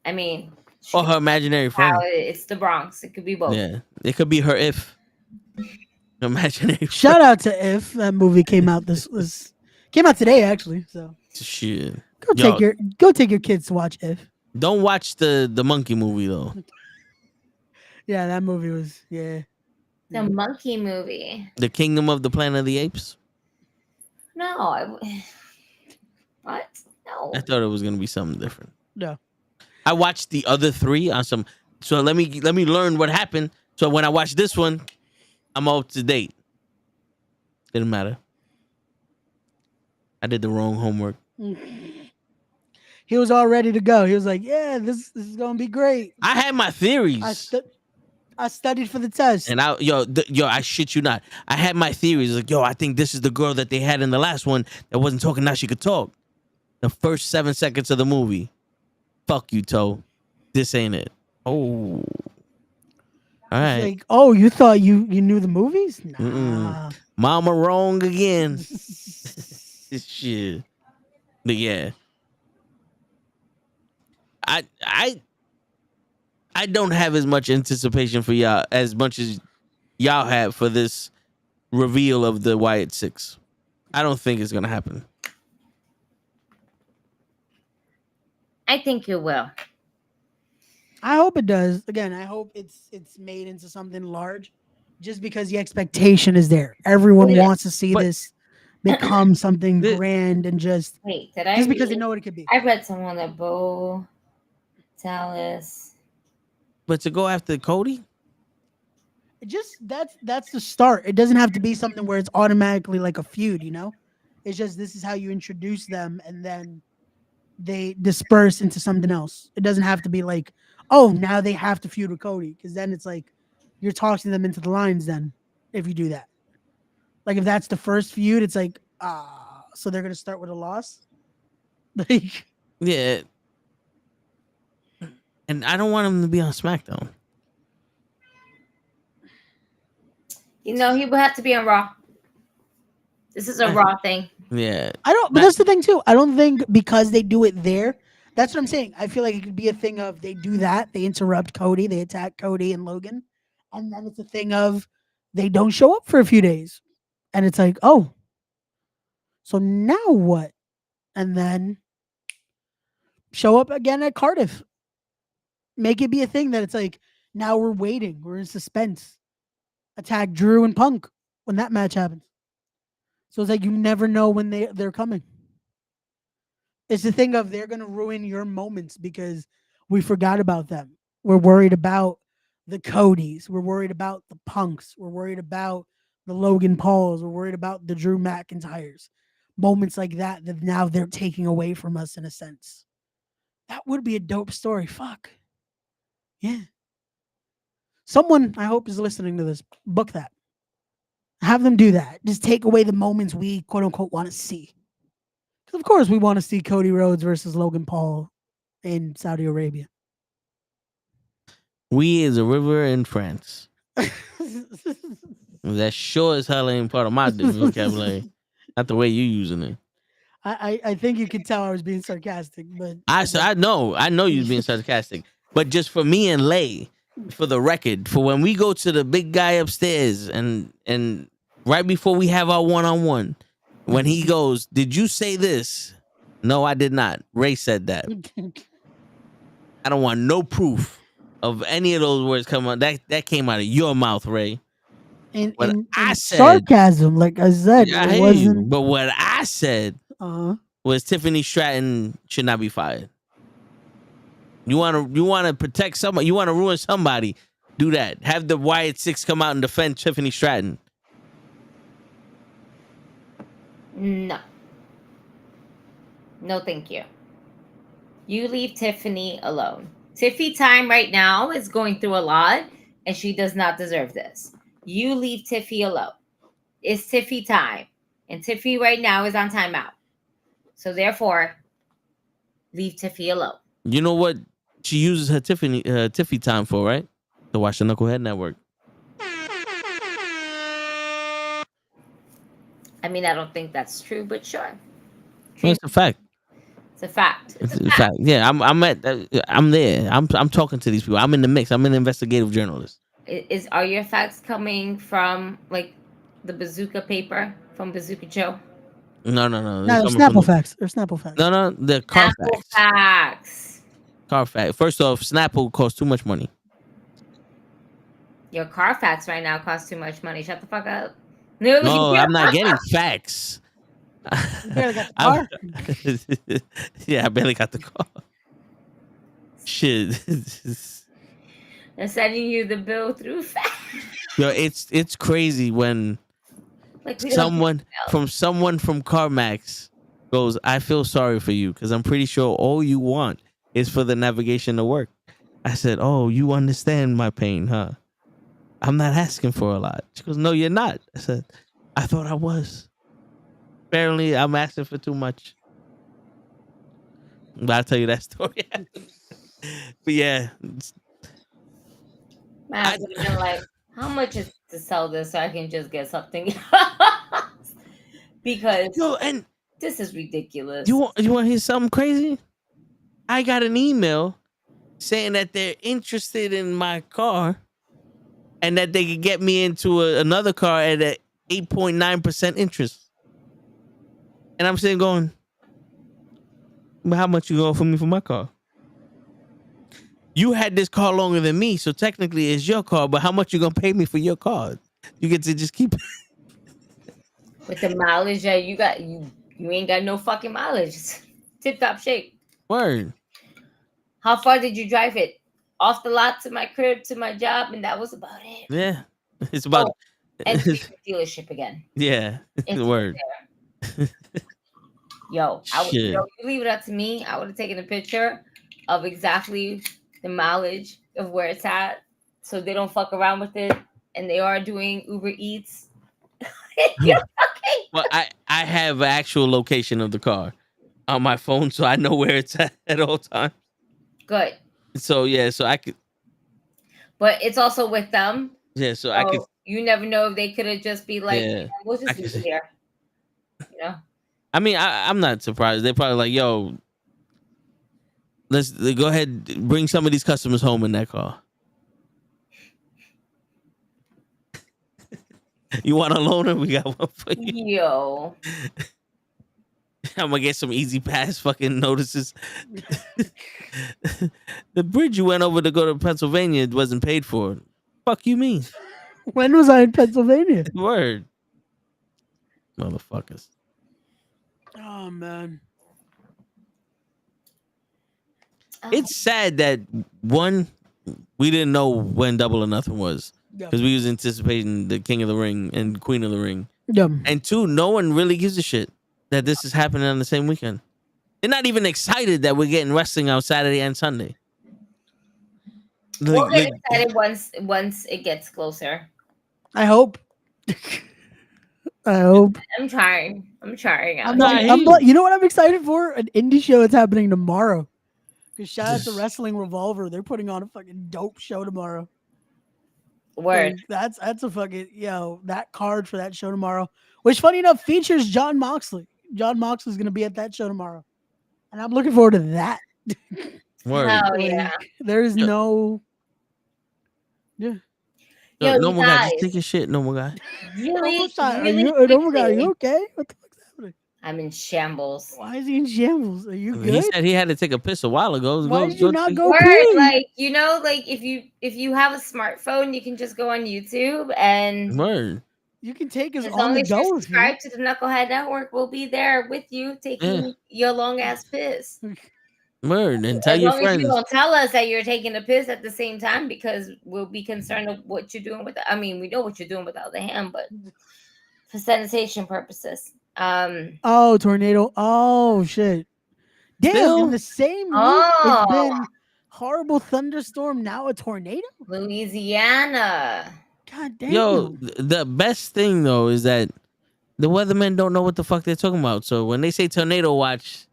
I mean, or her imaginary friend. It's the Bronx. It could be both. Yeah. It could be her imaginary Shout out to If. That movie came out came out today, actually. So shit. Go take your kids to watch If. Don't watch the monkey movie though. Yeah, that movie was The monkey movie. The Kingdom of the Planet of the Apes. No. What? No. I thought it was gonna be something different. No. I watched the other three on some. So let me learn what happened. So when I watch this one, I'm up to date. Didn't matter. I did the wrong homework. He was all ready to go. He was like, "Yeah, this is gonna be great." I had my theories. I studied for the test. And I shit you not. I had my theories. Like, I think this is the girl that they had in the last one that wasn't talking. Now she could talk. The first 7 seconds of the movie. Fuck you, Toe. This ain't it. Oh. All right. Like, oh, you thought you knew the movies? Nah. Mama wrong again. Shit. But yeah. I don't have as much anticipation for y'all as much as y'all have for this reveal of the Wyatt Six. I don't think it's gonna happen. I think it will. I hope it does. Again, I hope it's made into something large, just because the expectation is there. Everyone wants to see this become something grand and just because they know what it could be. I read someone that Bo Dallas. But to go after Cody? That's the start. It doesn't have to be something where it's automatically like a feud, you know? It's just this is how you introduce them and then they disperse into something else. It doesn't have to be like, oh, now they have to feud with Cody, because then it's like you're tossing them into the lines then if you do that. Like if that's the first feud, it's like, so they're gonna start with a loss? Like, yeah. And I don't want him to be on SmackDown. You know, he would have to be on Raw. This is a Raw thing. Yeah. but that's the thing too. I don't think because they do it there, that's what I'm saying. I feel like it could be a thing of they do that, they interrupt Cody, they attack Cody and Logan, and then it's a thing of they don't show up for a few days. And it's like, oh, So now what? And then show up again at Cardiff. Make it be a thing that it's like, now we're waiting. We're in suspense. Attack Drew and Punk when that match happens. So it's like you never know when they're coming. It's the thing of they're going to ruin your moments because we forgot about them. We're worried about the Codys. We're worried about the Punks. We're worried about the Logan Pauls. We're worried about the Drew McIntyres. Moments like that now they're taking away from us in a sense. That would be a dope story. Fuck. Yeah. Someone, I hope, is listening to this. Book that. Have them do that. Just take away the moments we, quote unquote, want to see. Because, of course, we want to see Cody Rhodes versus Logan Paul in Saudi Arabia. We is a river in France. That sure as hell ain't part of my vocabulary. Not the way you using it. I think you could tell I was being sarcastic, but I know you was being sarcastic. But just for me and Lay, for the record, for when we go to the big guy upstairs and right before we have our one-on-one, when he goes, "Did you say this?" No, I did not. Ray said that. I don't want no proof of any of those words coming out. That came out of your mouth, Ray. And I said sarcasm, like I said, I it hear wasn't. you, but what I said was Tiffany Stratton should not be fired. You want to protect somebody. You want to ruin somebody. Do that. Have the Wyatt Six come out and defend Tiffany Stratton. No. No, thank you. You leave Tiffany alone. Tiffy time right now is going through a lot, and she does not deserve this. You leave Tiffy alone. It's Tiffy time, and Tiffy right now is on timeout. So therefore, leave Tiffy alone. You know what she uses her Tiffy time for, right? To watch the Knucklehead Network. I mean, I don't think that's true, but sure. Well, it's a fact. It's a fact. It's a fact. Yeah, I'm there. I'm talking to these people. I'm in the mix. I'm an investigative journalist. Are your facts coming from like the Bazooka paper from Bazooka Joe? No. No, they're Snapple facts. They're Snapple facts. No, the car Snapple facts. Car fact. First off, Snapple costs too much money. Your car facts right now cost too much money. Shut the fuck up. No, I'm not getting facts. You barely got the car. Yeah, I barely got the car. Shit. They're sending you the bill through facts. Yo, it's crazy when someone from CarMax goes, "I feel sorry for you because I'm pretty sure all you want is for the navigation to work." I said, "Oh, you understand my pain, huh? I'm not asking for a lot." She goes, "No, you're not." I said, "I thought I was. Apparently, I'm asking for too much." But I'll tell you that story. But yeah. Man, I'm like, how much is to sell this so I can just get something? Because and this is ridiculous. You want to hear something crazy? I got an email saying that they're interested in my car and that they could get me into another car at an 8.9% interest. And I'm sitting going, but how much you going for me for my car? You had this car longer than me, so technically it's your car, but how much you going to pay me for your car? You get to just keep with the mileage that you got, you ain't got no fucking mileage. Tip top shape. Word. How far did you drive it? Off the lot to my crib to my job, and that was about it. Yeah, it's about and the dealership again. Yeah, it's word. Yo, you leave it up to me. I would have taken a picture of exactly the mileage of where it's at, so they don't fuck around with it, and they are doing Uber Eats. Okay. Well, I have an actual location of the car on my phone, so I know where it's at all times. Good. So yeah, so I could. But it's also with them. Yeah, so I could. You never know if they could have just be like, yeah, we'll just leave it here. You know. I mean, I'm not surprised. They're probably like, "Yo, let's go ahead, bring some of these customers home in that car." You want a loaner? We got one for you. Yo. I'm gonna get some easy pass fucking notices. The bridge you went over to go to Pennsylvania wasn't paid for. Fuck you mean? When was I in Pennsylvania? Word. Motherfuckers. Oh man. It's sad that one, we didn't know when Double or Nothing was because we was anticipating the King of the Ring and Queen of the Ring. Yeah. And two, no one really gives a shit that this is happening on the same weekend. They're not even excited that we're getting wrestling on Saturday and Sunday. We'll get excited once it gets closer. I hope. I hope. I'm trying. I'm trying. I'm you know what I'm excited for? An indie show that's happening tomorrow. Because shout out to Wrestling Revolver. They're putting on a fucking dope show tomorrow. Word. Like, that's a fucking, that card for that show tomorrow. Which, funny enough, features John Moxley. John Moxley's going to be at that show tomorrow. And I'm looking forward to that. Word. Hell yeah. There's no... Yeah. Yo, normal guy, guys. just take your shit, normal guy. Really? Are you okay? What the fuck's happening? I'm in shambles. Why is he in shambles? Are you good? He said he had to take a piss a while ago. Why did you not go Word, pee? like if you have a smartphone, you can just go on YouTube and Word. You can take us as on long the as go. you subscribe to the Knucklehead Network, we'll be there with you taking your long ass piss. Word. And tell As your long as friends. you don't tell us that you're taking a piss at the same time, because we'll be concerned of what you're doing with it. I mean, we know what you're doing with the other hand, but for sanitation purposes. Oh, tornado. Oh, shit. Damn, Bill? in the same week, it's been horrible thunderstorm, now a tornado? Louisiana. God damn. Yo, the best thing, though, is that the weathermen don't know what the fuck they're talking about. So when they say tornado watch,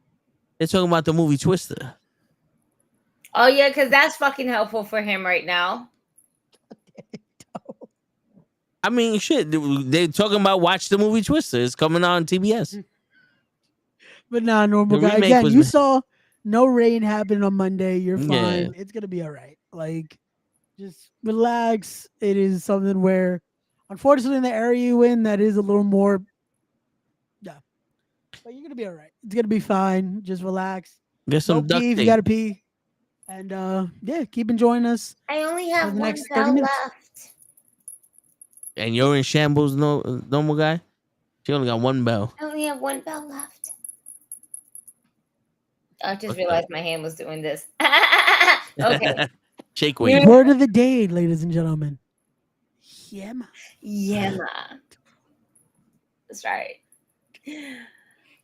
they're talking about the movie Twister. Oh, yeah, because that's fucking helpful for him right now. I mean, shit, they're talking about watch the movie Twister. It's coming on TBS. But nah, normal The guy. remake Again, was you ma- saw no rain happen on Monday. You're fine. Yeah. It's going to be all right. Like, just relax. It is something where, unfortunately, in the area you in, that is a little more. Yeah. But you're going to be all right. It's going to be fine. Just relax. Get some duct pee if you tape. got to pee. And yeah, keep enjoying us. I only have For the one next 30 bell minutes. left. And you're in shambles, normal guy? She only got one bell. I only have one bell left. I just Okay. realized my hand was doing this. Okay. Shake weight. Word of the day, ladies and gentlemen. Yeah, ma. Yeah, ma. That's right.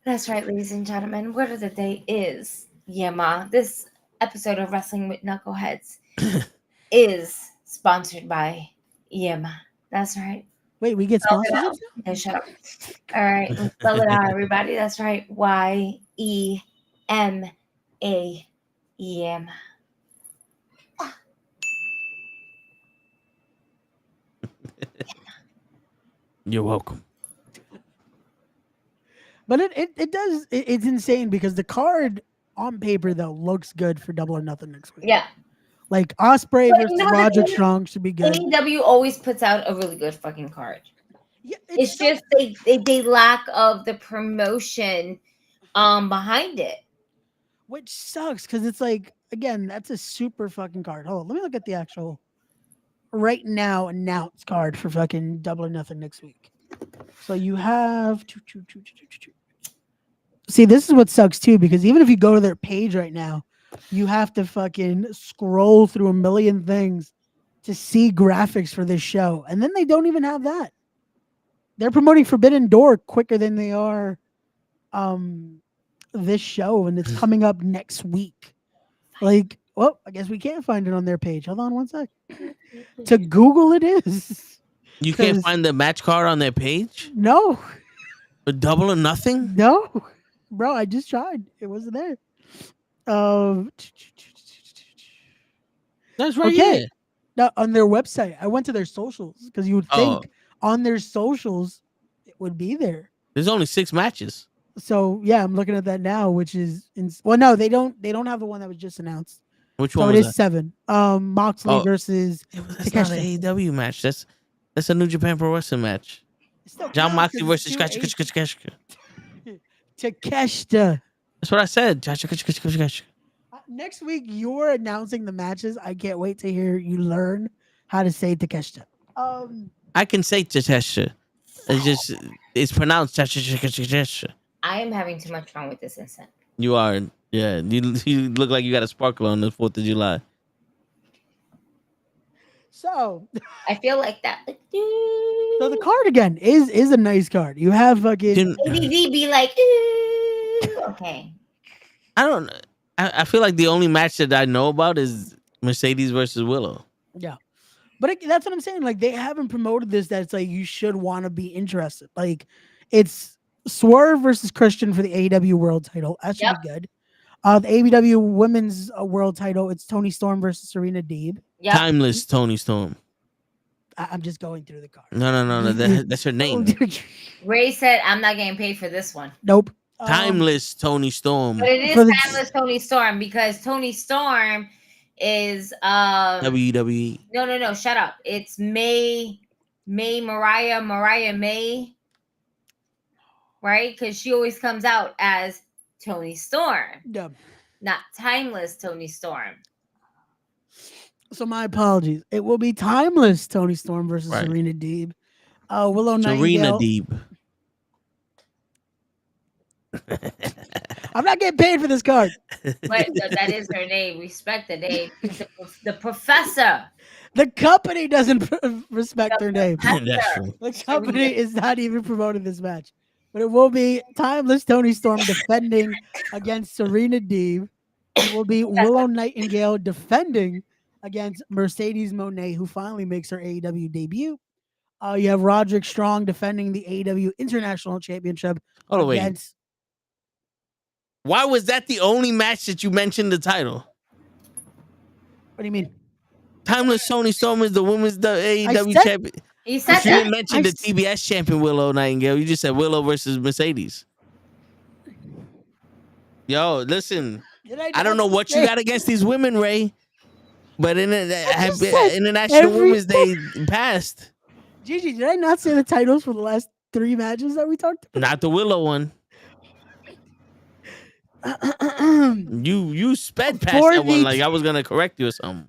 That's right, ladies and gentlemen. Word of the day is yeah, ma. This episode of Wrestling with Knuckleheads is sponsored by Yema. That's right. Wait, we get Spell it sponsored? out. Yeah, shut up. All right, let's spell it out, everybody. That's right. YEMA. Yema. You're welcome. But it's insane because the card on paper though looks good for Double or Nothing next week. Yeah. Like Osprey But versus you know the Roderick thing- Strong should be good. AEW always puts out a really good fucking card. Yeah, It's just they lack of the promotion behind it. Which sucks because it's like, again, that's a super fucking card. Hold on, let me look at the actual right now announced card for fucking Double or Nothing next week. So you have see, this is what sucks too, because even if you go to their page right now, you have to fucking scroll through a million things to see graphics for this show. And then they don't even have that. They're promoting Forbidden Door quicker than they are this show, and it's coming up next week. Like, well, I guess we can't find it on their page. Hold on one sec. To Google it is. You can't find the match card on their page? No. For Double or Nothing? No. Bro, I just tried. It wasn't there. That's right. Okay. Yeah. No, on their website. I went to their socials because you would think on their socials it would be there. There's only 6 matches. So yeah, I'm looking at that now, which is well, no, they don't have the one that was just announced. Which So one it was is that? 7. Moxley versus That's not an AEW match. That's a New Japan Pro Wrestling match. John Moxley versus Scratch. Takeshita. That's what I said. Next week, you're announcing the matches. I can't wait to hear you learn how to say Takeshita. I can say Takeshita. It's pronounced Takeshita. I am having too much fun with this instant. You are. Yeah. You look like you got a sparkle on the 4th of July. So I feel like that. So the card again is a nice card. You have fucking ADD be like, ooh. Okay. I don't know. I feel like the only match that I know about is Mercedes versus Willow. Yeah. But that's what I'm saying. Like, they haven't promoted this. That's like, you should want to be interested. Like, it's Swerve versus Christian for the AEW World Title. That should be good. The AEW Women's World Title. It's Toni Storm versus Serena Deeb. Yep. Timeless Toni Storm. I'm just going through the card. No. That's her name. Ray said, "I'm not getting paid for this one." Nope. Timeless Toni Storm. But it is Timeless Toni Storm because Toni Storm is WWE. No, shut up. It's Mariah May. Right? Because she always comes out as Toni Storm. Yeah. Not Timeless Toni Storm. So my apologies. It will be Timeless Toni Storm versus Serena Deeb. Willow Nightingale. Serena Deeb. I'm not getting paid for this card. But that is her name. Respect the name. The professor. The company doesn't respect her name. That's true. The company is not even promoting this match. But it will be Timeless Toni Storm defending against Serena Deeb. It will be Willow Nightingale defending against Mercedes Moné, who finally makes her AEW debut. You have Roderick Strong defending the AEW International Championship against... Why was that the only match that you mentioned the title? What do you mean? Timeless Toni Storm is the women's AEW champion. You said you didn't mention the TBS champion Willow Nightingale. You just said Willow versus Mercedes. Yo, listen. I don't know what you got against these women, Ray, but International Women's Day passed. Gigi, did I not say the titles for the last 3 matches that we talked about? Not the Willow one. You sped past that one like I was gonna correct you or something.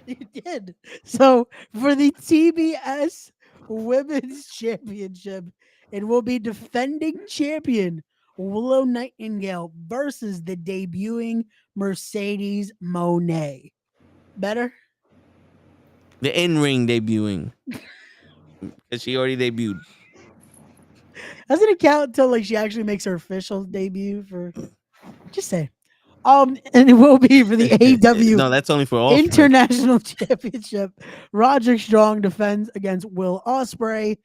You did. So for the TBS Women's Championship, it will be defending champion Willow Nightingale versus the debuting Mercedes Moné. Better? The in-ring debuting. Because she already debuted. Doesn't it count until like she actually makes her official debut for just say. And it will be for the AEW No, that's only for all International Championship. Roderick Strong defends against Will Ospreay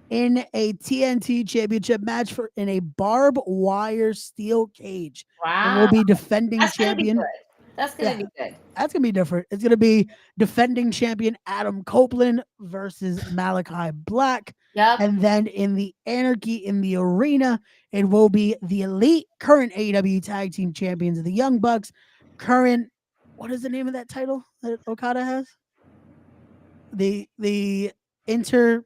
in a TNT Championship match in a barbed wire steel cage. Wow. And will be defending champion. That's going to be good. That's going to be different. It's going to be defending champion Adam Copeland versus Malachi Black. Yep. And then in the Anarchy in the Arena, it will be the Elite current AEW Tag Team Champions of the Young Bucks. Current, what is the name of that title that Okada has? Basically the Inter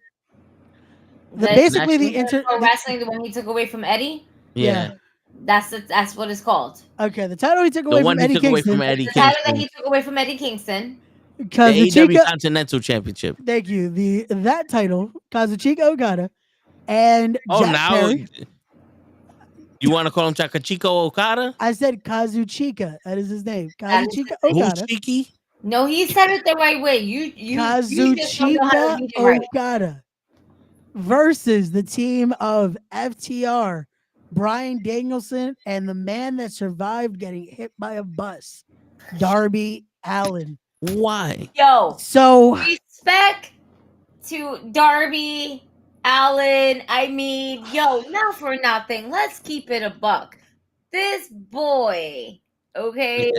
Pro Wrestling, the one he took away from Eddie. Yeah. That's what it's called. Okay, the title he took away from Eddie Kingston. The title that he took away from Eddie Kingston. The AEW Continental Championship. Thank you. That title, Kazuchika Okada, and Jack Perry. You want to call him Chakachika Okada? I said Kazuchika. That is his name. Kazuchika Okada. No, he said it the right way. Kazuchika Okada versus the team of FTR, Bryan Danielson, and the man that survived getting hit by a bus, Darby Allin. Why? Yo, so respect to Darby Allin. I mean, yo, not for nothing. Let's keep it a buck. This boy, okay,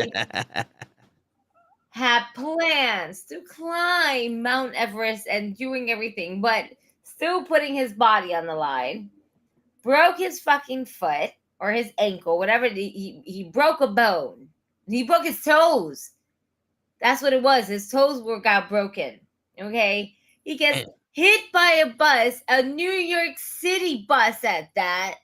had plans to climb Mount Everest and doing everything, but still putting his body on the line. Broke his fucking foot or his ankle, whatever. He broke a bone. He broke his toes. That's what it was. His toes got broken. Okay. He gets hit by a bus, a New York City bus at that.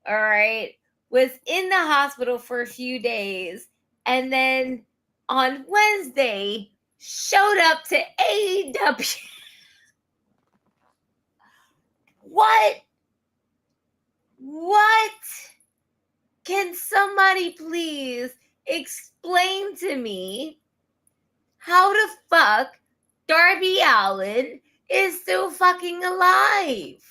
all right, was in the hospital for a few days, and then on Wednesday showed up to AEW. What? Can somebody please explain to me how the fuck Darby Allin is still fucking alive?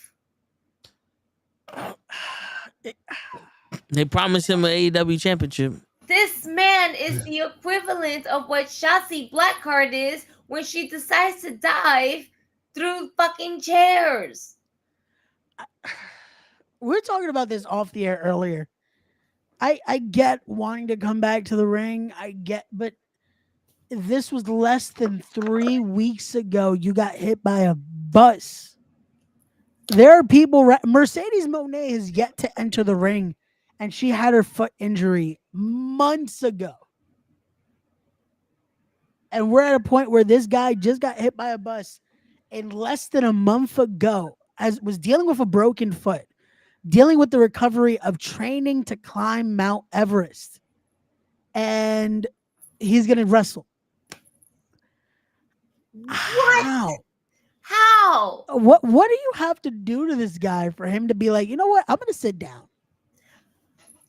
They promised him an AEW championship. This man is the equivalent of what Shotzi Blackheart is when she decides to dive through fucking chairs. We were talking about this off the air earlier. I get wanting to come back to the ring. But this was less than 3 weeks ago. You got hit by a bus. There are people. Mercedes Moné has yet to enter the ring, and she had her foot injury months ago. And we're at a point where this guy just got hit by a bus in less than a month ago, was dealing with a broken foot, dealing with the recovery of training to climb Mount Everest. And he's going to wrestle. What? How? What do you have to do to this guy for him to be like, you know what? I'm going to sit down.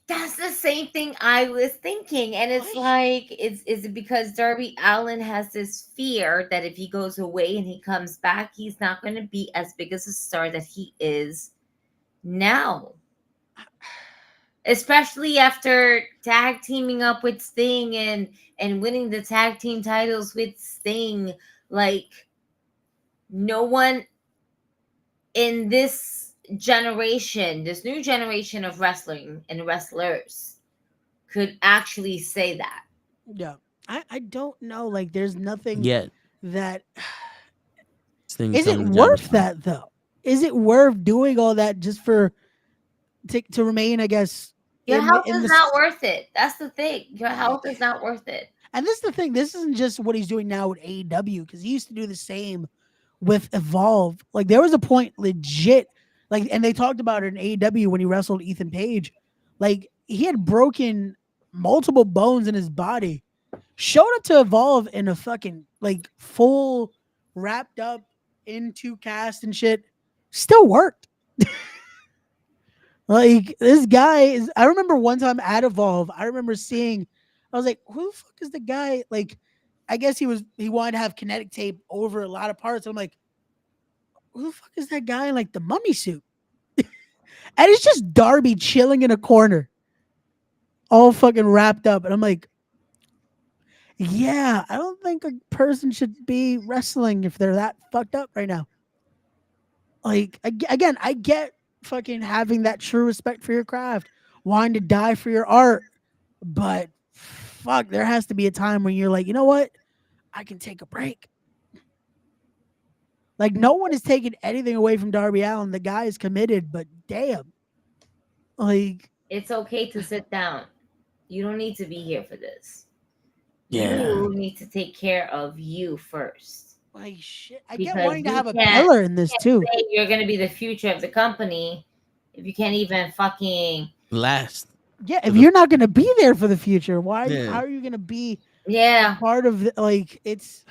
That's the same thing I was thinking. And it's like, is it because Darby Allin has this fear that if he goes away and he comes back, he's not going to be as big as a star that he is now? Especially after tag teaming up with Sting and winning the tag team titles with Sting. Like, no one in this generation, this new generation of wrestling and wrestlers, could actually say that. Yeah. I don't know. Like, there's nothing yet that Sting's is it worth that though? Is it worth doing all that just for to remain, I guess? Your health is not worth it. That's the thing. Your health is not worth it. And this is the thing. This isn't just what he's doing now with AEW, because he used to do the same with Evolve. Like, there was a point legit, like, and they talked about it in AEW when he wrestled Ethan Page. Like, he had broken multiple bones in his body, showed up to Evolve in a fucking, like, full wrapped up into cast and shit, still worked. Like, this guy is, I remember one time at Evolve, I remember seeing, I was like, who the fuck is the guy? Like, I guess he wanted to have kinetic tape over a lot of parts. I'm like, who the fuck is that guy in like the mummy suit? And it's just Darby chilling in a corner, all fucking wrapped up. And I'm like, yeah, I don't think a person should be wrestling if they're that fucked up right now. Like, again, I get fucking having that true respect for your craft, wanting to die for your art, but fuck, there has to be a time when you're like, you know what? I can take a break. Like, no one is taking anything away from Darby Allin. The guy is committed, but damn. Like, it's okay to sit down. You don't need to be here for this. Yeah. You need to take care of you first. Like, shit. I Because get wanting to you have a can't- pillar in this you too. can't say you're going to be the future of the company if you can't even fucking last. Yeah, if you're not going to be there for the future, why? Yeah. How are you going to be Yeah. part of the, like, it's,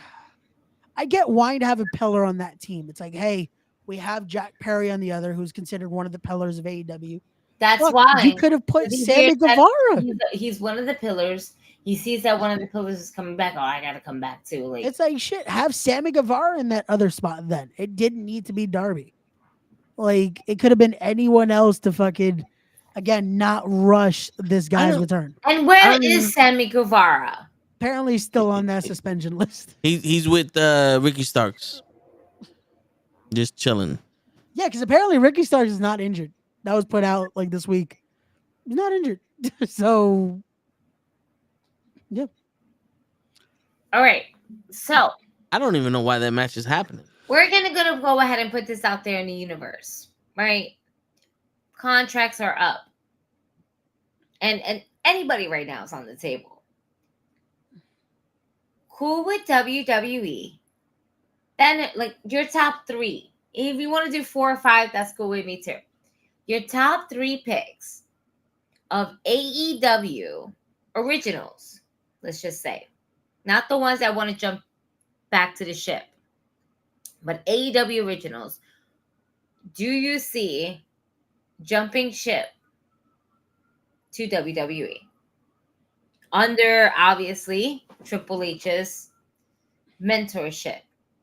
I get wanting to have a pillar on that team. It's like, hey, we have Jack Perry on the other, who's considered one of the pillars of AEW. That's Fuck, why you could have put He Sammy hears that Guevara. He's one of the pillars. He sees that one of the pillars is coming back. Oh, I gotta come back too. Like, It's like, shit, have Sammy Guevara in that other spot then. It didn't need to be Darby. Like, it could have been anyone else to fucking, again, not rush this guy's return. and where is Sammy Guevara? Apparently he's still on that suspension list. He's with Ricky Starks, just chilling. Yeah, because apparently Ricky Starks is not injured. That was put out like this week. He's not injured. So, yeah. All right. So I don't even know why that match is happening. we're gonna go ahead and put this out there in the universe, right? Contracts are up, and anybody right now is on the table. Cool with WWE. Then, like, your top three. If you want to do 4 or 5, that's cool with me too. Your top 3 picks of AEW originals, let's just say, not the ones that want to jump back to the ship, but AEW originals, do you see jumping ship to WWE under obviously Triple H's mentorship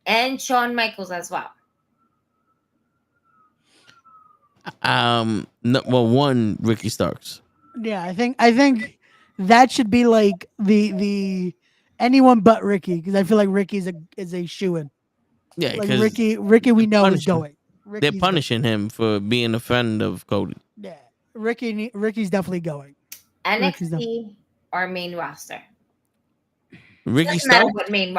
and Shawn Michaels as well? No, well, one Ricky Starks. Yeah, I think that should be like the anyone but Ricky, because I feel like Ricky is a shoo-in. Yeah, Like because Ricky we know is going. They're Ricky's punishing him for being a friend of Cody. going. Yeah, Ricky's definitely going. NXT or main roster? Ricky Doesn't matter Starks. what main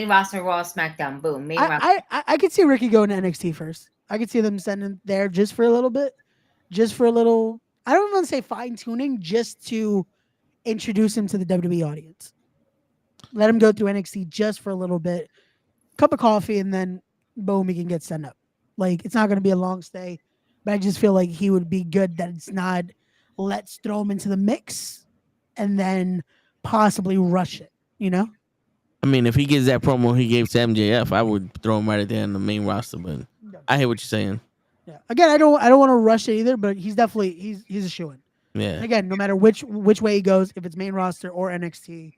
roster, Raw, SmackDown, boom. Main roster. I could see Ricky going to NXT first. I could see them sending there just for a little bit, just for a little. I don't want to say fine tuning, just to introduce him to the WWE audience. Let him go through NXT just for a little bit, cup of coffee, and then boom, he can get sent up. Like, it's not going to be a long stay, but I just feel like he would be good that it's not let's throw him into the mix and then possibly rush it, you know? I mean, if he gives that promo he gave to MJF, I would throw him right there in the main roster. But I hear what you're saying. Yeah. Again, I don't want to rush it either, but he's definitely he's a shoo-in. Yeah. And again, no matter which way he goes, if it's main roster or NXT,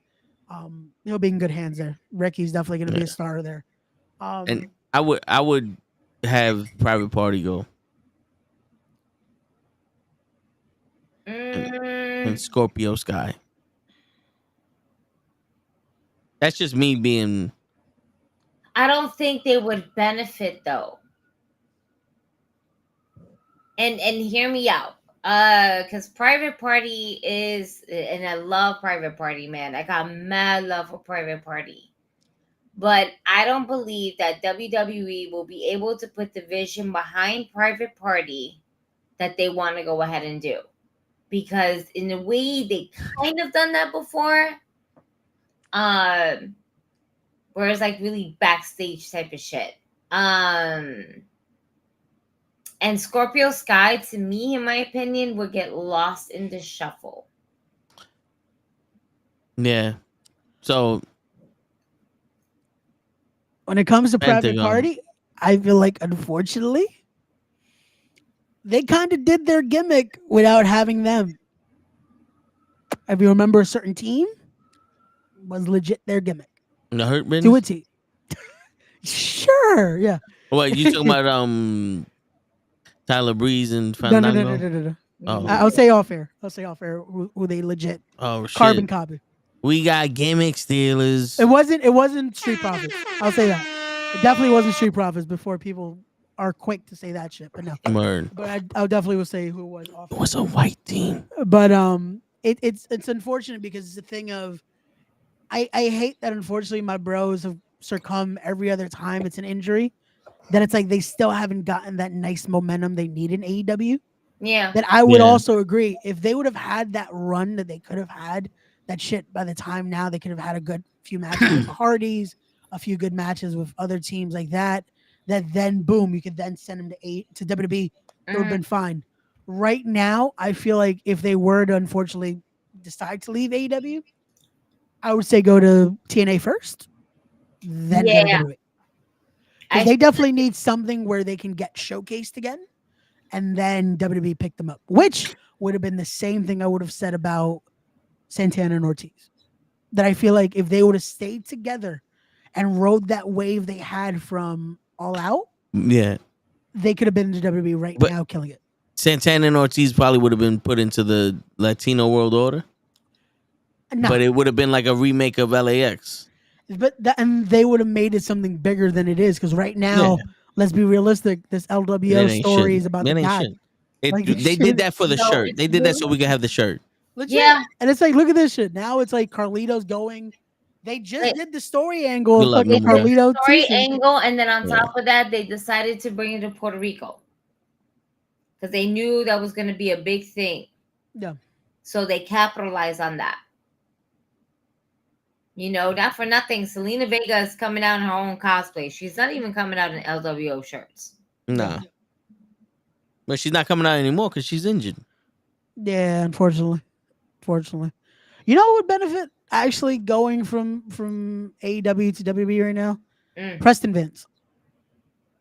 he'll be in good hands there. Ricky's definitely going to be a star there. And I would have Private Party go. And Scorpio Sky. That's just me being. I don't think they would benefit though. And hear me out. Because Private Party is, and I love Private Party, man. I got mad love for Private Party. But I don't believe that WWE will be able to put the vision behind Private Party that they want to go ahead and do. Because in a way, they kind of done that before. Where it's like really backstage type of shit. And Scorpio Sky, to me, in my opinion, would get lost in the shuffle. Yeah. So when it comes to Private Party, I feel like, unfortunately, they kind of did their gimmick without having them. If you remember, a certain team was legit their gimmick. The Hurt Business? To a T. Sure, yeah. Wait, you talking about Tyler Breeze and Fandango? No. Oh. I'll say off air. Who they legit. Oh shit. Carbon copy. We got gimmick stealers. It wasn't Street Profits. I'll say that. It definitely wasn't Street Profits before people are quick to say that shit. But no. Word. But I definitely will say who it was off. It was a white team. But it's unfortunate because it's a thing of I hate that unfortunately my bros have succumbed every other time it's an injury. That it's like they still haven't gotten that nice momentum they need in AEW. Yeah. That I would also agree. If they would have had that run that they could have had, that shit by the time now they could have had a good few matches with the Hardys, a few good matches with other teams like that. That then boom, you could then send them to WWE. It would have been fine. Right now, I feel like if they were to unfortunately decide to leave AEW, I would say go to TNA first, then WWE. Because they definitely need something where they can get showcased again, and then WWE pick them up, which would have been the same thing I would have said about Santana and Ortiz. That I feel like if they would have stayed together and rode that wave they had from All Out, they could have been in the WWE right now killing it. Santana and Ortiz probably would have been put into the Latino World Order. No. But it would have been like a remake of LAX. And they would have made it something bigger than it is, because right now, let's be realistic, this LWO story is about the guy. They did that for the shirt. They did that so we could have the shirt. Legit. Yeah. And it's like, look at this shit. Now it's like Carlito's going. They just did the story angle of fucking Carlito. Story angle, and then on top of that, they decided to bring it to Puerto Rico. Because they knew that was going to be a big thing. Yeah. So they capitalized on that. You know, not for nothing, Selena Vega is coming out in her own cosplay. She's not even coming out in LWO shirts. Nah. But she's not coming out anymore because she's injured. Yeah, unfortunately. You know what would benefit actually going from AEW to WWE right now? Mm. Preston Vance.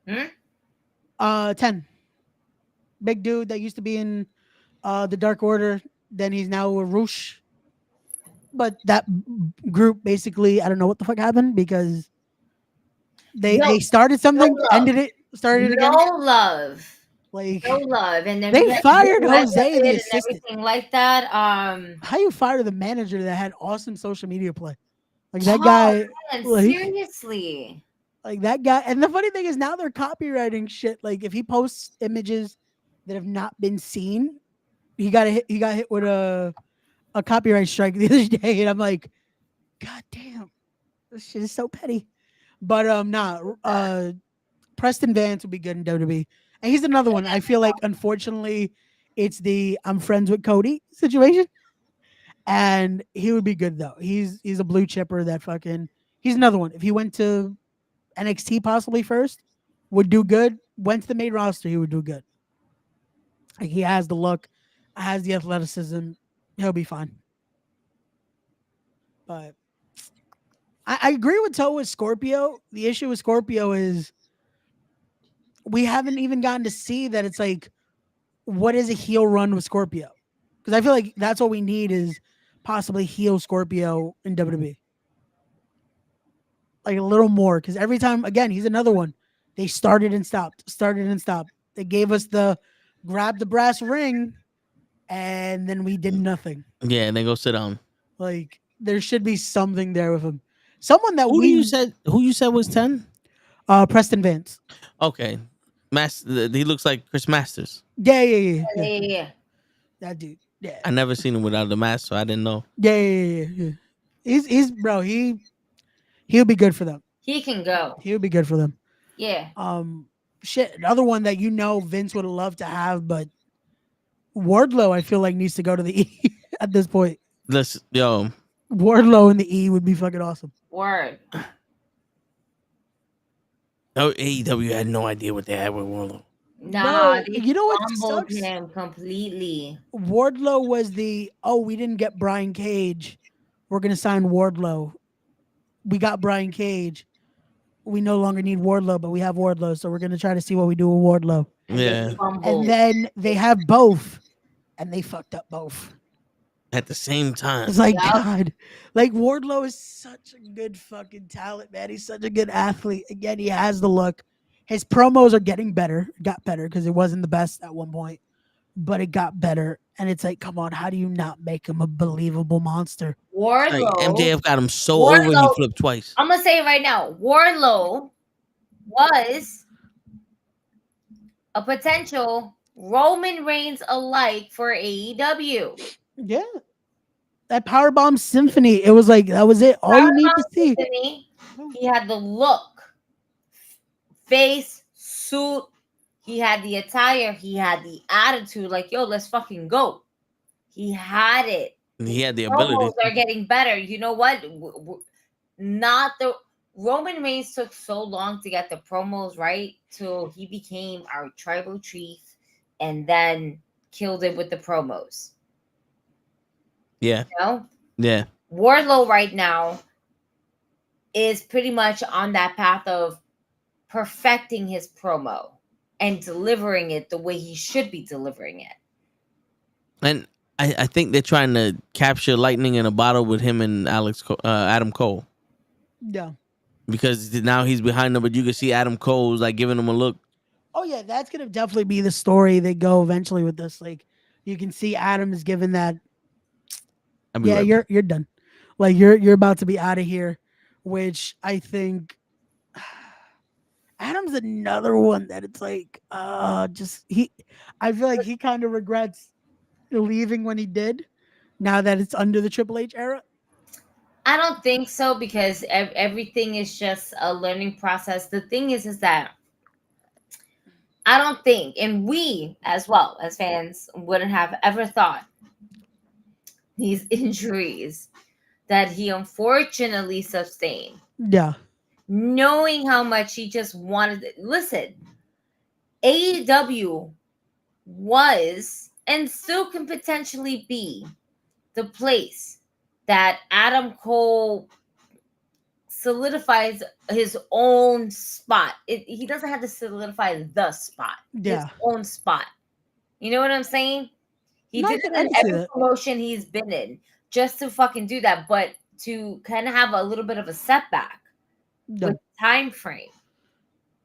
Hmm? 10. Big dude that used to be in the Dark Order. Then he's now with Roosh. But that group basically, I don't know what the fuck happened because they started something, love. ended it, started it again. No love. Like No love. And then they we had fired the rest Jose, of the it and assistant. everything like that. How you fire the manager that had awesome social media play? Like that guy. Man, Like, seriously. like that guy. And the funny thing is now they're copywriting shit. Like if he posts images that have not been seen, he got hit with a copyright strike the other day, and I'm like, God damn, this shit is so petty. But Preston Vance would be good in WWE. And he's another one. I feel like unfortunately it's the I'm friends with Cody situation. And he would be good though. He's a blue chipper that fucking he's another one. If he went to NXT possibly first, would do good. Went to the main roster, he would do good. Like he has the look, has the athleticism, he'll be fine. But I agree with Toe with Scorpio. The issue with Scorpio is we haven't even gotten to see that it's like, what is a heel run with Scorpio? Because I feel like that's what we need is possibly heel Scorpio in WWE. Like a little more. Because every time, again, he's another one. They started and stopped. They gave us the grab the brass ring and then we did nothing. Yeah, and then go sit down. Like there should be something there with him. Someone that Who you said was 10? Preston Vance. Okay. He looks like Chris Masters. Yeah. That dude. Yeah. I never seen him without the mask, so I didn't know. Yeah. He's bro, he'll be good for them. He can go. He'll be good for them. Yeah. Shit. Another one that Vince would have loved to have, but Wardlow, I feel like needs to go to the E at this point. Wardlow in the E would be fucking awesome. Word. Oh, AEW had no idea what they had with Wardlow. Nah, you know what fumbled sucks? him completely. Wardlow was we didn't get Brian Cage. We're gonna sign Wardlow. We got Brian Cage. We no longer need Wardlow, but we have Wardlow, so we're gonna try to see what we do with Wardlow. Yeah. And then they have both, and they fucked up both At the same time. It's like, God, like Wardlow is such a good fucking talent, man. He's such a good athlete. Again, he has the look. His promos are getting better. Got better because it wasn't the best at one point, but it got better. And it's like, come on, how do you not make him a believable monster? Wardlow. Like, MJF got him so over he flipped twice. I'm gonna say it right now. Wardlow was a potential Roman Reigns alike for AEW. Yeah. That Powerbomb Symphony, it was like, that was it. All you need to see. Symphony, he had the look, face, suit. He had the attire. He had the attitude. Like, yo, let's fucking go. He had it. He had the ability. Promos are getting better. You know what? Not the Roman Reigns took so long to get the promos right till he became our tribal chief and then killed it with the promos. Yeah. You know? Yeah. Wardlow right now is pretty much on that path of perfecting his promo and delivering it the way he should be delivering it. And I think they're trying to capture lightning in a bottle with him and Adam Cole. Yeah. Because now he's behind them, but you can see Adam Cole's like giving him a look. Oh yeah, that's gonna definitely be the story they go eventually with this. Like, you can see Adam is given that. Yeah, you're done. Like you're about to be out of here, which I think Adam's another one that it's like I feel like he kind of regrets leaving when he did. Now that it's under the Triple H era. I don't think so because everything is just a learning process. The thing is that I don't think, and we as well as fans wouldn't have ever thought these injuries that he unfortunately sustained. Yeah. Knowing how much he just wanted it. Listen, AEW was and still can potentially be the place that Adam Cole solidifies his own spot. He doesn't have to solidify the spot, his own spot. You know what I'm saying? He did it in every promotion he's been in just to fucking do that, but to kind of have a little bit of a setback with time frame.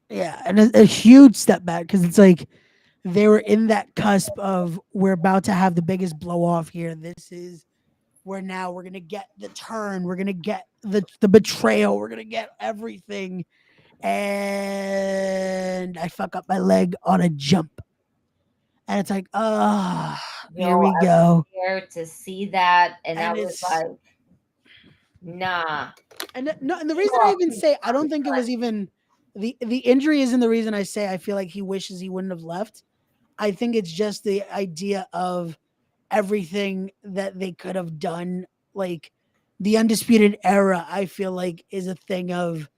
Yeah, and a huge step back because it's like they were in that cusp of we're about to have the biggest blow off here. This is where now we're gonna get the turn, we're gonna get the betrayal, we're gonna get everything, and I fuck up my leg on a jump, and it's like, here we go. Here to see that, and I was like, nah. And the reason I even say I don't think it was even the injury isn't the reason I say I feel like he wishes he wouldn't have left. I think it's just the idea of everything that they could have done. Like the Undisputed Era, I feel like is a thing of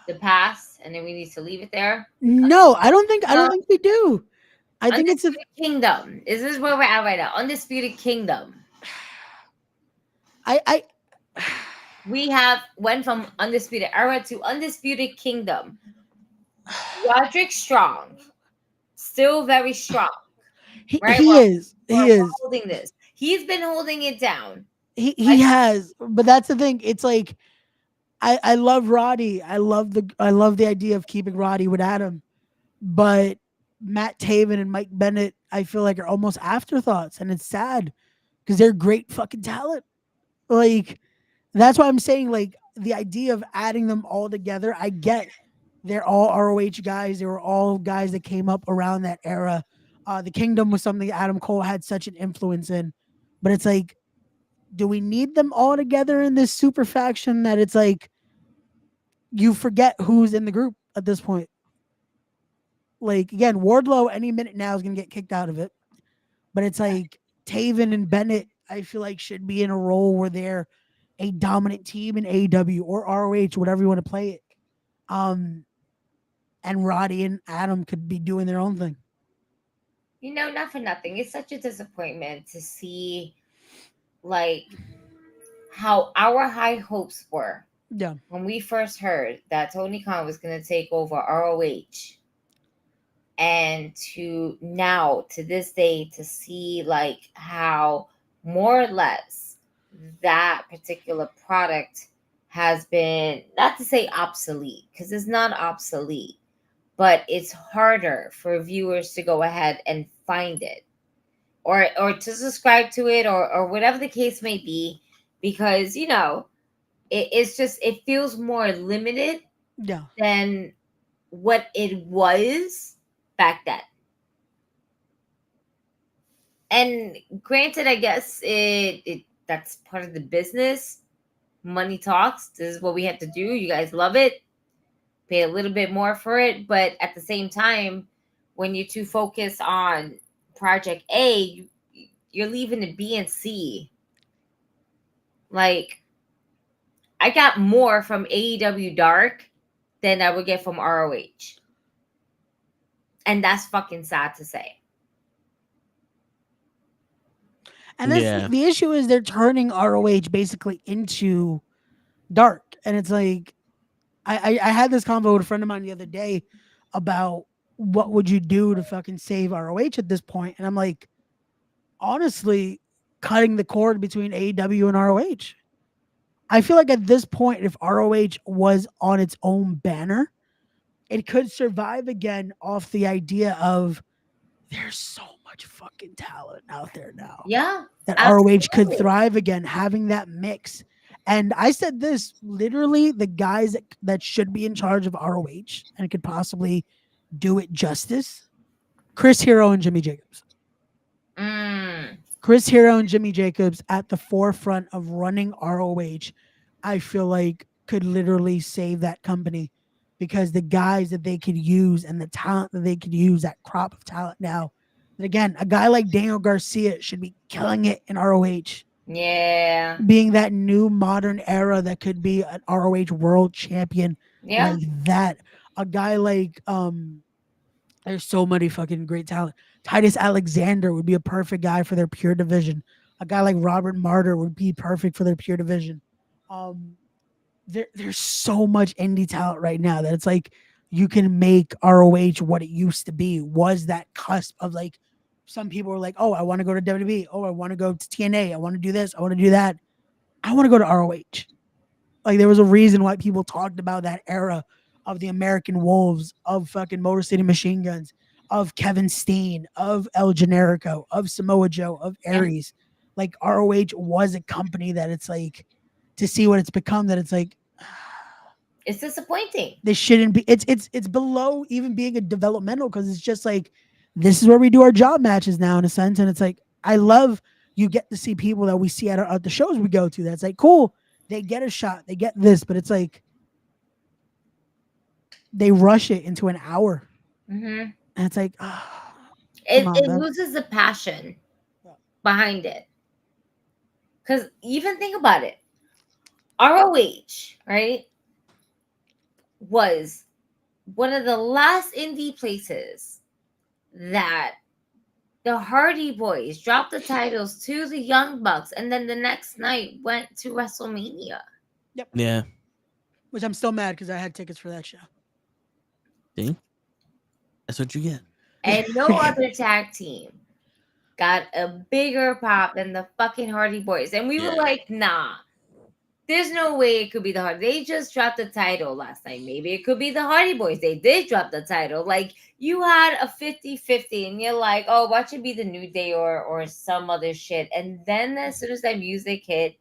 the past, and then we need to leave it there. No, I don't think we do. I think it's a Kingdom. Is this where we're at right now? Undisputed Kingdom. We have went from Undisputed Era to Undisputed Kingdom. Roderick Strong, still very strong. He is. Holding this. He's been holding it down. He has, but that's the thing. It's like I love Roddy. I love the idea of keeping Roddy with Adam, but Matt Taven and Mike Bennett, I feel like are almost afterthoughts, and it's sad because they're great fucking talent. Like that's why I'm saying like the idea of adding them all together. I get they're all ROH guys. They were all guys that came up around that era. The Kingdom was something Adam Cole had such an influence in, but it's like, do we need them all together in this super faction that it's like you forget who's in the group at this point? Like again, Wardlow any minute now is gonna get kicked out of it, but it's like Taven and Bennett, I feel like should be in a role where they're a dominant team in AEW or ROH, whatever you want to play it. And Roddy and Adam could be doing their own thing. You know, not for nothing. It's such a disappointment to see like how our high hopes were. Yeah. When we first heard that Tony Khan was going to take over ROH, and to now to this day to see like how more or less that particular product has been, not to say obsolete, because it's not obsolete, but it's harder for viewers to go ahead and find it or to subscribe to it or whatever the case may be, because, you know, it's just, it feels more limited than what it was back then. And granted, I guess it that's part of the business. Money talks. This is what we have to do. You guys love it. Pay a little bit more for it. But at the same time, when you too focus on Project A, you're leaving the B and C. Like, I got more from AEW Dark than I would get from ROH. And that's fucking sad to say. And that's the issue is they're turning ROH basically into Dark. And it's like, I had this convo with a friend of mine the other day about what would you do to fucking save ROH at this point? And I'm like, honestly, cutting the cord between AEW and ROH. I feel like at this point, if ROH was on its own banner, it could survive again off the idea of there's so much fucking talent out there now. Yeah. That ROH could thrive again, having that mix. And I said this, literally the guys that should be in charge of ROH and could possibly do it justice, Chris Hero and Jimmy Jacobs. Chris Hero and Jimmy Jacobs at the forefront of running ROH, I feel like could literally save that company, because the guys that they could use and the talent that they could use, that crop of talent now. And again, a guy like Daniel Garcia should be killing it in ROH. Yeah. Being that new modern era that could be an ROH world champion like that. A guy like There's so many fucking great talent. Titus Alexander would be a perfect guy for their pure division. A guy like Robert Martyr would be perfect for their pure division. There's so much indie talent right now that it's like you can make ROH what it used to be. Was that cusp of like some people were like, oh, I want to go to WWE. Oh, I want to go to TNA. I want to do this. I want to do that. I want to go to ROH. Like there was a reason why people talked about that era of the American Wolves, of fucking Motor City Machine Guns, of Kevin Steen, of El Generico, of Samoa Joe, of Aries. Like ROH was a company that it's like to see what it's become. That it's like it's disappointing. This shouldn't be. It's below even being a developmental because it's just like this is where we do our job matches now in a sense. And it's like I love you get to see people that we see at the shows we go to. That's like cool. They get a shot. They get this, but it's like they rush it into an hour, and it's like it loses the passion behind it. Because even think about it, ROH, right, was one of the last indie places that the Hardy Boys dropped the titles to the Young Bucks, and then the next night went to WrestleMania. Yep. Yeah. Which I'm still mad because I had tickets for that show. See? That's what you get. And no other tag team got a bigger pop than the fucking Hardy Boys. And we were like, nah, there's no way it could be the Hardy. They just dropped the title last night. Maybe it could be the Hardy Boys. They did drop the title. Like, you had a 50-50 and you're like, oh, watch it be the New Day or some other shit. And then as soon as that music hit,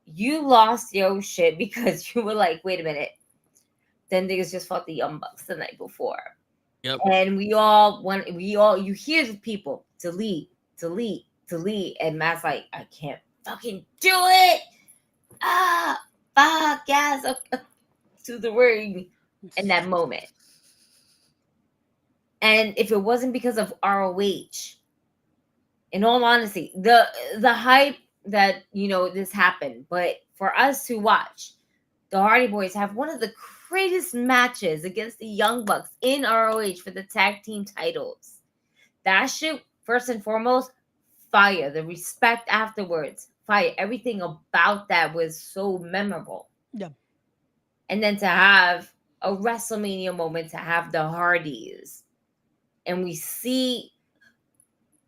you lost your shit because you were like, wait a minute. Then niggas just fought the Young Bucks the night before. Yep. And you hear the people delete. And Matt's like, I can't fucking do it. Fuck, yes, up to the ring in that moment. And if it wasn't because of ROH, in all honesty, the hype that, this happened, but for us to watch, the Hardy Boys have one of the greatest matches against the Young Bucks in ROH for the tag team titles. That shit, first and foremost, fire. The respect afterwards, fire. Everything about that was so memorable. Yeah. And then to have a WrestleMania moment, to have the Hardys, and we see,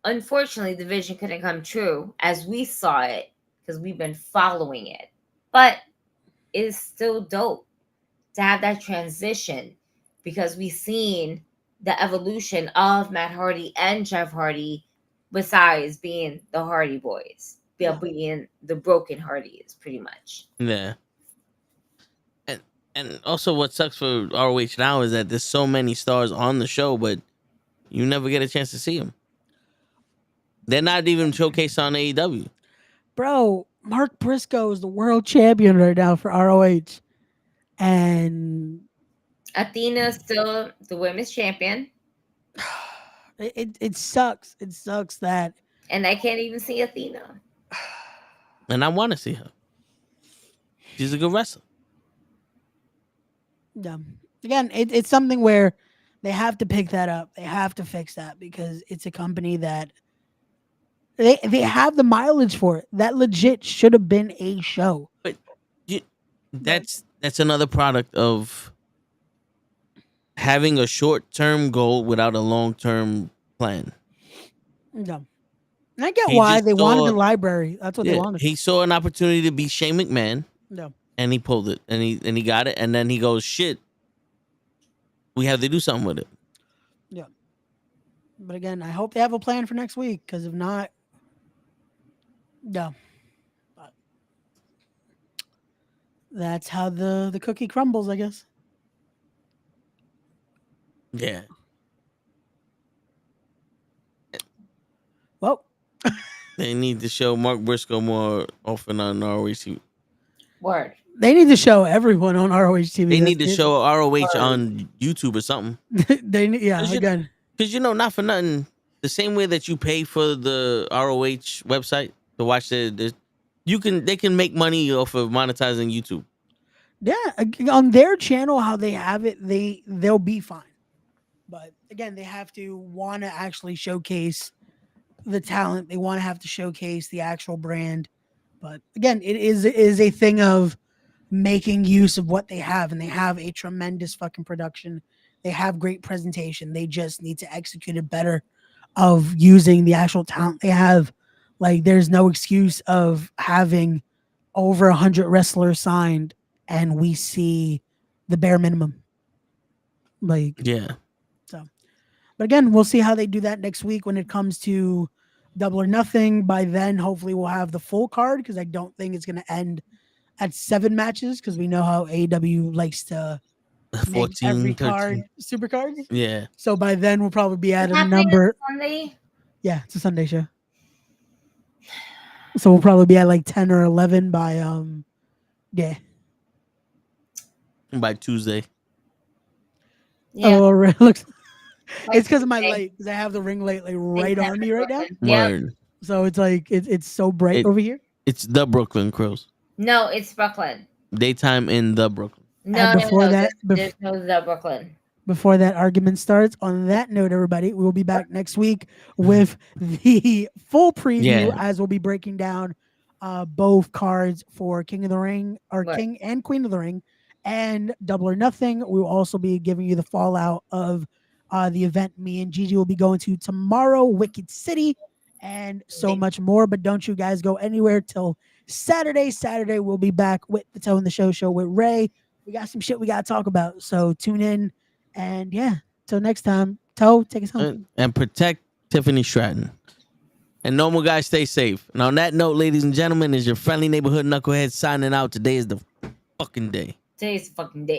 unfortunately, the vision couldn't come true as we saw it because we've been following it. But it's still dope to have that transition because we've seen the evolution of Matt Hardy and Jeff Hardy besides being the Hardy Boys, being the broken Hardys, pretty much. Yeah. And also what sucks for ROH now is that there's so many stars on the show, but you never get a chance to see them. They're not even showcased on AEW. Bro, Mark Briscoe is the world champion right now for ROH. And Athena's still the women's champion. It sucks. It sucks that. And I can't even see Athena. And I want to see her. She's a good wrestler. Yeah. Again, it's something where they have to pick that up. They have to fix that because it's a company that they have the mileage for it. That legit should have been a show. But that's another product of having a short-term goal without a long-term plan. Yeah. And I get why they wanted the library. That's what they wanted. He saw an opportunity to be Shane McMahon. Yeah. And he pulled it. And he got it. And then he goes, shit. We have to do something with it. Yeah. But again, I hope they have a plan for next week. Because if not, yeah. But that's how the cookie crumbles, I guess. Yeah. Well, they need to show Mark Briscoe more often on ROH. Word. They need to show everyone on ROH TV. They need to show ROH on YouTube or something. Again. Because not for nothing, the same way that you pay for the ROH website to watch they can make money off of monetizing YouTube. Yeah, on their channel, how they have it, they'll be fine. But again, they have to want to actually showcase the talent. They want to have to showcase the actual brand. But again, it is a thing of making use of what they have, and they have a tremendous fucking production. They have great presentation. They just need to execute it better of using the actual talent they have. Like, there's no excuse of having over 100 wrestlers signed and we see the bare minimum. Like, Yeah. so, but again, we'll see how they do that next week when it comes to Double or Nothing. By then, hopefully, we'll have the full card, because I don't think it's going to end at 7 matches, because we know how AEW likes to make 14, every 13. card super cards. Yeah. So by then, we'll probably be at What's a happening number. on Sunday? Yeah, it's a Sunday show. So we'll probably be at like 10 or 11 by yeah. By Tuesday. Yeah. Oh, it looks. By It's because of my Tuesday. light, because I have the ring light like right on me right now. Yeah. Word. So it's like it's so bright over here. It's the Brooklyn Crows. No, it's Brooklyn. Daytime in the Brooklyn. No, And before no, that, there's no the Brooklyn. Before that argument starts, on that note, everybody, we will be back next week with the full preview, as we'll be breaking down both cards for King of the Ring, or King and Queen of the Ring, and Double or Nothing. We will also be giving you the fallout of the event me and Gigi will be going to tomorrow, Wicked City, and so much more. But don't you guys go anywhere till Saturday. Saturday, we'll be back with the Toe in the Show with Ray. We got some shit we got to talk about, so tune in. And yeah, till next time, Toe, take us home. And protect Tiffany Stratton. And normal guys, stay safe. And on that note, ladies and gentlemen, is your friendly neighborhood knucklehead signing out. Today is the fucking day. Today's the fucking day.